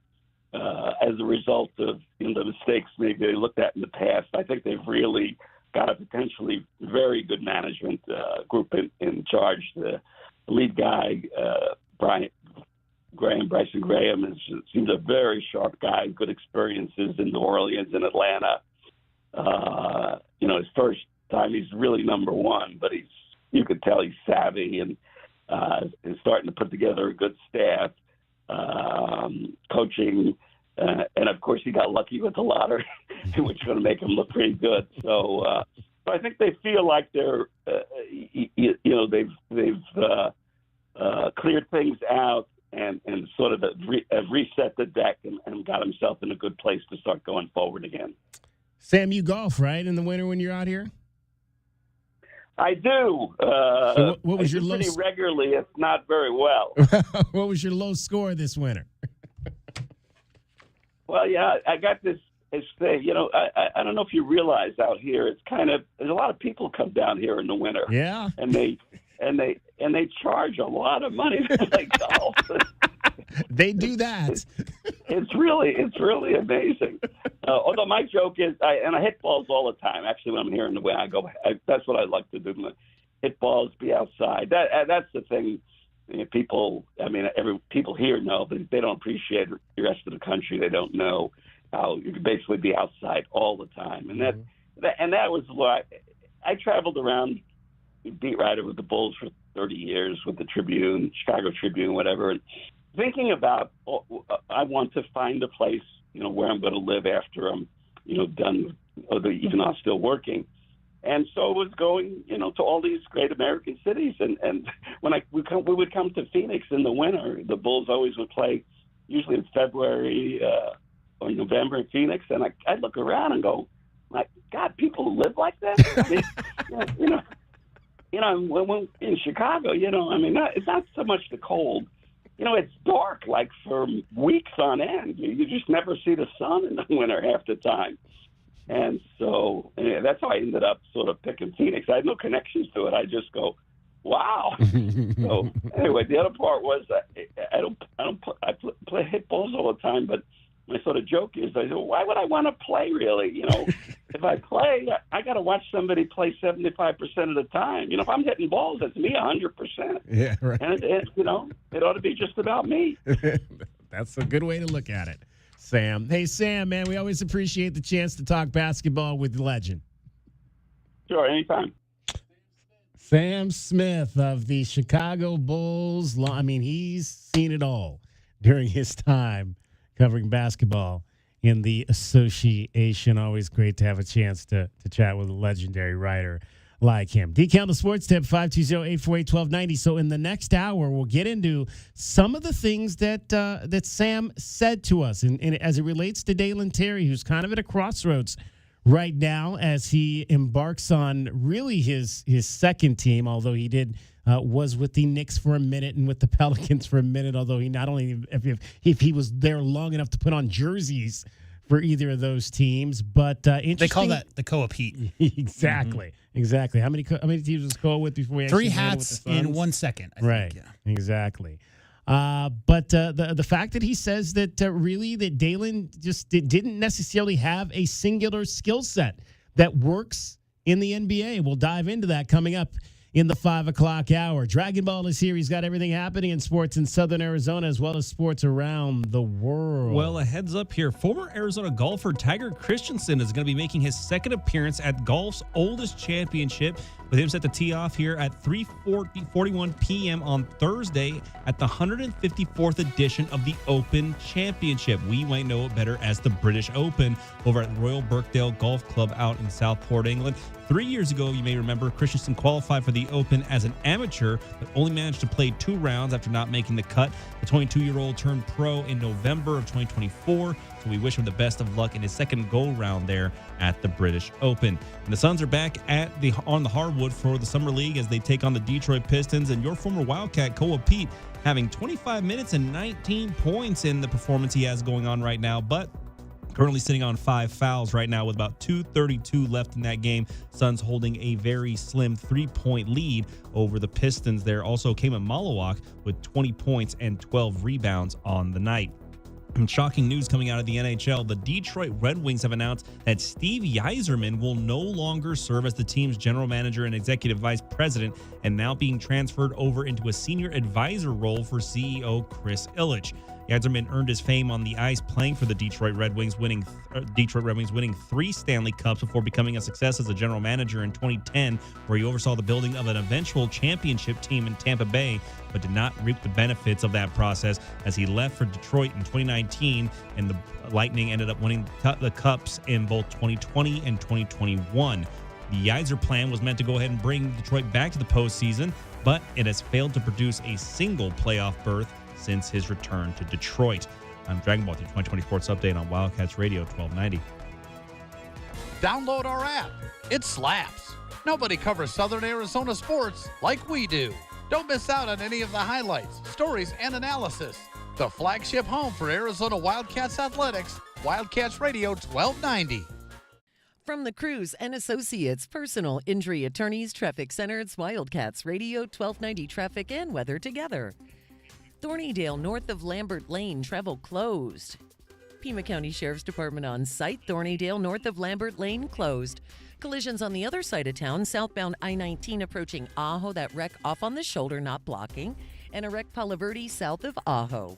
as a result of the mistakes maybe they looked at in the past, I think they've really got a potentially very good management group in charge. The lead guy, Bryson Graham, seems a very sharp guy, good experiences in New Orleans and Atlanta. His first time he's really number one, but you could tell he's savvy and is starting to put together a good staff, coaching, and of course he got lucky with the lottery, which is going to make him look pretty good. So I think they feel like they're, they've cleared things out and sort of have reset the deck and got himself in a good place to start going forward again. Sam, you golf, right, in the winter when you're out here? I do. So what was your low pretty regularly, if not very well. What was your low score this winter? Well, yeah, I got this thing. I don't know if you realize out here, it's kind of, there's a lot of people come down here in the winter. Yeah. And they charge a lot of money to play golf. They do that. It's really amazing. Although my joke is, I hit balls all the time. Actually, when I'm here in the way, that's what I like to do. Hit balls, be outside. That's the thing. People here know, but they don't appreciate it. The rest of the country, they don't know how you can basically be outside all the time. And that was what I traveled around, beat writer with the Bulls for 30 years, with the Tribune, Chicago Tribune, whatever. And thinking about, I want to find a place, where I'm going to live after I'm, done, even though I'm still working. And so I was going, to all these great American cities. And when we would come to Phoenix in the winter, the Bulls always would play, usually in February or November in Phoenix. And I'd look around and go, my God, people live like that? When in Chicago, it's not so much the cold. It's dark like for weeks on end. You just never see the sun in the winter half the time. And so that's how I ended up sort of picking Phoenix. I had no connections to it. I just go, wow. So anyway, the other part was I hit balls all the time, but my sort of joke is, I said, why would I want to play really? If I play, I got to watch somebody play 75% of the time. If I'm hitting balls, that's me 100%. Yeah, right. And it ought to be just about me. That's a good way to look at it, Sam. Hey, Sam, man, we always appreciate the chance to talk basketball with the legend. Sure, anytime. Sam Smith of the Chicago Bulls. He's seen it all during his time covering basketball in the association. Always great to have a chance to chat with a legendary writer. like him. DK on the Sports Tip, 520-848-1290. So in the next hour, we'll get into some of the things that Sam said to us, and as it relates to Dalen Terry, who's kind of at a crossroads right now as he embarks on really his second team, although he was with the Knicks for a minute and with the Pelicans for a minute, although he not only, if he was there long enough to put on jerseys for either of those teams, but interesting. They call that the Coa Pete. Exactly. Exactly. How many teams was Coa with before we actually 3 hats in 1 second, I think. Right. Yeah. Exactly. But the fact that he says that really that Dalen just didn't necessarily have a singular skill set that works in the NBA. We'll dive into that coming up in the 5 o'clock hour. Dragon Ball is here. He's got everything happening in sports in Southern Arizona as well as sports around the world. Well, a heads up here. Former Arizona golfer Tiger Christensen is going to be making his second appearance at golf's oldest championship, with him set to tee off here at 3:41 p.m. on Thursday at the 154th edition of the Open Championship. We might know it better as the British Open over at Royal Birkdale Golf Club out in Southport, England. 3 years ago, you may remember, Christensen qualified for the Open as an amateur, but only managed to play 2 rounds after not making the cut. The 22-year-old turned pro in November of 2024, so we wish him the best of luck in his second go-round there at the British Open. And the Suns are back on the hardwood for the Summer League as they take on the Detroit Pistons, and your former Wildcat, Coa Pete, having 25 minutes and 19 points in the performance he has going on right now, but currently sitting on 5 fouls right now with about 2:32 left in that game. Suns holding a very slim 3-point lead over the Pistons there. Also came in Malawak with 20 points and 12 rebounds on the night. And shocking news coming out of the NHL, the Detroit Red Wings have announced that Steve Yzerman will no longer serve as the team's general manager and executive vice president, and now being transferred over into a senior advisor role for CEO Chris Ilitch. Yzerman earned his fame on the ice playing for the Detroit Red Wings, winning 3 Stanley Cups before becoming a success as a general manager in 2010, where he oversaw the building of an eventual championship team in Tampa Bay, but did not reap the benefits of that process as he left for Detroit in 2019, and the Lightning ended up winning the Cups in both 2020 and 2021. The Yzer plan was meant to go ahead and bring Detroit back to the postseason, but it has failed to produce a single playoff berth since his return to Detroit. I'm Dragon Ball, the 2020 Sports Update on Wildcats Radio 1290. Download our app. It slaps. Nobody covers Southern Arizona sports like we do. Don't miss out on any of the highlights, stories, and analysis. The flagship home for Arizona Wildcats athletics, Wildcats Radio 1290. From the Cruz and Associates Personal Injury Attorneys Traffic Center, it's Wildcats Radio 1290 Traffic and Weather together. Thornydale north of Lambert Lane, travel closed. Pima County Sheriff's Department on site. Thornydale north of Lambert Lane closed. Collisions on the other side of town, southbound I-19 approaching Ajo, that wreck off on the shoulder, not blocking, and a wreck Palo Verde south of Ajo.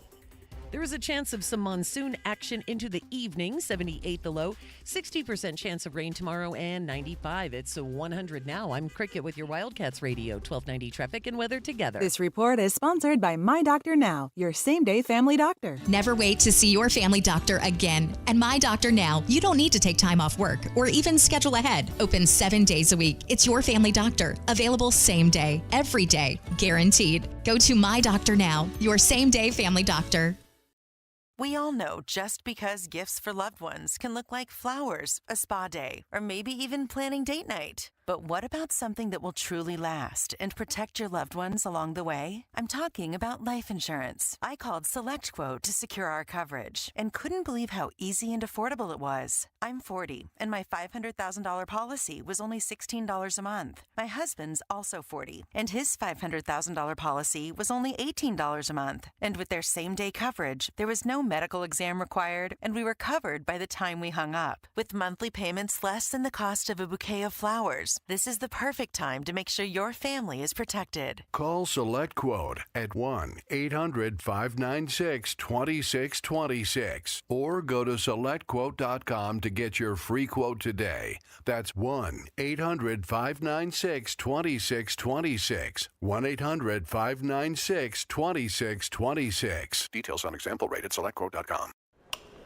There is a chance of some monsoon action into the evening, 78 the low, 60% chance of rain tomorrow, and 95. It's 100 now. I'm Cricket with your Wildcats Radio, 1290 traffic and weather together. This report is sponsored by My Doctor Now, your same-day family doctor. Never wait to see your family doctor again. And My Doctor Now, you don't need to take time off work or even schedule ahead. Open 7 days a week. It's your family doctor. Available same day, every day, guaranteed. Go to My Doctor Now, your same-day family doctor. We all know just because gifts for loved ones can look like flowers, a spa day, or maybe even planning date night. But what about something that will truly last and protect your loved ones along the way? I'm talking about life insurance. I called SelectQuote to secure our coverage and couldn't believe how easy and affordable it was. I'm 40, and my $500,000 policy was only $16 a month. My husband's also 40, and his $500,000 policy was only $18 a month. And with their same-day coverage, there was no medical exam required, and we were covered by the time we hung up. With monthly payments less than the cost of a bouquet of flowers, this is the perfect time to make sure your family is protected. Call SelectQuote at 1-800-596-2626 or go to SelectQuote.com to get your free quote today. That's 1-800-596-2626. 1-800-596-2626. Details on example rate at SelectQuote.com.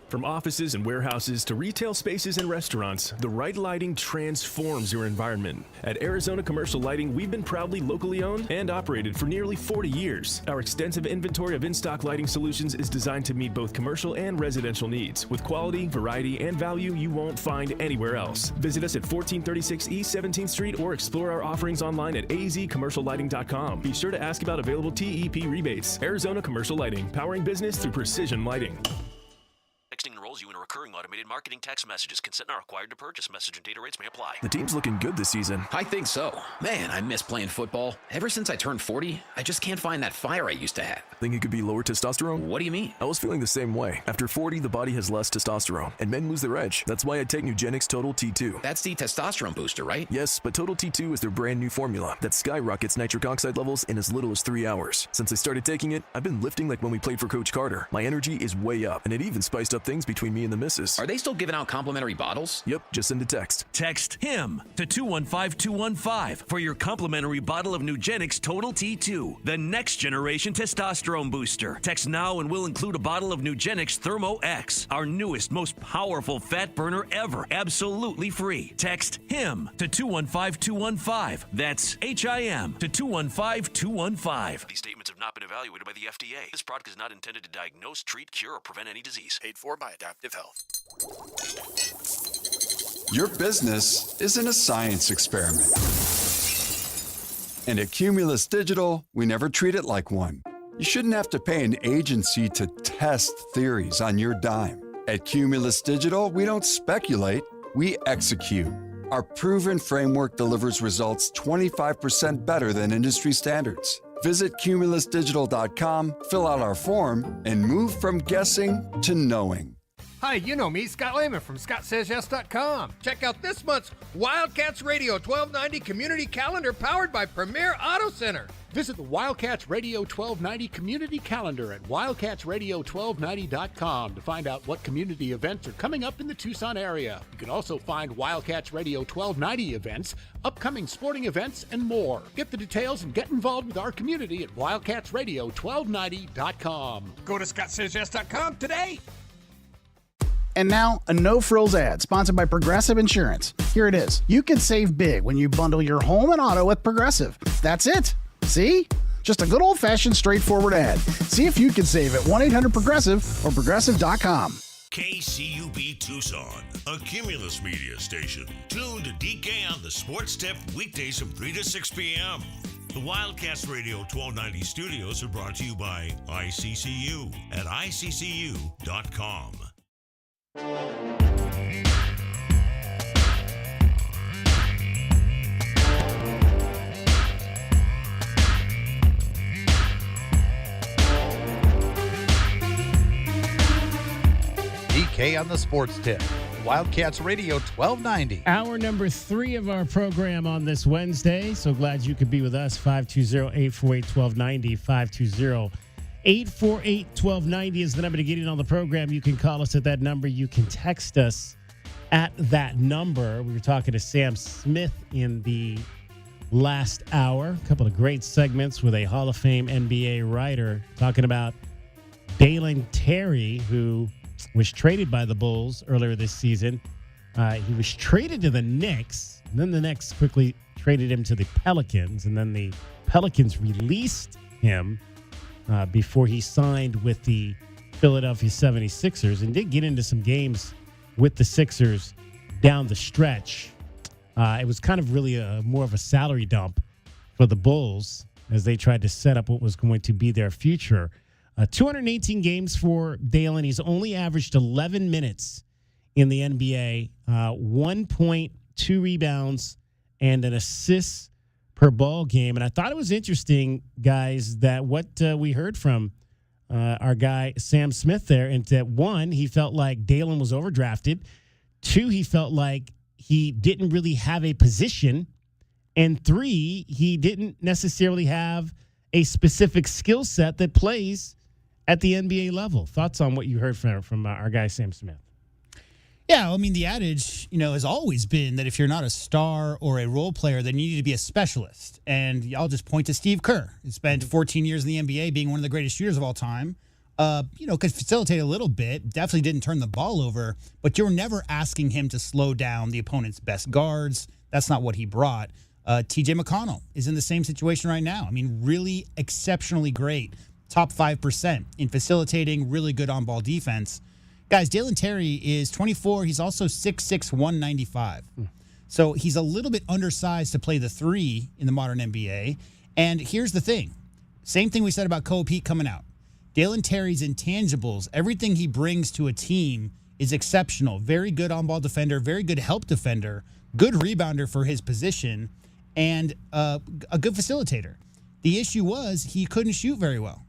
From offices and warehouses to retail spaces and restaurants, the right lighting transforms your environment. At Arizona Commercial Lighting, we've been proudly locally owned and operated for nearly 40 years. Our extensive inventory of in-stock lighting solutions is designed to meet both commercial and residential needs, with quality, variety, and value you won't find anywhere else. Visit us at 1436 East 17th Street or explore our offerings online at azcommerciallighting.com. Be sure to ask about available TEP rebates. Arizona Commercial Lighting, powering business through precision lighting. Texting enrolls you in a recurring automated marketing text messages. Consent not required to purchase. Message and data rates may apply. The team's looking good this season. I think so. Man, I miss playing football. Ever since I turned 40, I just can't find that fire I used to have. Think it could be lower testosterone? What do you mean? I was feeling the same way. After 40, the body has less testosterone, and men lose their edge. That's why I take Nugenix Total T2. That's the testosterone booster, right? Yes, but Total T2 is their brand new formula that skyrockets nitric oxide levels in as little as 3 hours. Since I started taking it, I've been lifting like when we played for Coach Carter. My energy is way up, and it even spiced up things between me and the missus. Are they still giving out complimentary bottles? Yep, just send a text. Text HIM to 215-215 for your complimentary bottle of Nugenix Total T2, the next generation testosterone booster. Text now and we'll include a bottle of Nugenix Thermo X, our newest, most powerful fat burner ever, absolutely free. Text HIM to 215-215. That's HIM to 215-215. These statements have not been evaluated by the FDA. This product is not intended to diagnose, treat, cure, or prevent any disease. Paid for by Adaptive Health. Your business isn't a science experiment. And at Cumulus Digital, we never treat it like one. You shouldn't have to pay an agency to test theories on your dime. At Cumulus Digital, we don't speculate, we execute. Our proven framework delivers results 25% better than industry standards. Visit cumulusdigital.com, fill out our form, and move from guessing to knowing. Hi, you know me, Scott Lehman from ScottSaysYes.com. Check out this month's Wildcats Radio 1290 Community Calendar powered by Premier Auto Center. Visit the Wildcats Radio 1290 Community Calendar at wildcatsradio1290.com to find out what community events are coming up in the Tucson area. You can also find Wildcats Radio 1290 events, upcoming sporting events, and more. Get the details and get involved with our community at wildcatsradio1290.com. Go to ScottSaysYes.com today. And now, a no-frills ad sponsored by Progressive Insurance. Here it is. You can save big when you bundle your home and auto with Progressive. That's it. See? Just a good old-fashioned straightforward ad. See if you can save at 1-800-PROGRESSIVE or Progressive.com. KCUB Tucson, a Cumulus media station. Tune to DK on the Sports Tip weekdays from 3 to 6 p.m. The Wildcats Radio 1290 studios are brought to you by ICCU at ICCU.com. DK on the Sports Tip. Wildcats Radio 1290. Hour number 3 of our program on this Wednesday. So glad you could be with us. 520-848-1290. 520-848-1290 is the number to get in on the program. You can call us at that number. You can text us at that number. We were talking to Sam Smith in the last hour. A couple of great segments with a Hall of Fame NBA writer talking about Dalen Terry, who was traded by the Bulls earlier this season. He was traded to the Knicks, and then the Knicks quickly traded him to the Pelicans, and then the Pelicans released him before he signed with the Philadelphia 76ers, and did get into some games with the Sixers down the stretch. It was kind of really more of a salary dump for the Bulls as they tried to set up what was going to be their future. 218 games for Dalen. He's only averaged 11 minutes in the NBA, 1.2 rebounds, and an assist per ball game. And I thought it was interesting, guys, that what we heard from our guy Sam Smith there, and that 1, he felt like Dalen was overdrafted. 2, he felt like he didn't really have a position. And 3, he didn't necessarily have a specific skill set that plays at the NBA level. Thoughts on what you heard from our guy Sam Smith? Yeah, I mean, the adage, has always been that if you're not a star or a role player, then you need to be a specialist. And I'll just point to Steve Kerr. He spent 14 years in the NBA being one of the greatest shooters of all time. could facilitate a little bit. Definitely didn't turn the ball over, but you're never asking him to slow down the opponent's best guards. That's not what he brought. TJ McConnell is in the same situation right now. I mean, really exceptionally great. Top 5% in facilitating, really good on-ball defense. Guys, Dalen Terry is 24. He's also 6'6", 195. So he's a little bit undersized to play the 3 in the modern NBA. And here's the thing. Same thing we said about Kobe Pete coming out. Dalen Terry's intangibles, everything he brings to a team is exceptional. Very good on-ball defender, very good help defender, good rebounder for his position, and a good facilitator. The issue was he couldn't shoot very well.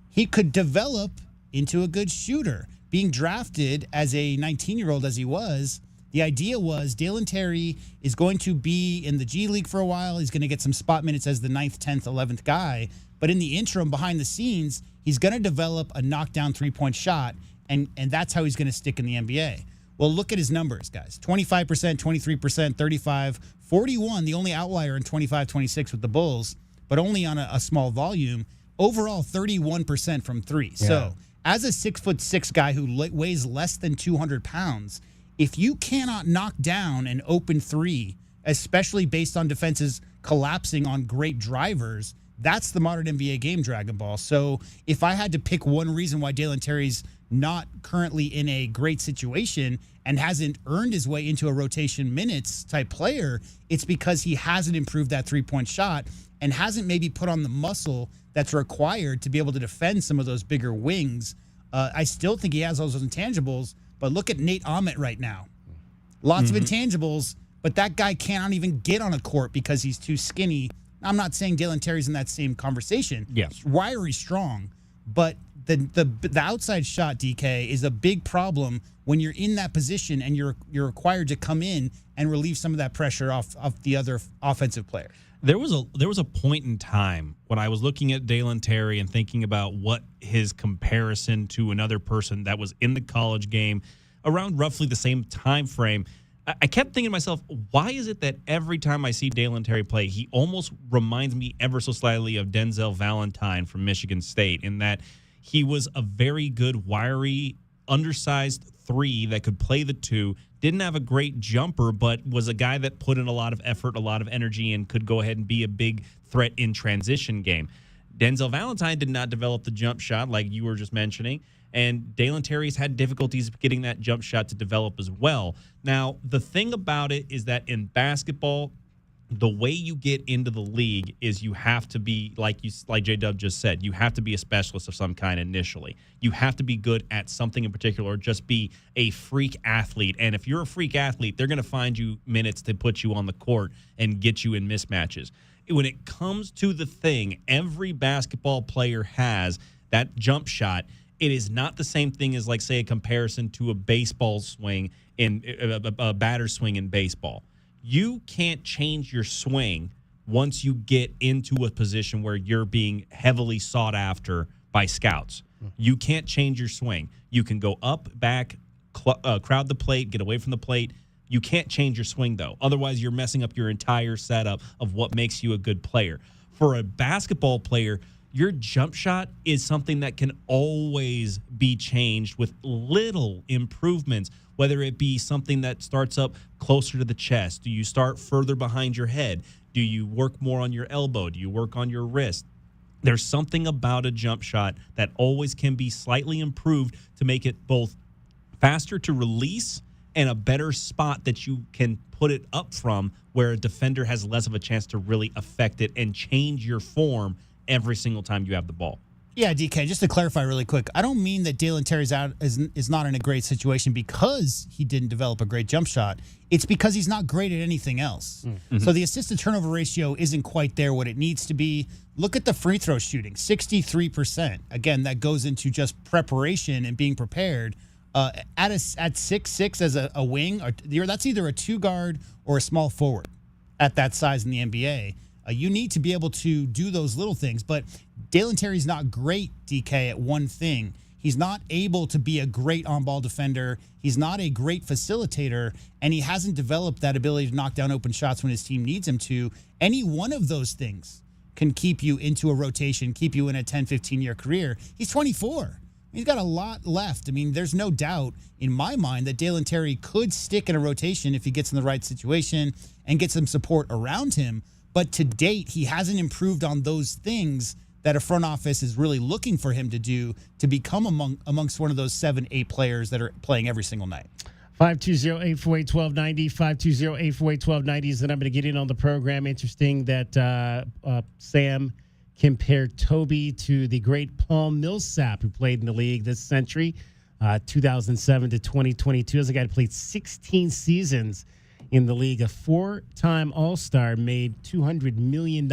He could develop into a good shooter. Being drafted as a 19-year-old as he was, the idea was Dalen Terry is going to be in the G League for a while. He's going to get some spot minutes as the 9th, 10th, 11th guy. But in the interim, behind the scenes, he's going to develop a knockdown three-point shot, and that's how he's going to stick in the NBA. Well, look at his numbers, guys. 25%, 23%, 35, 41, the only outlier in 25-26 with the Bulls, but only on a small volume. Overall, 31% from 3. Yeah. So as a 6'6" guy who weighs less than 200 pounds, if you cannot knock down an open 3, especially based on defenses collapsing on great drivers, that's the modern NBA game, Dragon Ball. So if I had to pick one reason why Dalen Terry's not currently in a great situation and hasn't earned his way into a rotation minutes type player, it's because he hasn't improved that three-point shot and hasn't maybe put on the muscle that's required to be able to defend some of those bigger wings. I still think he has all those intangibles, but look at Nate Ahmet right now. Lots of intangibles, but that guy cannot even get on a court because he's too skinny. I'm not saying Dalen Terry's in that same conversation. Yeah. Wiry strong, but the outside shot, DK, is a big problem when you're in that position and you're required to come in and relieve some of that pressure off the other offensive player. There was a point in time when I was looking at Dalen Terry and thinking about what his comparison to another person that was in the college game around roughly the same time frame. I kept thinking to myself, why is it that every time I see Dalen Terry play, he almost reminds me ever so slightly of Denzel Valentine from Michigan State, in that he was a very good, wiry, undersized 3 that could play the 2, didn't have a great jumper, but was a guy that put in a lot of effort, a lot of energy, and could go ahead and be a big threat in transition game. Denzel Valentine did not develop the jump shot like you were just mentioning, and Dalen Terry's had difficulties getting that jump shot to develop as well. Now, the thing about it is that in basketball, the way you get into the league is you have to be, like J-Dub just said, you have to be a specialist of some kind initially. You have to be good at something in particular, or just be a freak athlete. And if you're a freak athlete, they're going to find you minutes to put you on the court and get you in mismatches. When it comes to the thing, every basketball player has that jump shot. It is not the same thing as, like, say, a comparison to a baseball swing in a batter's swing in baseball. You can't change your swing once you get into a position where you're being heavily sought after by scouts. You can't change your swing. You can go up, back, crowd the plate, get away from the plate. You can't change your swing, though. Otherwise, you're messing up your entire setup of what makes you a good player. For a basketball player, your jump shot is something that can always be changed with little improvements, whether it be something that starts up closer to the chest. Do you start further behind your head? Do you work more on your elbow? Do you work on your wrist? There's something about a jump shot that always can be slightly improved to make it both faster to release and a better spot that you can put it up from, where a defender has less of a chance to really affect it and change your form every single time you have the ball. Yeah, DK, just to clarify really quick, I don't mean that Dalen Terry's is not in a great situation because he didn't develop a great jump shot. It's because he's not great at anything else. Mm-hmm. So the assist-to-turnover ratio isn't quite there what it needs to be. Look at the free throw shooting, 63%. Again, that goes into just preparation and being prepared. At 6'6" as a wing, that's either a 2-guard or a small forward at that size in the NBA. You need to be able to do those little things. But Dalen Terry's not great, DK, at one thing. He's not able to be a great on-ball defender. He's not a great facilitator, and he hasn't developed that ability to knock down open shots when his team needs him to. Any one of those things can keep you into a rotation, keep you in a 10, 15-year career. He's 24. He's got a lot left. I mean, there's no doubt in my mind that Dalen Terry could stick in a rotation if he gets in the right situation and get some support around him. But to date, he hasn't improved on those things that a front office is really looking for him to do to become amongst one of those 7-8 players that are playing every single night. 520-848-1290, 520-848-1290 is the number to get in on the program. Interesting that Sam compared Toby to the great Paul Millsap, who played in the league this century, 2007 to 2022. As a guy who played 16 seasons in the league, a 4-time All-Star, made $200 million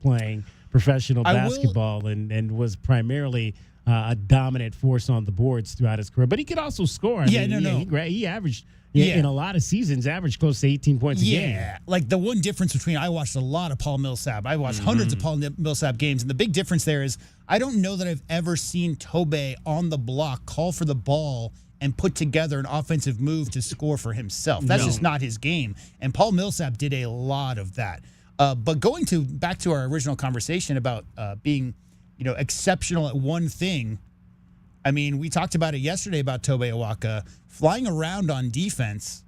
playing professional basketball and was primarily a dominant force on the boards throughout his career. But he could also score. I mean, he averaged, in a lot of seasons, averaged close to 18 points a game. Yeah, like the one difference between, I watched a lot of Paul Millsap. I watched hundreds of Paul Millsap games, and the big difference there is I don't know that I've ever seen Tobe on the block call for the ball and put together an offensive move to score for himself. That's just not his game. And Paul Millsap did a lot of that. But going back to our original conversation about being, exceptional at one thing. I mean, we talked about it yesterday about Tobe Awaka flying around on defense,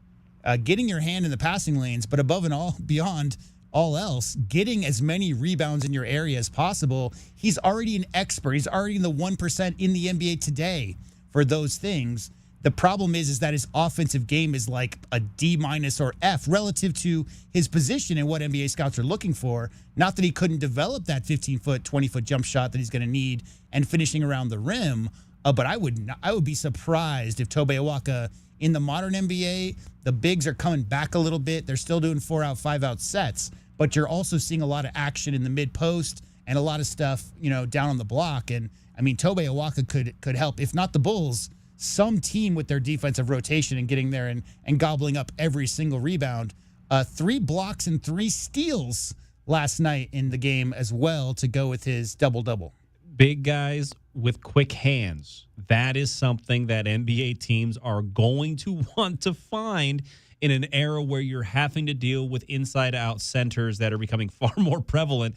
getting your hand in the passing lanes, but above and beyond all else, getting as many rebounds in your area as possible. He's already an expert. He's already in the 1% in the NBA today for those things. The problem is that his offensive game is like a D- or F relative to his position and what NBA scouts are looking for. Not that he couldn't develop that 15-foot, 20-foot jump shot that he's going to need and finishing around the rim. But I would be surprised if Tobe Awaka in the modern NBA, the bigs are coming back a little bit. They're still doing 4-out, 5-out sets, but you're also seeing a lot of action in the mid post and a lot of stuff, down on the block. And I mean, Tobe Awaka could help, if not the Bulls, some team with their defensive rotation and getting there and gobbling up every single rebound. 3 blocks and 3 steals last night in the game as well to go with his double-double. Big guys with quick hands. That is something that NBA teams are going to want to find in an era where you're having to deal with inside-out centers that are becoming far more prevalent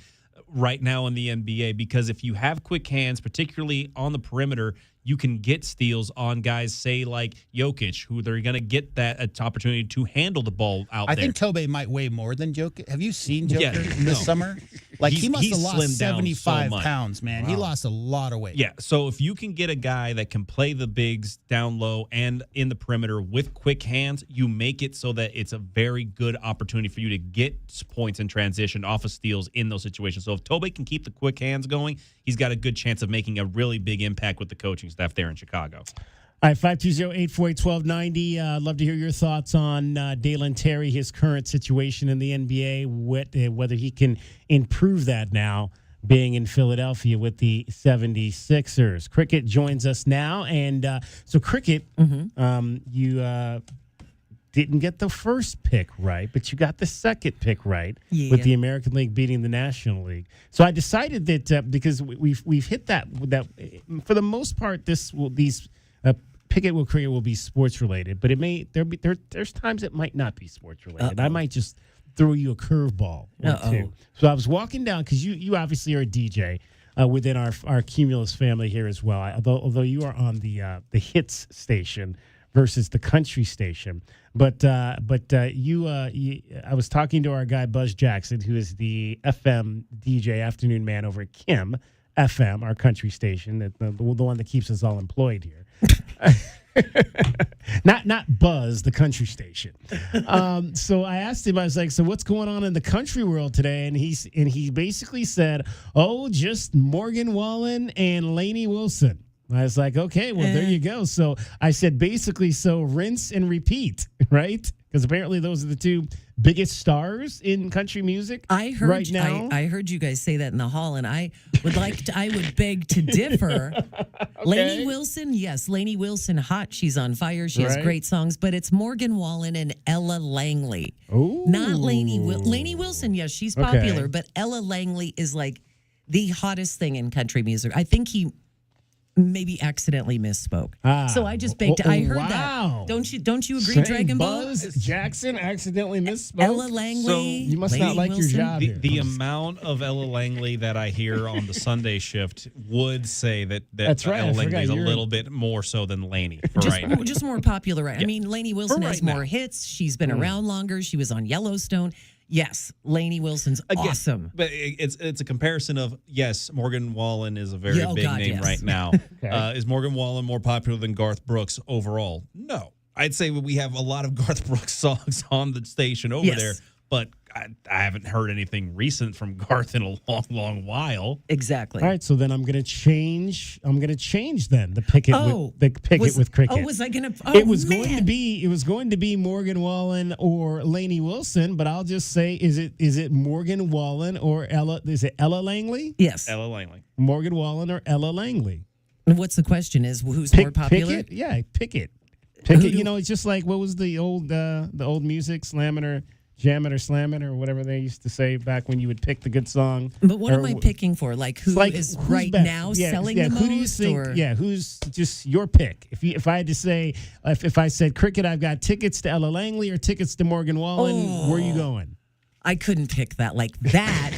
right now in the NBA, because if you have quick hands, particularly on the perimeter, you can get steals on guys, say, like Jokic, who they're going to get that opportunity to handle the ball out there. I think Tobe might weigh more than Jokic. Have you seen Jokic this summer? Like, he must have lost 75 pounds, man. Wow. He lost a lot of weight. Yeah, so if you can get a guy that can play the bigs down low and in the perimeter with quick hands, you make it so that it's a very good opportunity for you to get points in transition off of steals in those situations. So if Tobe can keep the quick hands going, he's got a good chance of making a really big impact with the coaching staff there in Chicago. All right, 520-848-1290. I'd love to hear your thoughts on Dalen Terry, his current situation in the NBA, whether he can improve that now being in Philadelphia with the 76ers. Cricket joins us now. And so, Cricket, you didn't get the first pick right, but you got the second pick right with the American League beating the National League. So I decided that because we've hit that for the most part, these Pickett will Cricket will be sports related, but there's times it might not be sports related. I might just throw you a curveball or two. So I was walking down because you obviously are a DJ within our Cumulus family here as well. Although you are on the hits station versus the country station, but I was talking to our guy Buzz Jackson, who is the FM DJ afternoon man over at Kim FM, our country station, the one that keeps us all employed here. not Buzz, the country station. So I asked him, I was like, so what's going on in the country world today? And he basically said, just Morgan Wallen and Lainey Wilson. I was like, okay, well, there you go. So I said, basically, so rinse and repeat, right? Because apparently those are the two biggest stars in country music right now. I heard you guys say that in the hall, and I would beg to differ. Okay. Lainey Wilson, yes, Lainey Wilson, hot. She's on fire. She has great songs, but it's Morgan Wallen and Ella Langley. Ooh. Not Lainey Wilson, yes, she's popular, but Ella Langley is like the hottest thing in country music. I think he maybe accidentally misspoke. So I just baked. I heard that. Don't you agree, Saying Dragon Ball? Buzz Jackson accidentally misspoke. Ella Langley. So you must Lady not like Wilson. your job. The amount of Ella Langley that I hear on the Sunday shift would say that That's right, Ella I Langley is a forgot little bit more so than Laney for right now. Just more popular. I Yeah. mean, Lainey Wilson For has right more now. hits. She's been around longer. She was on Yellowstone. Yes, Lainey Wilson's awesome. But it's a comparison of, yes, Morgan Wallen is a very Yeah, oh big God, name yes. right now. Okay. Is Morgan Wallen more popular than Garth Brooks overall? No. I'd say we have a lot of Garth Brooks songs on the station over Yes. there, but I haven't heard anything recent from Garth in a long, long while. Exactly. All right, so then I'm going to change. I'm going to change then the picket with cricket. Oh, was I going to? It was going to be Morgan Wallen or Lainey Wilson, but I'll just say, is it Morgan Wallen or Ella? Is it Ella Langley? Yes. Ella Langley. Morgan Wallen or Ella Langley? And what's the question? Is who's more popular? Pickett? Yeah, Pickett. Pickett. You know, it's just like, what was the old music, Slammin' or Jammin' or Slammin' or whatever they used to say back when you would pick the good song. But what Or am I picking for? Like who is who's right best? now Yeah, selling yeah, the who most? do you think? Or? Yeah, who's just your pick? If I had to say, if I said cricket, I've got tickets to Ella Langley or tickets to Morgan Wallen. Where are you going? I couldn't pick that like that.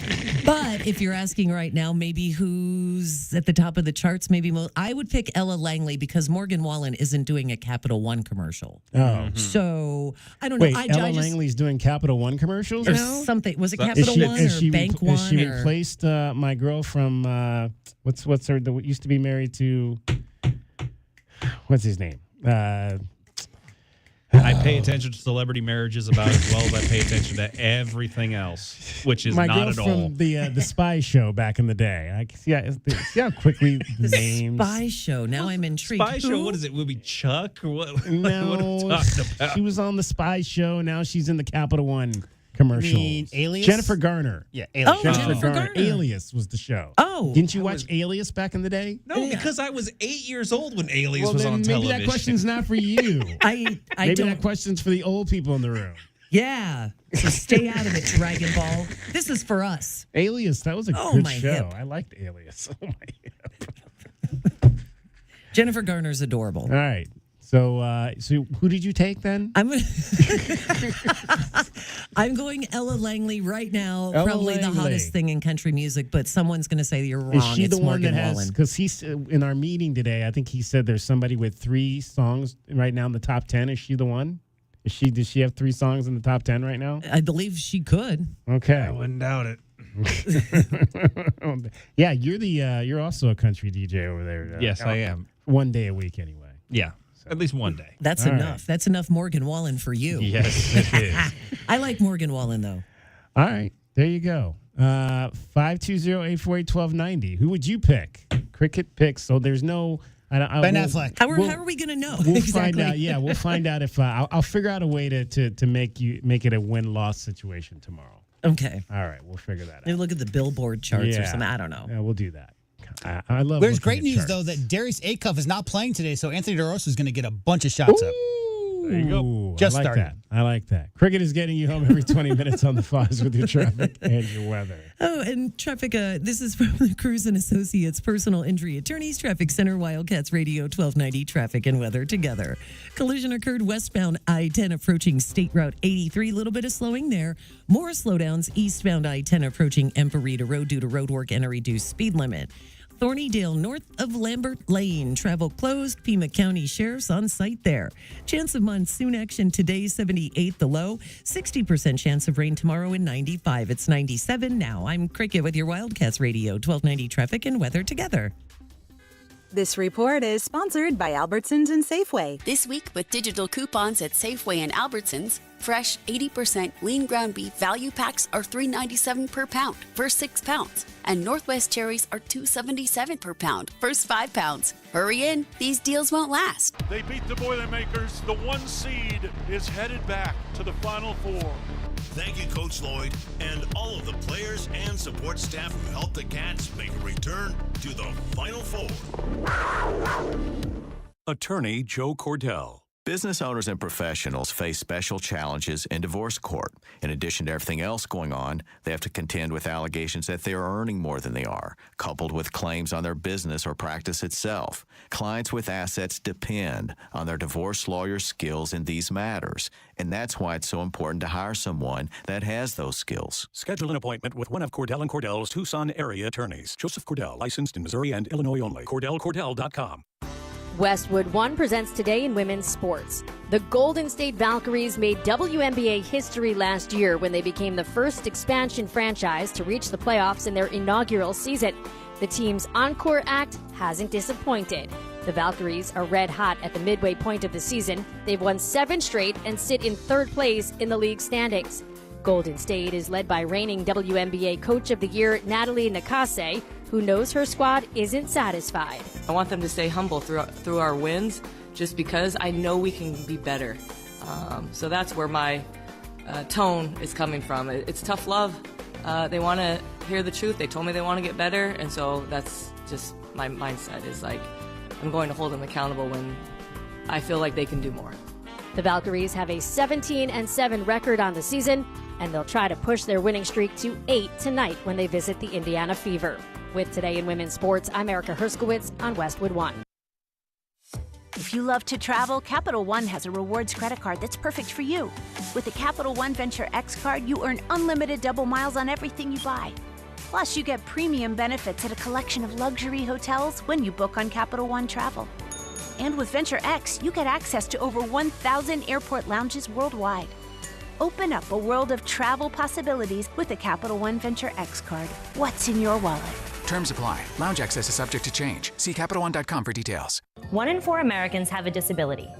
But if you're asking right now, maybe who's at the top of the charts, I would pick Ella Langley because Morgan Wallen isn't doing a Capital One commercial. Oh. So I don't Wait, know. Ella Langley's doing Capital One commercials? Or something. Was it Capital One or Bank One? Has she replaced my girl from, what's her, that used to be married to, what's his name? I pay attention to celebrity marriages about as well as I pay attention to everything else, which is my not girl at all. from the Spy Show back in the day. See how quickly The names. Spy Show. Now I'm intrigued. Spy Show, Who? what is it? Would be Chuck or what? No, what are we talking about? she was on the Spy Show. Now she's in the Capital One commercials. You mean Alias? Jennifer Garner. Yeah, Alias. Oh, Jennifer Garner. Alias was the show. Oh. Didn't you watch Alias back in the day? No, because I was 8 years old when Alias Well, was then on maybe television. that question's not for you. I Maybe don't. that question's for the old people in the room. Yeah. So stay out of it, Dragon Ball. This is for us. Alias, that was a Oh, good my show. hip. I liked Alias. Oh my hip. Jennifer Garner's adorable. All right. So who did you take then? I'm going Ella Langley right now. Ella Probably the Langley. hottest thing in country music, but someone's going to say you're wrong. Is she it's the one Morgan that has? Wallen. Because he's in our meeting today. I think he said there's somebody with 3 songs right now in the top 10. Is she the one? Does she have 3 songs in the top 10 right now? I believe she could. Okay. I wouldn't doubt it. Yeah, you're also a country DJ over there. Yes, I am. One day a week anyway. Yeah, at least one day. That's All enough. right. That's enough Morgan Wallen for you. Yes, it is. I like Morgan Wallen, though. All right, there you go. 520-848-1290. Who would you pick? Cricket picks. So there's no. Ben Affleck. How are we going to know? We'll exactly. find out. Yeah, we'll find out if I'll figure out a way to make it a win-loss situation tomorrow. Okay. All right, we'll figure that out. Maybe look at the Billboard charts or Yeah. something. I don't know. Yeah, we'll do that. I love. There's looking great at news, charts. though, that Darius Acuff is not playing today, so Anthony DeRosa is going to get a bunch of shots up. There you go. Just I like started. that. I like that. Cricket is getting you home every 20 minutes on the Foz with your traffic and your weather. Oh, and traffic, this is from the Cruz and Associates Personal Injury Attorneys Traffic Center, Wildcats Radio 1290 Traffic and Weather together. Collision occurred westbound I-10 approaching State Route 83. A little bit of slowing there. More slowdowns eastbound I-10 approaching Emperita Road due to road work and a reduced speed limit. Thornydale, north of Lambert Lane. Travel closed. Pima County Sheriff's on site there. Chance of monsoon action today, 78 the low. 60% chance of rain tomorrow and 95. It's 97 now. I'm Cricket with your Wildcats Radio 1290 Traffic and Weather together. This report is sponsored by Albertsons and Safeway. This week, with digital coupons at Safeway and Albertsons, fresh 80% lean ground beef value packs are $3.97 per pound, first 6 pounds. And Northwest cherries are $2.77 per pound, first 5 pounds. Hurry in, these deals won't last. They beat the Boilermakers. The 1 seed is headed back to the Final Four. Thank you, Coach Lloyd, and all of the players and support staff who helped the Cats make a return to the Final Four. Attorney Joe Cordell. Business owners and professionals face special challenges in divorce court. In addition to everything else going on, they have to contend with allegations that they are earning more than they are, coupled with claims on their business or practice itself. Clients with assets depend on their divorce lawyer's skills in these matters, and that's why it's so important to hire someone that has those skills. Schedule an appointment with one of Cordell & Cordell's Tucson area attorneys. Joseph Cordell, licensed in Missouri and Illinois only. CordellCordell.com. Westwood One presents Today in Women's Sports. The Golden State Valkyries made WNBA history last year when they became the first expansion franchise to reach the playoffs in their inaugural season. The team's encore act hasn't disappointed. The Valkyries are red hot at the midway point of the season. They've won 7 straight and sit in 3rd place in the league standings. Golden State is led by reigning WNBA Coach of the Year Natalie Nakase, who knows her squad isn't satisfied. I want them to stay humble through our wins, just because I know we can be better. So that's where my tone is coming from. It's tough love. They want to hear the truth. They told me they want to get better, and so that's just my mindset is like, I'm going to hold them accountable when I feel like they can do more. The Valkyries have a 17-7 record on the season, and they'll try to push their winning streak to 8 tonight when they visit the Indiana Fever. With Today in Women's Sports, I'm Erica Herskowitz on Westwood One. If you love to travel, Capital One has a rewards credit card that's perfect for you. With the Capital One Venture X card, you earn unlimited double miles on everything you buy. Plus, you get premium benefits at a collection of luxury hotels when you book on Capital One Travel. And with Venture X, you get access to over 1,000 airport lounges worldwide. Open up a world of travel possibilities with the Capital One Venture X card. What's in your wallet? Terms apply. Lounge access is subject to change. See CapitalOne.com for details. 1 in 4 Americans have a disability.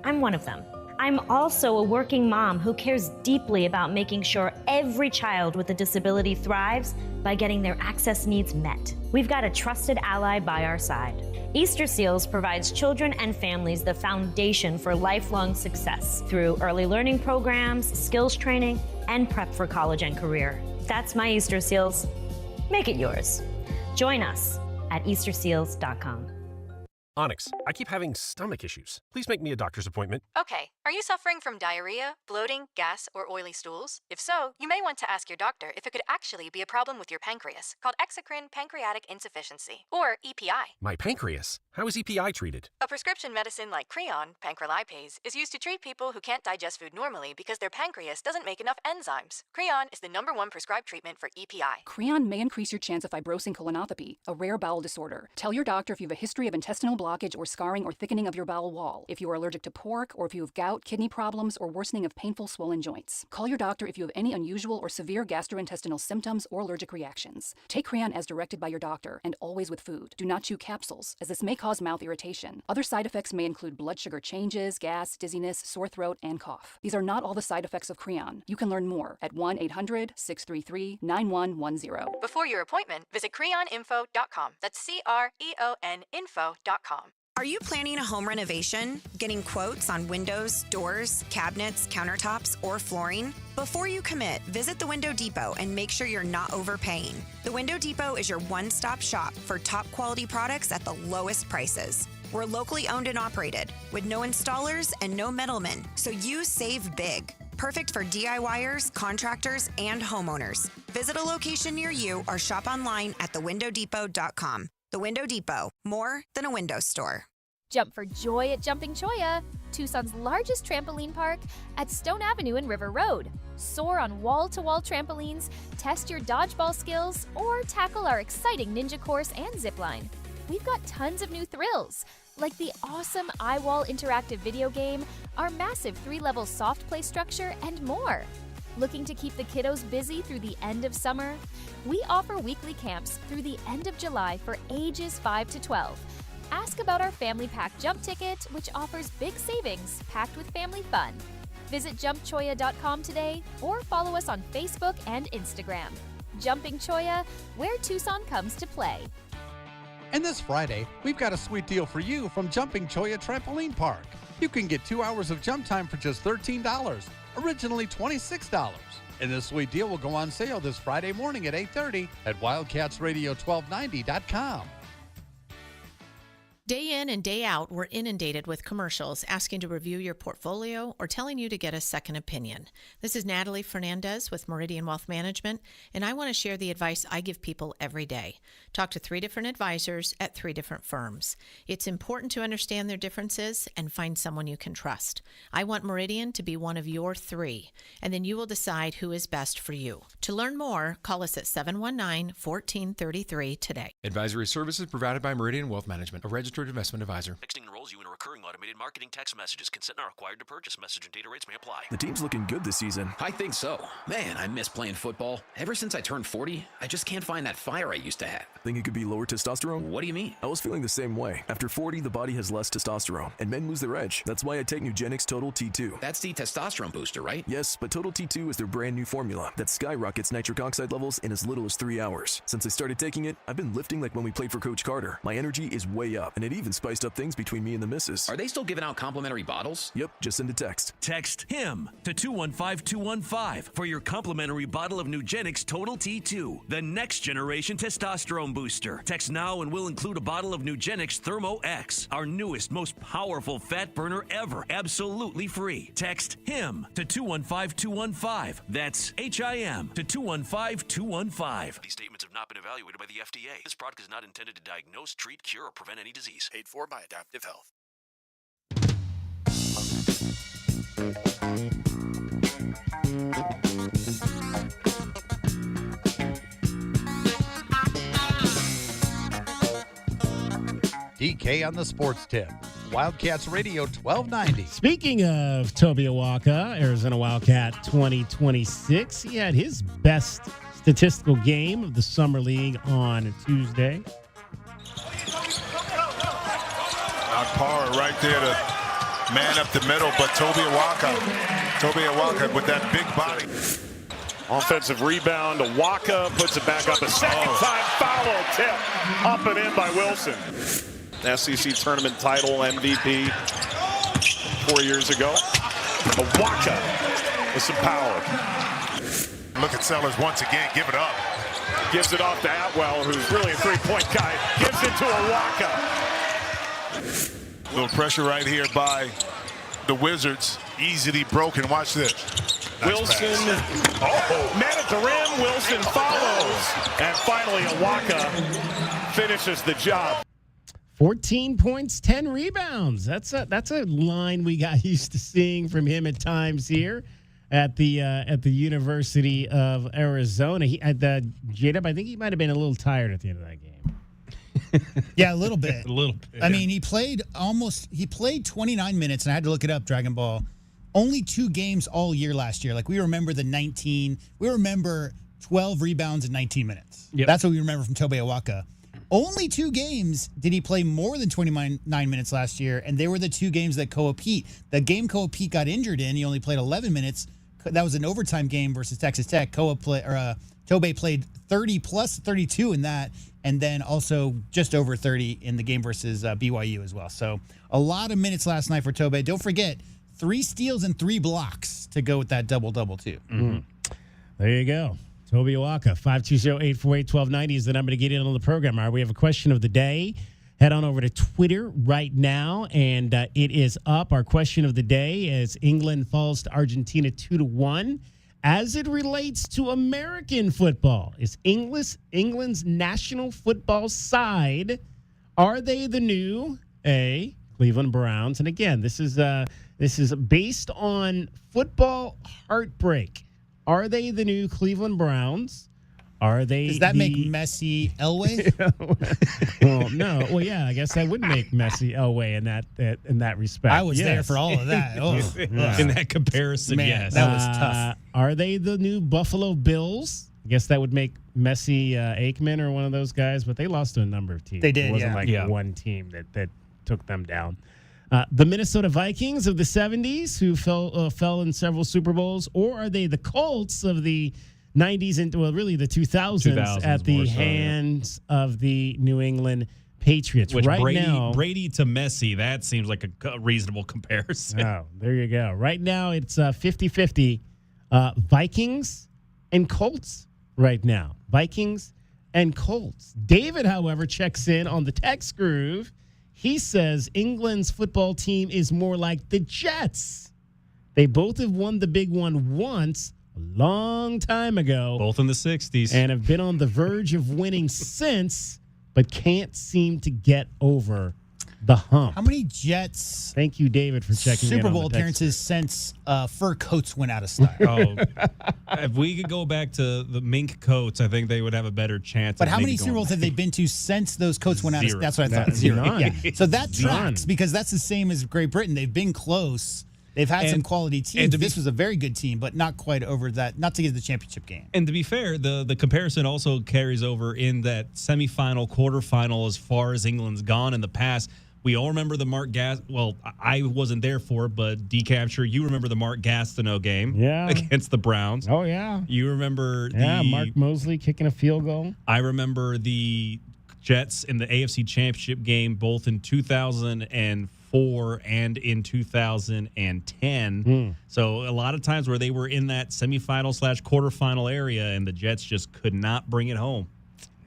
I'm one of them. I'm also a working mom who cares deeply about making sure every child with a disability thrives by getting their access needs met. We've got a trusted ally by our side. Easter Seals provides children and families the foundation for lifelong success through early learning programs, skills training, and prep for college and career. That's my Easter Seals. Make it yours. Join us at easterseals.com. Onyx, I keep having stomach issues. Please make me a doctor's appointment. Okay, are you suffering from diarrhea, bloating, gas, or oily stools? If so, you may want to ask your doctor if it could actually be a problem with your pancreas, called exocrine pancreatic insufficiency, or EPI. My pancreas? How is EPI treated? A prescription medicine like Creon, pancrelipase, is used to treat people who can't digest food normally because their pancreas doesn't make enough enzymes. Creon is the #1 prescribed treatment for EPI. Creon may increase your chance of fibrosing colonopathy, a rare bowel disorder. Tell your doctor if you have a history of intestinal blockage or scarring or thickening of your bowel wall, if you are allergic to pork, or if you have gout, kidney problems, or worsening of painful swollen joints. Call your doctor if you have any unusual or severe gastrointestinal symptoms or allergic reactions. Take Creon as directed by your doctor, and always with food. Do not chew capsules, as this may cause mouth irritation. Other side effects may include blood sugar changes, gas, dizziness, sore throat, and cough. These are not all the side effects of Creon. You can learn more at 1-800-633-9110. Before your appointment, visit creoninfo.com. That's CREON info.com. Are you planning a home renovation? Getting quotes on windows, doors, cabinets, countertops, or flooring? Before you commit, visit the Window Depot and make sure you're not overpaying. The Window Depot is your one-stop shop for top quality products at the lowest prices. We're locally owned and operated with no installers and no middlemen, so you save big. Perfect for DIYers, contractors, and homeowners. Visit a location near you or shop online at thewindowdepot.com. The Window Depot, more than a window store. Jump for joy at Jumping Choya, Tucson's largest trampoline park at Stone Avenue and River Road. Soar on wall-to-wall trampolines, test your dodgeball skills, or tackle our exciting ninja course and zipline. We've got tons of new thrills, like the awesome iWall interactive video game, our massive 3-level soft play structure, and more. Looking to keep the kiddos busy through the end of summer? We offer weekly camps through the end of July for ages 5 to 12. Ask about our Family Pack Jump Ticket, which offers big savings packed with family fun. Visit jumpchoya.com today or follow us on Facebook and Instagram. Jumping Choya, where Tucson comes to play. And this Friday, we've got a sweet deal for you from Jumping Choya Trampoline Park. You can get 2 hours of jump time for just $13. Originally $26. And this sweet deal will go on sale this Friday morning at 8:30 at WildcatsRadio1290.com. Day in and day out, we're inundated with commercials asking to review your portfolio or telling you to get a second opinion. This is Natalie Fernandez with Meridian Wealth Management, and I want to share the advice I give people every day. Talk to 3 different advisors at 3 different firms. It's important to understand their differences and find someone you can trust. I want Meridian to be one of your 3, and then you will decide who is best for you. To learn more, call us at 719-1433 today. Advisory services provided by Meridian Wealth Management, a registered investment advisor. Texting enrolls you in a recurring automated marketing text messages. Consent not required to purchase. Message and data rates may apply. The team's looking good this season. I think so. Man, I miss playing football. Ever since I turned 40, I just can't find that fire I used to have. Think it could be lower testosterone? What do you mean? I was feeling the same way. After 40, the body has less testosterone, and men lose their edge. That's why I take Nugenix Total T2. That's the testosterone booster, right? Yes, but Total T2 is their brand new formula that skyrockets nitric oxide levels in as little as 3 hours. Since I started taking it, I've been lifting like when we played for Coach Carter. My energy is way up, and it even spiced up things between me and the missus. Are they still giving out complimentary bottles? Yep, just send a text. Text HIM to 215-215 for your complimentary bottle of Nugenix Total T2, the next generation testosterone booster. Text now and we'll include a bottle of Nugenix Thermo X, our newest, most powerful fat burner ever, absolutely free. Text HIM to 215-215. That's HIM to 215-215. These statements have not been evaluated by the FDA. This product is not intended to diagnose, treat, cure, or prevent any disease. Paid for by Adaptive Health. DK on the Sports Tip. Wildcats Radio 1290. Speaking of Toby Awaka, Arizona Wildcat 2026, he had his best statistical game of the Summer League on Tuesday. Parra right there to man up the middle, but Toby Awaka with that big body. Offensive rebound. Awaka puts it back up. A second time foul tip. Up and in by Wilson. SEC tournament title MVP 4 years ago. Awaka with some power. Look at Sellers once again. Give it up. Gives it off to Atwell, who's really a three-point guy. Gives it to Awaka. Little pressure right here by the Wizards. Easily broken. Watch this. Nice Wilson. Man at the rim. Wilson follows. And finally, Awaka finishes the job. 14 points, 10 rebounds. That's a line we got used to seeing from him at times here at the University of Arizona. J-Dub, I think he might have been a little tired at the end of that game. Yeah, a little bit. A little bit. I mean, he played 29 minutes, and I had to look it up, Dragon Ball. Only 2 games all year last year. Like, we remember we remember 12 rebounds in 19 minutes. Yep. That's what we remember from Toby Awaka. Only 2 games did he play more than 29 minutes last year, and they were the 2 games that Koa Pete. The game Koa Pete got injured in, he only played 11 minutes. That was an overtime game versus Texas Tech. Toby played 30 plus 32 in that, and then also just over 30 in the game versus BYU as well. So a lot of minutes last night for Toby. Don't forget, 3 steals and 3 blocks to go with that double-double, too. Mm-hmm. There you go. Toby Awaka, 520-848-1290 is the number to get in on the program. All right, we have a question of the day. Head on over to Twitter right now, and it is up. Our question of the day is England falls to Argentina 2-1. As it relates to American football, is England's national football side, are they the new Cleveland Browns? And again, this is based on football heartbreak. Are they the new Cleveland Browns? Are they? Does that make Messi Elway? Well, no. Well, yeah, I guess that would make Messi Elway in that respect. I was there for all of that. Oh, in that comparison, man, yes. that was tough. Are they the new Buffalo Bills? I guess that would make Messi Aikman or one of those guys, but they lost to a number of teams. They did. It wasn't one team that took them down. The Minnesota Vikings of the 70s, who fell in several Super Bowls, or are they the Colts of the 90s and really the 2000s at the hands of the New England Patriots? Which right Brady, now, Brady to Messi, that seems like a reasonable comparison. Oh, there you go. Right now, it's 50-50 Vikings and Colts right now. Vikings and Colts. David, however, checks in on the text groove. He says England's football team is more like the Jets. They both have won the big one once a long time ago. Both in the 60s. And have been on the verge of winning since, but can't seem to get over the hump. How many Jets? Thank you, David, for checking in Super on Bowl the text. appearances since fur coats went out of style. Oh, if we could go back to the mink coats, I think they would have a better chance. But of how maybe many Super going Bowls have they been to since those coats went out of style? Zero. That's what I thought. That's Zero. none. Yeah. So that tracks None. because that's the same as Great Britain. They've been close. They've had some quality teams. This was a very good team, but not quite over that. Not to get to the championship game. And to be fair, the comparison also carries over in that semifinal, quarterfinal, as far as England's gone in the past. We all remember the Mark well, I wasn't there for it, but D-Capture, you remember the Mark Gastineau game against the Browns. Oh, yeah. You remember Mark Mosley kicking a field goal. I remember the Jets in the AFC Championship game both in 2004 and in 2010. So a lot of times where they were in that semifinal / quarterfinal area and the Jets just could not bring it home.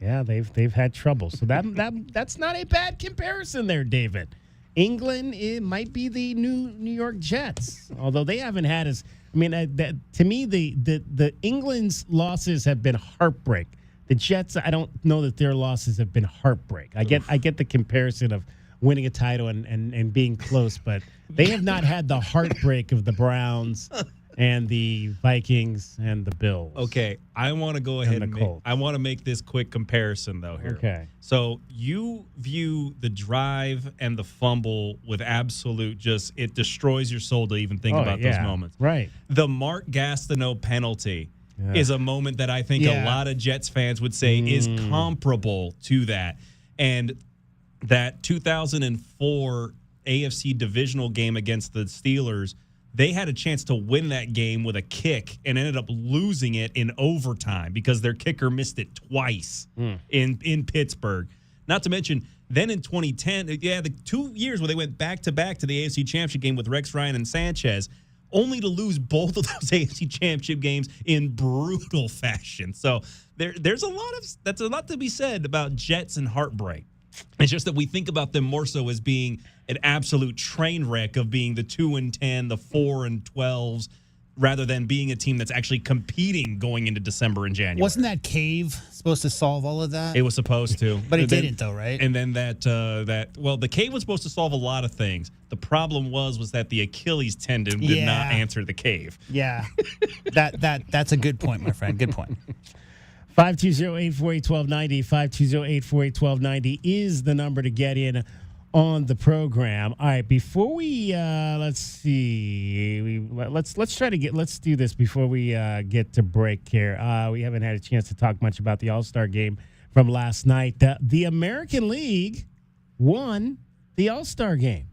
Yeah, they've had trouble. So that's not a bad comparison there, David. England, it might be the New York Jets, although they haven't had as. I mean, to me, the England's losses have been heartbreak. The Jets, I don't know that their losses have been heartbreak. I get the comparison of winning a title and being close, but they have not had the heartbreak of the Browns and the Vikings and the Bills. Okay, I want to go ahead and I want to make this quick comparison though here. Okay. So you view the drive and the fumble with absolute it destroys your soul to even think about those moments. Right. The Mark Gastineau penalty is a moment that I think a lot of Jets fans would say is comparable to that. And that 2004 AFC divisional game against the Steelers, they had a chance to win that game with a kick and ended up losing it in overtime because their kicker missed it twice in Pittsburgh. Not to mention, then in 2010, the 2 years where they went back-to-back to the AFC Championship game with Rex Ryan and Sanchez, only to lose both of those AFC Championship games in brutal fashion. So there's a lot to be said about Jets and heartbreak. It's just that we think about them more so as being an absolute train wreck of being the 2-10, the 4-12s, rather than being a team that's actually competing going into December and January. Wasn't that cave supposed to solve all of that? It was supposed to. But it didn't, though, right? And then the cave was supposed to solve a lot of things. The problem was that the Achilles tendon did not answer the cave. Yeah. That's a good point, my friend. Good point. 520-848-1290. 520-848-1290 is the number to get in on the program. All right, before we let's see, let's do this before we get to break here. We haven't had a chance to talk much about the All-Star game from last night. The American League won the All-Star game.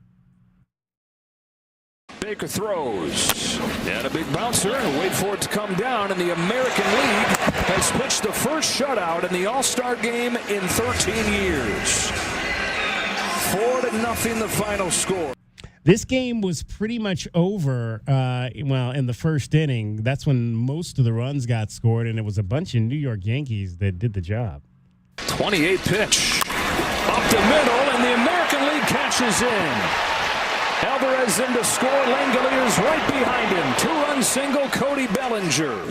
Baker throws, and a big bouncer, and wait for it to come down, and the American League has pitched the first shutout in the All-Star game in 13 years. 4-0 the final score. This game was pretty much over, in the first inning. That's when most of the runs got scored, and it was a bunch of New York Yankees that did the job. 28 pitch, up the middle, and the American League catches in. Alvarez in to score. Langalier's right behind him. 2-run single, Cody Bellinger.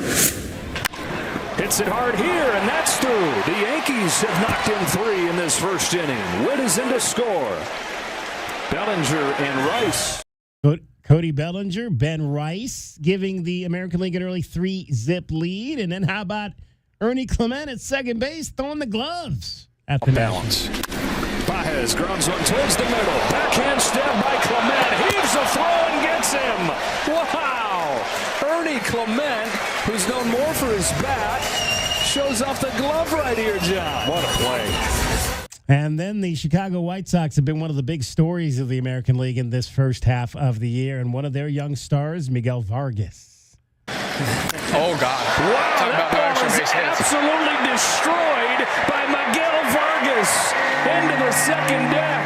Hits it hard here, and that's through. The Yankees have knocked in 3 in this first inning. Witt is in to score. Bellinger and Rice. Cody Bellinger, Ben Rice giving the American League an early 3-zip lead. And then how about Ernie Clement at second base throwing the gloves at the balance. Baez grounds one towards the middle. Backhand stab by Clement. Heaves a throw and gets him. Wow. Ernie Clement, who's known more for his bat, shows off the glove right here, John. What a play. And then the Chicago White Sox have been one of the big stories of the American League in this first half of the year. And one of their young stars, Miguel Vargas. Oh, God. Wow, that ball is absolutely destroyed by Miguel Vargas into the second deck.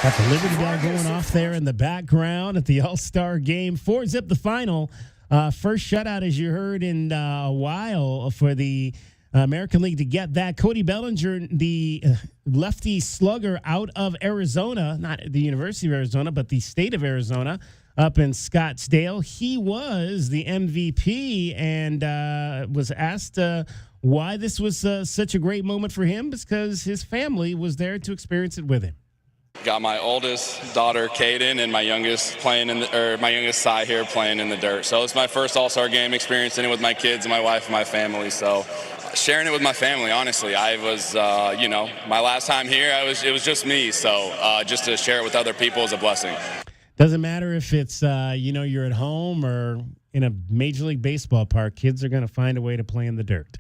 Got the Liberty Bell going off there in the background at the All-Star game. 4-zip the final. First shutout, as you heard, in a while for the American League to get that. Cody Bellinger, the lefty slugger out of Arizona, not the University of Arizona, but the state of Arizona, up in Scottsdale. He was the MVP and was asked why this was such a great moment for him, because his family was there to experience it with him. Got my oldest daughter, Kaden, and my youngest Sai here playing in the dirt. So it's my first All-Star game, experiencing it with my kids and my wife and my family. So sharing it with my family, honestly. I was, my last time here, it was just me. So just to share it with other people is a blessing. Doesn't matter if it's, you're at home or in a Major League Baseball park, kids are going to find a way to play in the dirt.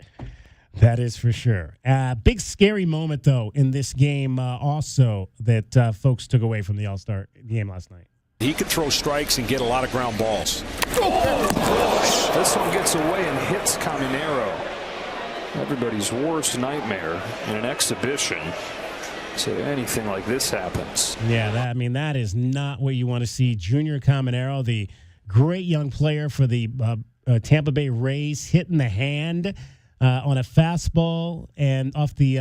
That is for sure. Big scary moment, though, in this game also that folks took away from the All-Star game last night. He could throw strikes and get a lot of ground balls. Oh! This one gets away and hits Caminero. Everybody's worst nightmare in an exhibition. So anything like this happens. Yeah, that is not what you want to see. Junior Caminero, the great young player for the Tampa Bay Rays, hitting the hand on a fastball and off the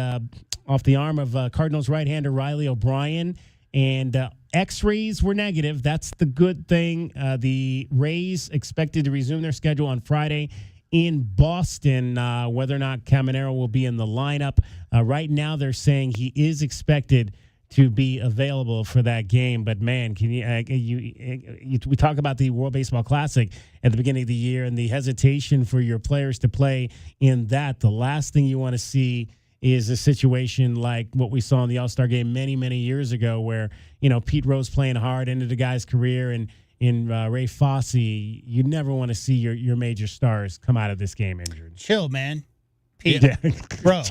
arm of Cardinals right-hander Riley O'Brien. And X-rays were negative. That's the good thing. The Rays expected to resume their schedule on Friday in Boston. Whether or not Caminero will be in the lineup. Right now they're saying he is expected to be available for that game. But, man, can we talk about the World Baseball Classic at the beginning of the year and the hesitation for your players to play in that. The last thing you want to see is a situation like what we saw in the All-Star game many, many years ago where, Pete Rose playing hard ended a guy's career, and in Ray Fosse, you never want to see your major stars come out of this game injured. Chill, man. Pete, bro,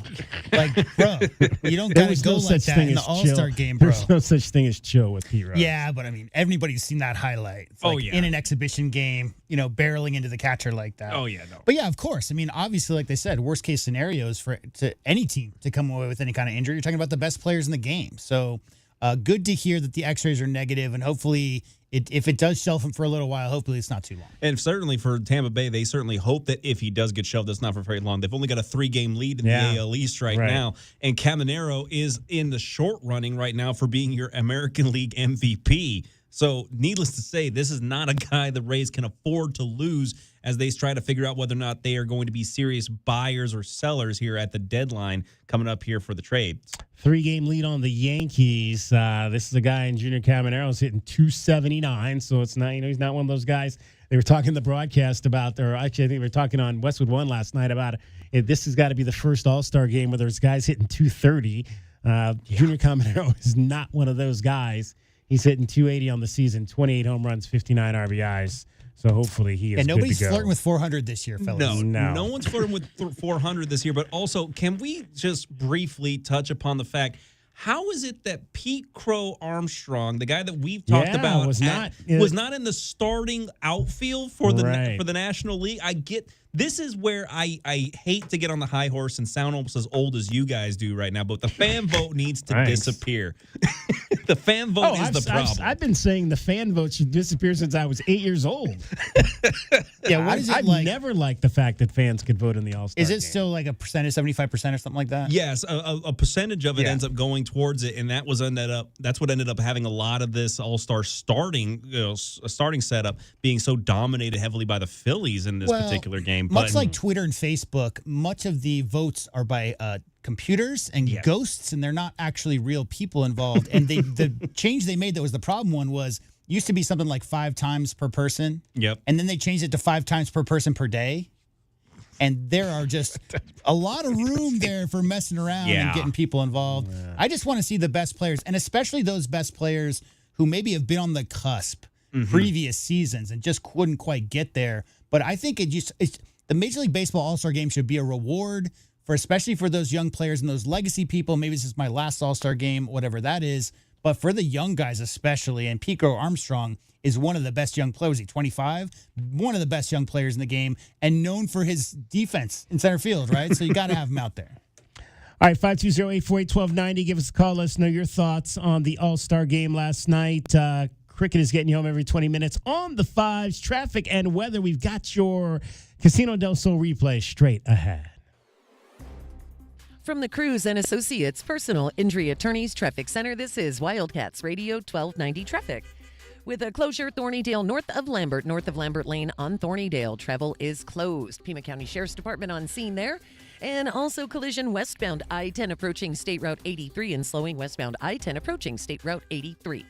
you don't got to go like that in the All-Star game, bro. There's no such thing as chill with Pete Rose. Yeah, but everybody's seen that highlight. It's in an exhibition game, barreling into the catcher like that. Oh, yeah, no. But yeah, of course. Obviously, like they said, worst case scenarios to any team to come away with any kind of injury. You're talking about the best players in the game. So good to hear that the X-rays are negative, and hopefully if it does shelve him for a little while, hopefully it's not too long. And certainly for Tampa Bay, they certainly hope that if he does get shelved, it's not for very long. They've only got a 3-game lead in the AL East right now. And Caminero is in the short running right now for being your American League MVP. So needless to say, this is not a guy the Rays can afford to lose as they try to figure out whether or not they are going to be serious buyers or sellers here at the deadline coming up here for the trades. 3-game lead on the Yankees. This is a guy in Junior Caminero hitting .279, so it's not, he's not one of those guys. They were talking the broadcast about, or actually I think we were talking on Westwood One last night about this has got to be the first All-Star game where there's guys hitting .230. Junior Caminero is not one of those guys. He's hitting .280 on the season, 28 home runs, 59 RBIs. So hopefully he is good to go. And nobody's flirting with 400 this year, fellas. No one's flirting with 400 this year. But also, can we just briefly touch upon the fact, how is it that Pete Crow Armstrong, the guy that we've talked about, was not in the starting outfield for the National League? This is where I hate to get on the high horse and sound almost as old as you guys do right now, but the fan vote needs to disappear. The fan vote is the problem. I've been saying the fan vote should disappear since I was 8 years old. I've never liked the fact that fans could vote in the All-Star Is it game. still like a percentage, 75% or something like that? Yes, a percentage of it ends up going towards it, and that's what ended up having a lot of this All-Star starting setup being so dominated heavily by the Phillies in this particular game. Much like Twitter and Facebook, much of the votes are by computers and ghosts, and they're not actually real people involved. And the change they made that was the problem one was used to be something like 5 times per person. Yep. And then they changed it to 5 times per person per day. And there are just a lot of room there for messing around and getting people involved. Yeah. I just want to see the best players, and especially those best players who maybe have been on the cusp previous seasons and just couldn't quite get there. But I think it's the Major League Baseball All-Star Game should be a reward especially for those young players and those legacy people. Maybe this is my last All-Star game, whatever that is. But for the young guys especially, and Pico Armstrong is one of the best young players. He's 25, one of the best young players in the game, and known for his defense in center field, right? So you got to have him out there. All right, 520-848-1290. Give us a call. Let us know your thoughts on the All-Star game last night. Cricket is getting you home every 20 minutes on the fives. Traffic and weather. We've got your Casino del Sol replay straight ahead. From the Cruz and Associates Personal Injury Attorneys Traffic Center, this is Wildcats Radio 1290 Traffic. With a closure, Thornydale north of Lambert Lane on Thornydale. Travel is closed. Pima County Sheriff's Department on scene there. And also collision westbound I-10 approaching State Route 83 and slowing westbound I-10 approaching State Route 83.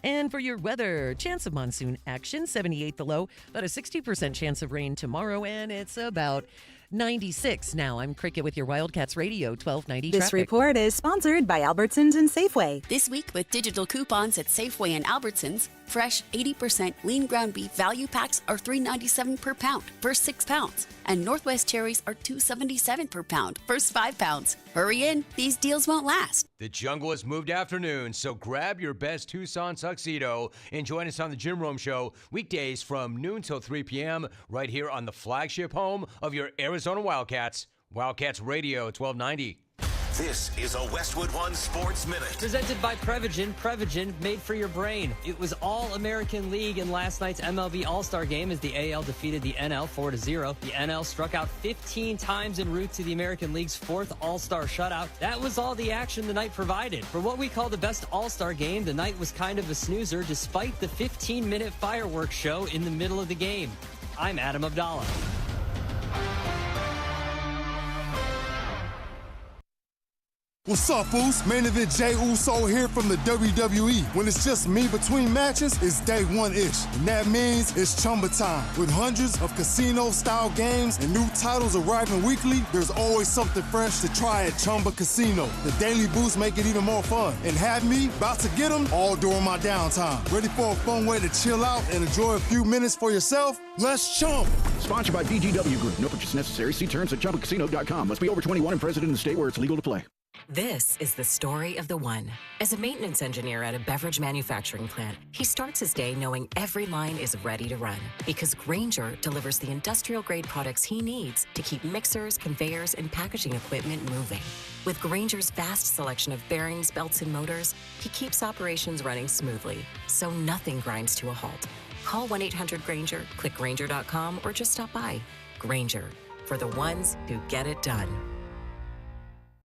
And for your weather, chance of monsoon action, 78 the low, but a 60% chance of rain tomorrow, and it's about 96 now. I'm Cricket with your Wildcats Radio 1290 This traffic. report is sponsored by Albertsons and Safeway. This week with digital coupons at Safeway and Albertsons, fresh 80% lean ground beef value packs are $3.97 per pound, first 6 pounds. And Northwest cherries are $2.77 per pound, first 5 pounds. Hurry in, these deals won't last. The jungle has moved afternoon, so grab your best Tucson tuxedo and join us on the Jim Rome Show weekdays from noon till 3 p.m. right here on the flagship home of your Arizona Wildcats, Wildcats Radio 1290. This is a Westwood One Sports Minute. Presented by Prevagen. Prevagen, made for your brain. It was All-American League in last night's MLB All-Star Game as the AL defeated the NL 4-0. The NL struck out 15 times en route to the American League's 4th All-Star shutout. That was all the action the night provided. For what we call the best All-Star game, the night was kind of a snoozer despite the 15-minute fireworks show in the middle of the game. I'm Adam Abdallah. What's up, Foos? Main event Jey Uso here from the WWE. When it's just me between matches, it's day one-ish. And that means it's Chumba time. With hundreds of casino-style games and new titles arriving weekly, there's always something fresh to try at Chumba Casino. The daily boosts make it even more fun. And have me about to get them all during my downtime. Ready for a fun way to chill out and enjoy a few minutes for yourself? Let's chump. Sponsored by VGW Group. No purchase necessary. See terms at ChumbaCasino.com. Must be over 21 and present in the state where it's legal to play. This is the story of the one. As a maintenance engineer at a beverage manufacturing plant, he starts his day knowing every line is ready to run because Grainger delivers the industrial-grade products he needs to keep mixers, conveyors, and packaging equipment moving. With Grainger's vast selection of bearings, belts, and motors, he keeps operations running smoothly, so nothing grinds to a halt. Call 1-800-GRAINGER, click Grainger.com, or just stop by. Grainger, for the ones who get it done.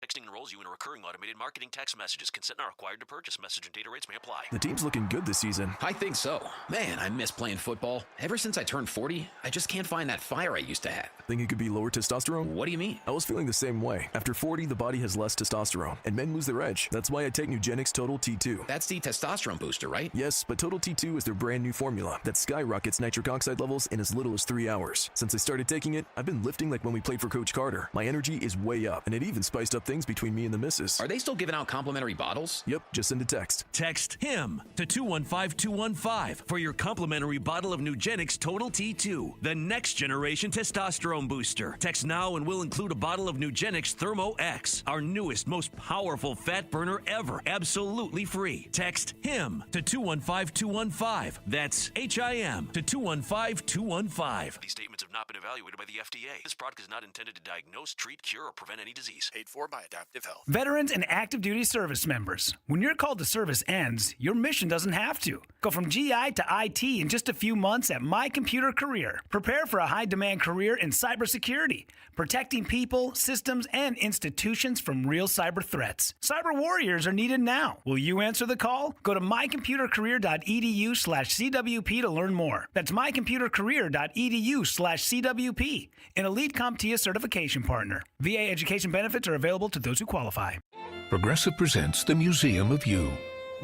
Texting enrolls you in a recurring automated marketing text messages. Consent not required to purchase. Message and data rates may apply. The team's looking good this season. I think so. Man, I miss playing football. Ever since I turned 40, I just can't find that fire I used to have. Think it could be lower testosterone? What do you mean? I was feeling the same way. After 40, the body has less testosterone, and men lose their edge. That's why I take Nugenix Total T2. That's the testosterone booster, right? Yes, but Total T2 is their brand new formula that skyrockets nitric oxide levels in as little as 3 hours. Since I started taking it, I've been lifting like when we played for Coach Carter. My energy is way up, and it even spiced up things between me and the missus. Are they still giving out complimentary bottles? Yep, just send a text. Text HIM to 215-215 for your complimentary bottle of Nugenix Total T2, the next generation testosterone booster. Text now and we'll include a bottle of Nugenix Thermo X, our newest, most powerful fat burner ever, absolutely free. Text HIM to 215-215. That's HIM to 215-215. These statements have not been evaluated by the FDA. This product is not intended to diagnose, treat, cure, or prevent any disease. Paid for by Adaptive Health. Veterans and active duty service members. When your call to service ends, your mission doesn't have to. Go from GI to IT in just a few months at My Computer Career. Prepare for a high-demand career in cybersecurity, protecting people, systems, and institutions from real cyber threats. Cyber warriors are needed now. Will you answer the call? Go to mycomputercareer.edu/CWP to learn more. That's mycomputercareer.edu/CWP. An elite CompTIA certification partner. VA education benefits are available to those who qualify. Progressive presents the Museum of You.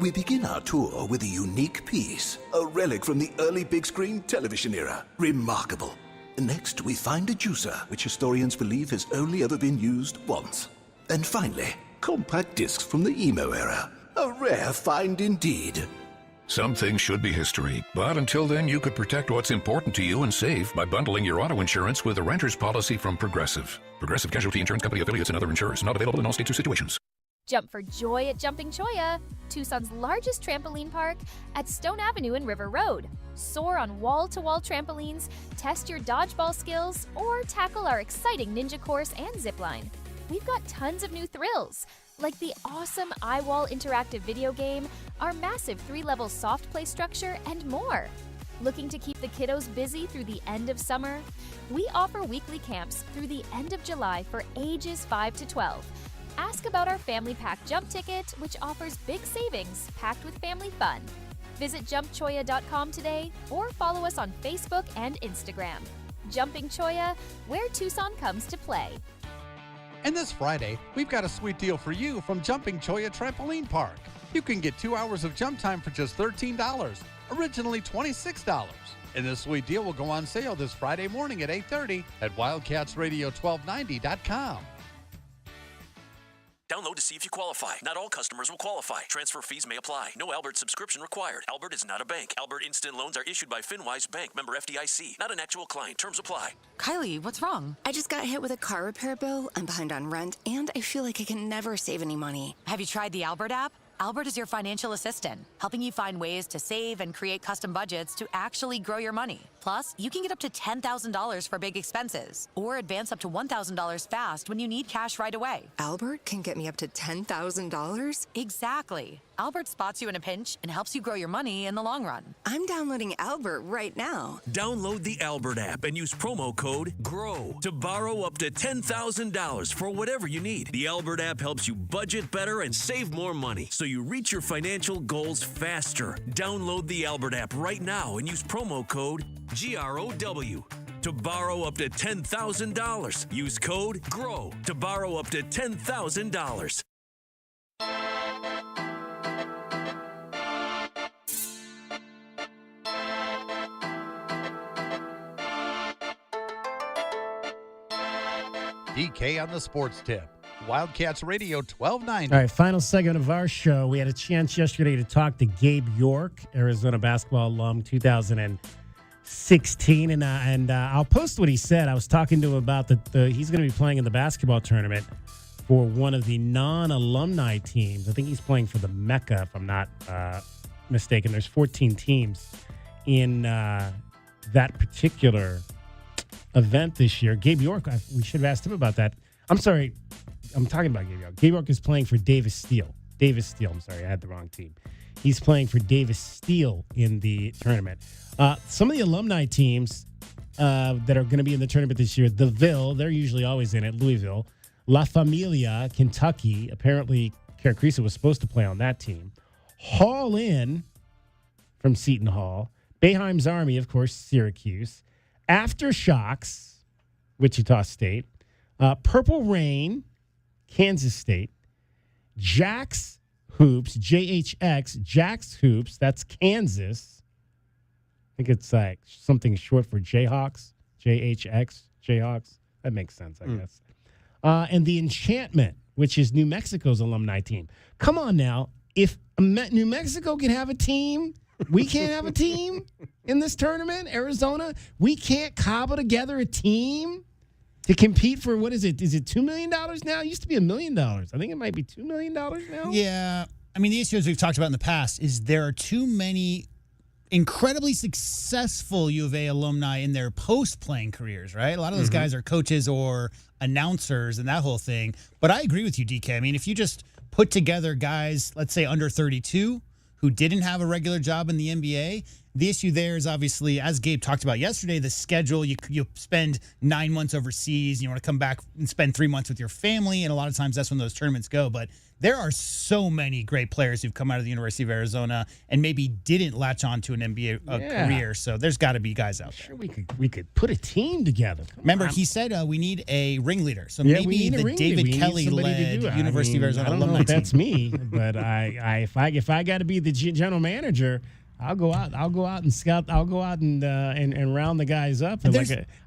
We begin our tour with a unique piece, a relic from the early big screen television era. Remarkable. Next, we find a juicer, which historians believe has only ever been used once. And finally, compact discs from the emo era. A rare find indeed. Some things should be history, but until then, you could protect what's important to you and save by bundling your auto insurance with a renter's policy from Progressive. Progressive Casualty Insurance Company affiliates and other insurers. Not available in all states or situations. Jump for joy at Jumping Choya, Tucson's largest trampoline park at Stone Avenue and River Road. Soar on wall-to-wall trampolines, test your dodgeball skills, or tackle our exciting ninja course and zipline. We've got tons of new thrills, like the awesome iWall interactive video game, our massive 3-level soft play structure, and more. Looking to keep the kiddos busy through the end of summer? We offer weekly camps through the end of July for ages 5 to 12. Ask about our Family Pack Jump Ticket, which offers big savings packed with family fun. Visit jumpchoya.com today or follow us on Facebook and Instagram. Jumping Choya, where Tucson comes to play. And this Friday, we've got a sweet deal for you from Jumping Choya Trampoline Park. You can get 2 hours of jump time for just $13, originally $26. And this sweet deal will go on sale this Friday morning at 8:30 at wildcatsradio1290.com. Download to see if you qualify. Not all customers will qualify. Transfer fees may apply. No Albert subscription required. Albert is not a bank. Albert Instant Loans are issued by FinWise Bank, member FDIC. Not an actual client. Terms apply. Kylie, what's wrong? I just got hit with a car repair bill. I'm behind on rent, and I feel like I can never save any money. Have you tried the Albert app? Albert is your financial assistant, helping you find ways to save and create custom budgets to actually grow your money. Plus, you can get up to $10,000 for big expenses or advance up to $1,000 fast when you need cash right away. Albert can get me up to $10,000? Exactly. Albert spots you in a pinch and helps you grow your money in the long run. I'm downloading Albert right now. Download the Albert app and use promo code GROW to borrow up to $10,000 for whatever you need. The Albert app helps you budget better and save more money so you reach your financial goals faster. Download the Albert app right now and use promo code GROW to borrow up to $10,000. Use code GROW to borrow up to $10,000. DK on the sports tip. Wildcats Radio 1290. All right, final segment of our show. We had a chance yesterday to talk to Gabe York, Arizona basketball alum, 2016, and I'll post what he said. I was talking to him about he's going to be playing in the basketball tournament for one of the non-alumni teams. I think he's playing for the Mecca, if I'm not mistaken. There's 14 teams in that particular event this year. Gabe York, we should have asked him about that. I'm sorry. I'm talking about Gabe York. Gabe York is playing for Davis Steel. I'm sorry, I had the wrong team. He's playing for Davis Steel in the tournament. Some of the alumni teams that are going to be in the tournament this year, the Ville, they're usually always in it, Louisville. La Familia, Kentucky. Apparently, Caracrisa was supposed to play on that team. Hall Inn from Seton Hall. Boeheim's Army, of course, Syracuse. Aftershocks, Wichita State. Purple Rain, Kansas State. Jax Hoops, JHX, Jax Hoops, that's Kansas. I think it's like something short for Jayhawks, JHX, Jayhawks. That makes sense, I guess. And the Enchantment, which is New Mexico's alumni team. Come on now. If New Mexico can have a team, we can't have a team in this tournament, Arizona. We can't cobble together a team to compete for, what is it? Is it $2 million now? It used to be $1 million. I think it might be $2 million now. Yeah. I mean, the issues we've talked about in the past is there are too many incredibly successful U of A alumni in their post-playing careers, right? A lot of those guys are coaches or announcers and that whole thing. But I agree with you, DK. I mean, if you just put together guys, let's say under 32, who didn't have a regular job in the NBA, the issue there is obviously, as Gabe talked about yesterday, the schedule. You spend 9 months overseas, and you want to come back and spend 3 months with your family, and a lot of times that's when those tournaments go. But there are so many great players who've come out of the University of Arizona and maybe didn't latch on to an NBA career. So there's got to be guys out there. Sure, we could put a team together. Remember, he said we need a ringleader. So maybe the David Kelly-led University of Arizona alumni team. I don't know if that's me, but if I got to be the general manager, I'll go out and scout. I'll go out and round the guys up. And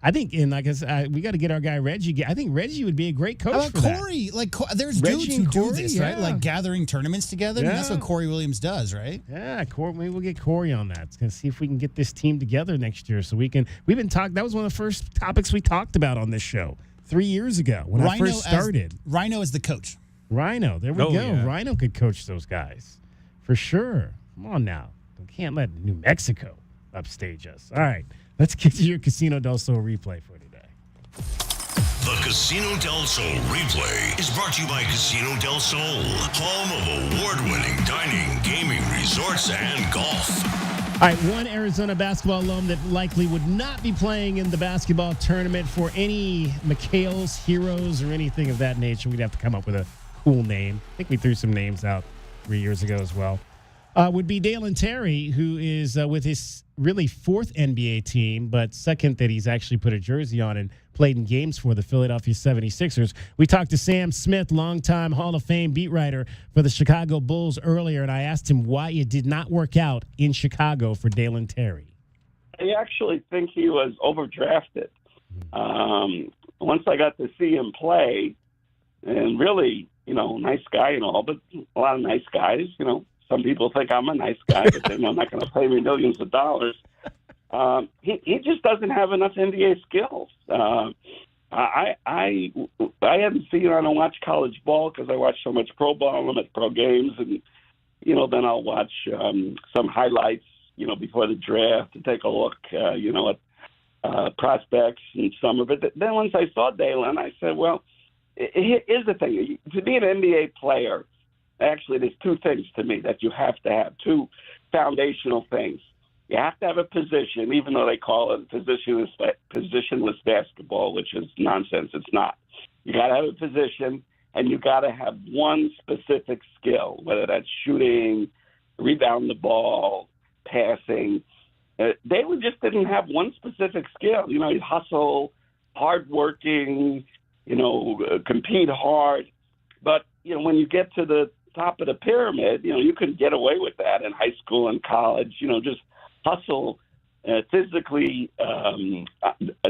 I think we got to get our guy Reggie. I think Reggie would be a great coach. For Corey, there's dudes who do this, right? Like gathering tournaments together. Yeah. I mean, that's what Corey Williams does, right? Yeah, maybe we'll get Corey on that. It's gonna see if we can get this team together next year, so we can. We've been talking. That was one of the first topics we talked about on this show 3 years ago when I first started. Rhino is the coach. Rhino, there we go. Yeah. Rhino could coach those guys for sure. Come on now. Can't let New Mexico upstage us. All right, let's get to your Casino del Sol replay for today. The Casino del Sol replay is brought to you by Casino del Sol, home of award-winning dining, gaming, resorts, and golf. All right, one Arizona basketball alum that likely would not be playing in the basketball tournament for any McHale's, Heroes, or anything of that nature. We'd have to come up with a cool name. I think we threw some names out 3 years ago as well. Would be Dalen Terry, who is with his really fourth NBA team, but second that he's actually put a jersey on and played in games for the Philadelphia 76ers. We talked to Sam Smith, longtime Hall of Fame beat writer for the Chicago Bulls earlier, and I asked him why it did not work out in Chicago for Dalen Terry. I actually think he was overdrafted. Once I got to see him play, and really, nice guy and all, but a lot of nice guys, Some people think I'm a nice guy, but they're not going to pay me millions of dollars. He just doesn't have enough NBA skills. I hadn't seen I don't watch college ball because I watch so much pro ball. I'm at pro games, and then I'll watch some highlights, before the draft to take a look, at prospects in summer. But then once I saw Dalen, I said, well, here's the thing: to be an NBA player. Actually, there's two things to me that you have to have, two foundational things. You have to have a position, even though they call it positionless basketball, which is nonsense. It's not. You got to have a position, and you got to have one specific skill, whether that's shooting, rebound the ball, passing. They just didn't have one specific skill. You hustle, hardworking, compete hard. But, when you get to the top of the pyramid, you can get away with that in high school and college, just hustle, physically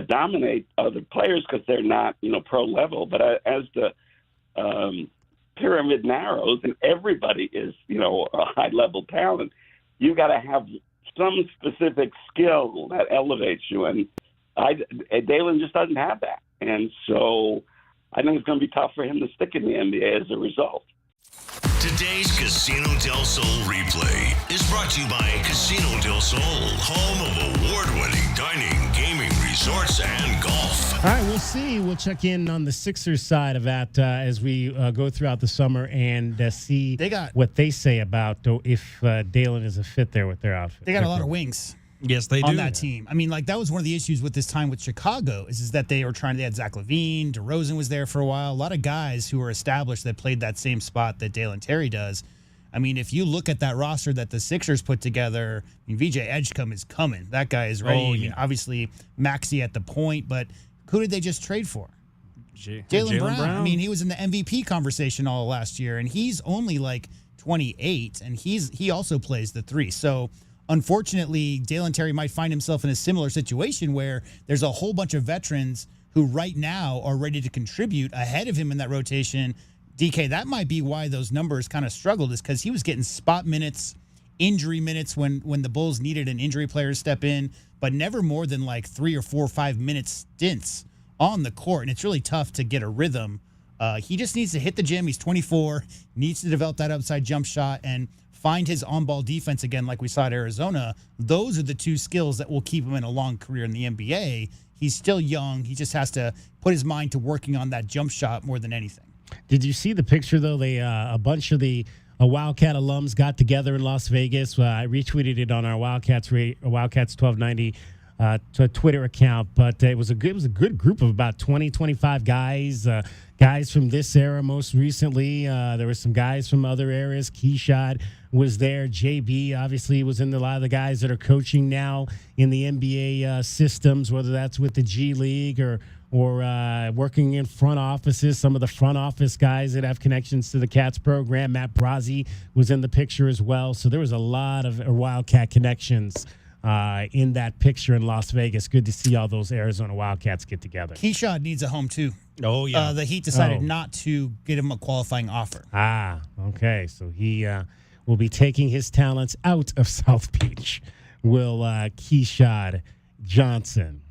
dominate other players because they're not, pro level. But as the pyramid narrows and everybody is, a high level talent, you got to have some specific skill that elevates you. And Dalen just doesn't have that. And so I think it's going to be tough for him to stick in the NBA as a result. Today's Casino del Sol replay is brought to you by Casino del Sol, home of award-winning dining, gaming, resorts, and golf. All right, we'll see. We'll check in on the Sixers side of that as we go throughout the summer and see what they say about if Dalen is a fit there with their outfit. They got a lot of wings. Yes, they do. On that team. I mean, that was one of the issues with this time with Chicago is that they had Zach LaVine, DeRozan was there for a while. A lot of guys who were established that played that same spot that Dalen Terry does. I mean, if you look at that roster that the Sixers put together, VJ Edgecombe is coming. That guy is ready. Oh, yeah. I mean, obviously, Maxey at the point, but who did they just trade for? Jaylen Brown. I mean, he was in the MVP conversation all last year, and he's only 28, and he also plays the three. So, unfortunately, Dalen Terry might find himself in a similar situation where there's a whole bunch of veterans who right now are ready to contribute ahead of him in that rotation. DK, that might be why those numbers kind of struggled, is because he was getting spot minutes, injury minutes when the Bulls needed an injury player to step in, but never more than 3 or 4 or 5 minute stints on the court. And it's really tough to get a rhythm. He just needs to hit the gym. He's 24, needs to develop that outside jump shot and find his on-ball defense again like we saw at Arizona. Those are the two skills that will keep him in a long career in the NBA. He's still young. He just has to put his mind to working on that jump shot more than anything. Did you see the picture, though? They a bunch of the Wildcat alums got together in Las Vegas. I retweeted it on our Wildcats 1290 Twitter account, but it was a good group of about 20, 25 guys. Guys from this era most recently. There were some guys from other eras. Keyshot was there. JB obviously was in a lot of the guys that are coaching now in the NBA systems, whether that's with the G League or working in front offices. Some of the front office guys that have connections to the Cats program. Matt Brazzi was in the picture as well. So there was a lot of Wildcat connections in that picture in Las Vegas. Good to see all those Arizona Wildcats get together. Keyshot needs a home, too. Oh, yeah. The Heat decided not to get him a qualifying offer. Ah, okay. So he will be taking his talents out of South Beach. Will Keyshot Johnson.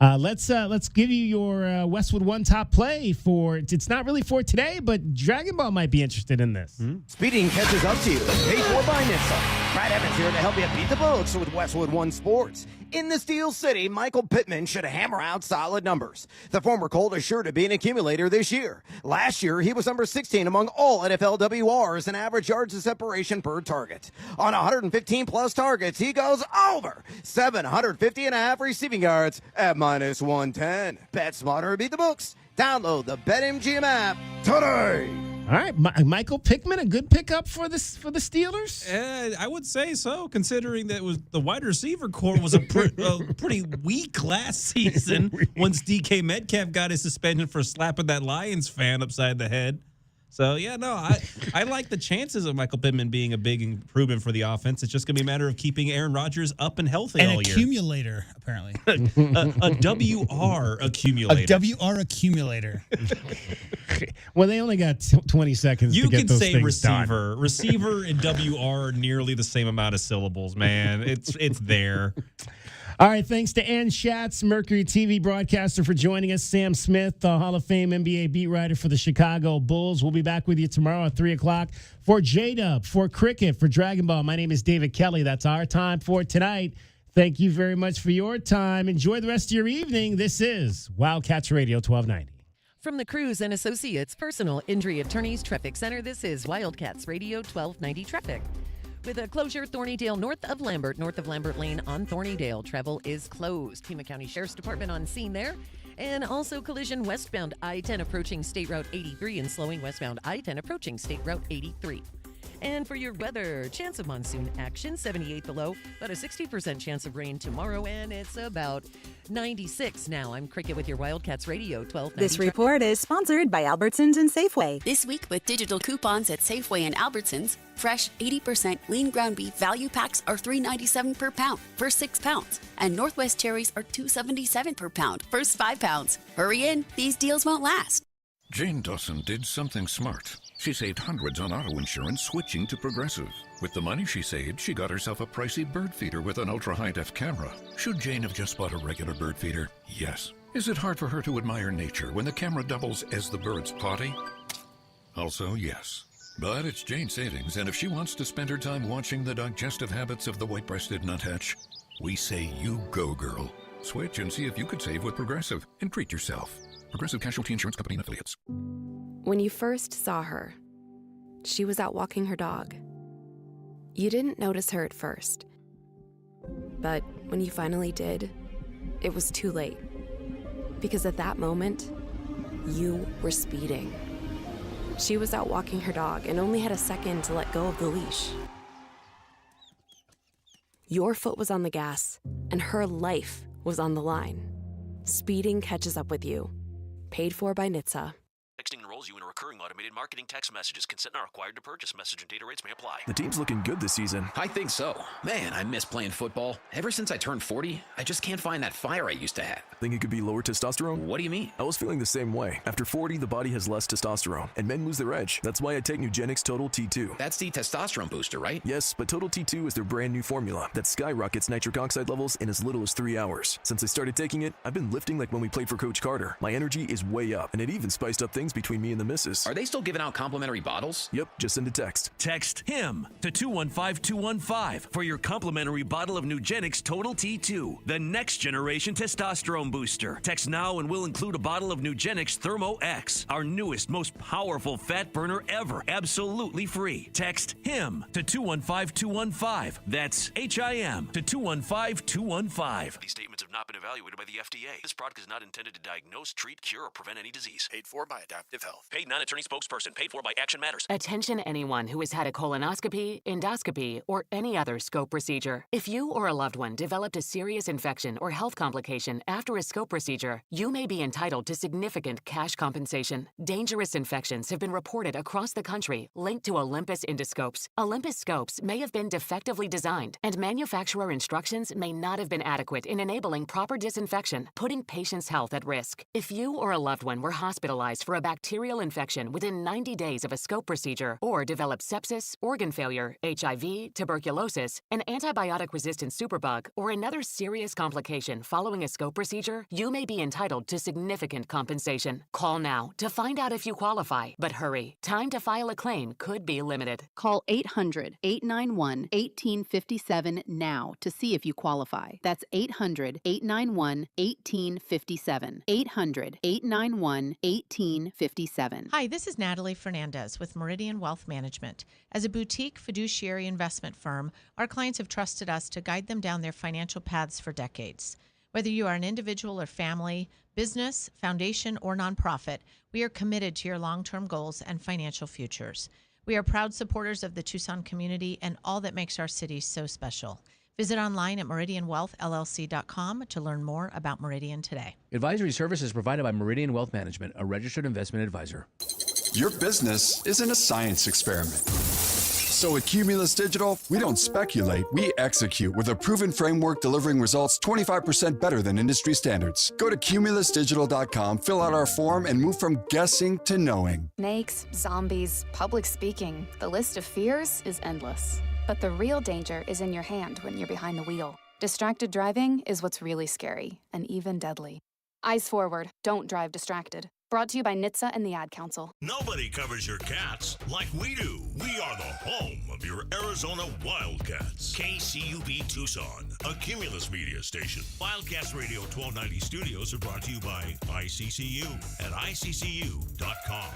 Let's give you your Westwood One top play for. It's not really for today, but Dragon Ball might be interested in this. Speeding catches up to you. Paid for by Nissan. Brad Evans here to help you beat the books with Westwood One Sports. In the Steel City, Michael Pittman should hammer out solid numbers. The former Colt is sure to be an accumulator this year. Last year, he was number 16 among all NFL WRs in average yards of separation per target. On 115-plus targets, he goes over 750.5 receiving yards at minus 110. Bet smarter, beat the books. Download the BetMGM app today. All right, Michael Pittman, a good pickup for the Steelers. I would say so, considering that the wide receiver core was a pretty weak last season once DK Metcalf got his suspension for slapping that Lions fan upside the head. So, yeah, no, I like the chances of Michael Pittman being a big improvement for the offense. It's just going to be a matter of keeping Aaron Rodgers up and healthy all year. An accumulator, apparently. a WR accumulator. A WR accumulator. Well, they only got 20 seconds to get those things done. You can say receiver. Receiver and WR are nearly the same amount of syllables, man. It's there. All right, thanks to Ann Schatz, Mercury TV broadcaster, for joining us. Sam Smith, the Hall of Fame NBA beat writer for the Chicago Bulls. We'll be back with you tomorrow at 3 o'clock for J-Dub, for cricket, for Dragon Ball. My name is David Kelly. That's our time for tonight. Thank you very much for your time. Enjoy the rest of your evening. This is Wildcats Radio 1290. From the Cruz and Associates Personal Injury Attorneys Traffic Center, this is Wildcats Radio 1290 Traffic. With a closure, Thornydale north of Lambert Lane on Thornydale. Travel is closed. Pima County Sheriff's Department on scene there. And also collision westbound I-10 approaching State Route 83 and slowing westbound I-10 approaching State Route 83. And for your weather, chance of monsoon action, 78 below, about a 60% chance of rain tomorrow, and it's about 96 now. I'm Cricket with your Wildcats Radio 1290. This report is sponsored by Albertsons and Safeway. This week with digital coupons at Safeway and Albertsons, fresh 80% lean ground beef value packs are $3.97 per pound, first 6 pounds. And Northwest cherries are $2.77 per pound, first 5 pounds. Hurry in, these deals won't last. Jane Dawson did something smart. She saved hundreds on auto insurance switching to Progressive. With the money she saved, she got herself a pricey bird feeder with an ultra-high-def camera. Should Jane have just bought a regular bird feeder? Yes. Is it hard for her to admire nature when the camera doubles as the bird's potty? Also, yes. But it's Jane's savings, and if she wants to spend her time watching the digestive habits of the white-breasted nuthatch, we say you go, girl. Switch and see if you could save with Progressive and treat yourself. Progressive Casualty Insurance Company and Affiliates. When you first saw her, she was out walking her dog. You didn't notice her at first. But when you finally did, it was too late. Because at that moment, you were speeding. She was out walking her dog and only had a second to let go of the leash. Your foot was on the gas, and her life was on the line. Speeding catches up with you. Paid for by NHTSA. Texting enrolls you in a recurring automated marketing text messages. Consent not required to purchase. Message and data rates may apply. The team's looking good this season. I think so. Man, I miss playing football. Ever since I turned 40, I just can't find that fire I used to have. Think it could be lower testosterone? What do you mean? I was feeling the same way. After 40, the body has less testosterone, and men lose their edge. That's why I take Nugenix Total T2. That's the testosterone booster, right? Yes, but Total T2 is their brand new formula that skyrockets nitric oxide levels in as little as 3 hours. Since I started taking it, I've been lifting like when we played for Coach Carter. My energy is way up, and it even spiced up things between me and the missus. Are they still giving out complimentary bottles? Yep, just send a text. Text HIM to 215-215 for your complimentary bottle of Nugenix Total T2, the next generation testosterone booster. Text now and we'll include a bottle of Nugenix Thermo X, our newest, most powerful fat burner ever, absolutely free. Text HIM to 215-215. That's HIM to 215-215. These statements have not been evaluated by the FDA. This product is not intended to diagnose, treat, cure, or prevent any disease. Paid for by Adaptive Health. Paid non-attorney spokesperson. Paid for by Action Matters. Attention anyone who has had a colonoscopy, endoscopy, or any other scope procedure. If you or a loved one developed a serious infection or health complication after a scope procedure, you may be entitled to significant cash compensation. Dangerous infections have been reported across the country linked to Olympus endoscopes. Olympus scopes may have been defectively designed, and manufacturer instructions may not have been adequate in enabling proper disinfection, putting patients' health at risk. If you or a loved one were hospitalized for a bacterial infection within 90 days of a scope procedure, or developed sepsis, organ failure, HIV, tuberculosis, an antibiotic-resistant superbug, or another serious complication following a scope procedure, you may be entitled to significant compensation. Call now to find out if you qualify, but hurry. Time to file a claim could be limited. Call 800-891-1857 now to see if you qualify. That's 800-891-1857. 800-891-1857. Hi, this is Natalie Fernandez with Meridian Wealth Management. As a boutique fiduciary investment firm, our clients have trusted us to guide them down their financial paths for decades. Whether you are an individual or family, business, foundation, or nonprofit, we are committed to your long-term goals and financial futures. We are proud supporters of the Tucson community and all that makes our city so special. Visit online at meridianwealthllc.com to learn more about Meridian today. Advisory services provided by Meridian Wealth Management, a registered investment advisor. Your business isn't a science experiment. So at Cumulus Digital, we don't speculate, we execute with a proven framework delivering results 25% better than industry standards. Go to cumulusdigital.com, fill out our form, and move from guessing to knowing. Snakes, zombies, public speaking. The list of fears is endless. But the real danger is in your hand when you're behind the wheel. Distracted driving is what's really scary and even deadly. Eyes forward, don't drive distracted. Brought to you by NHTSA and the Ad Council. Nobody covers your cats like we do. We are the home of your Arizona Wildcats. KCUB Tucson, a Cumulus media station. Wildcats Radio 1290 studios are brought to you by ICCU at iccu.com.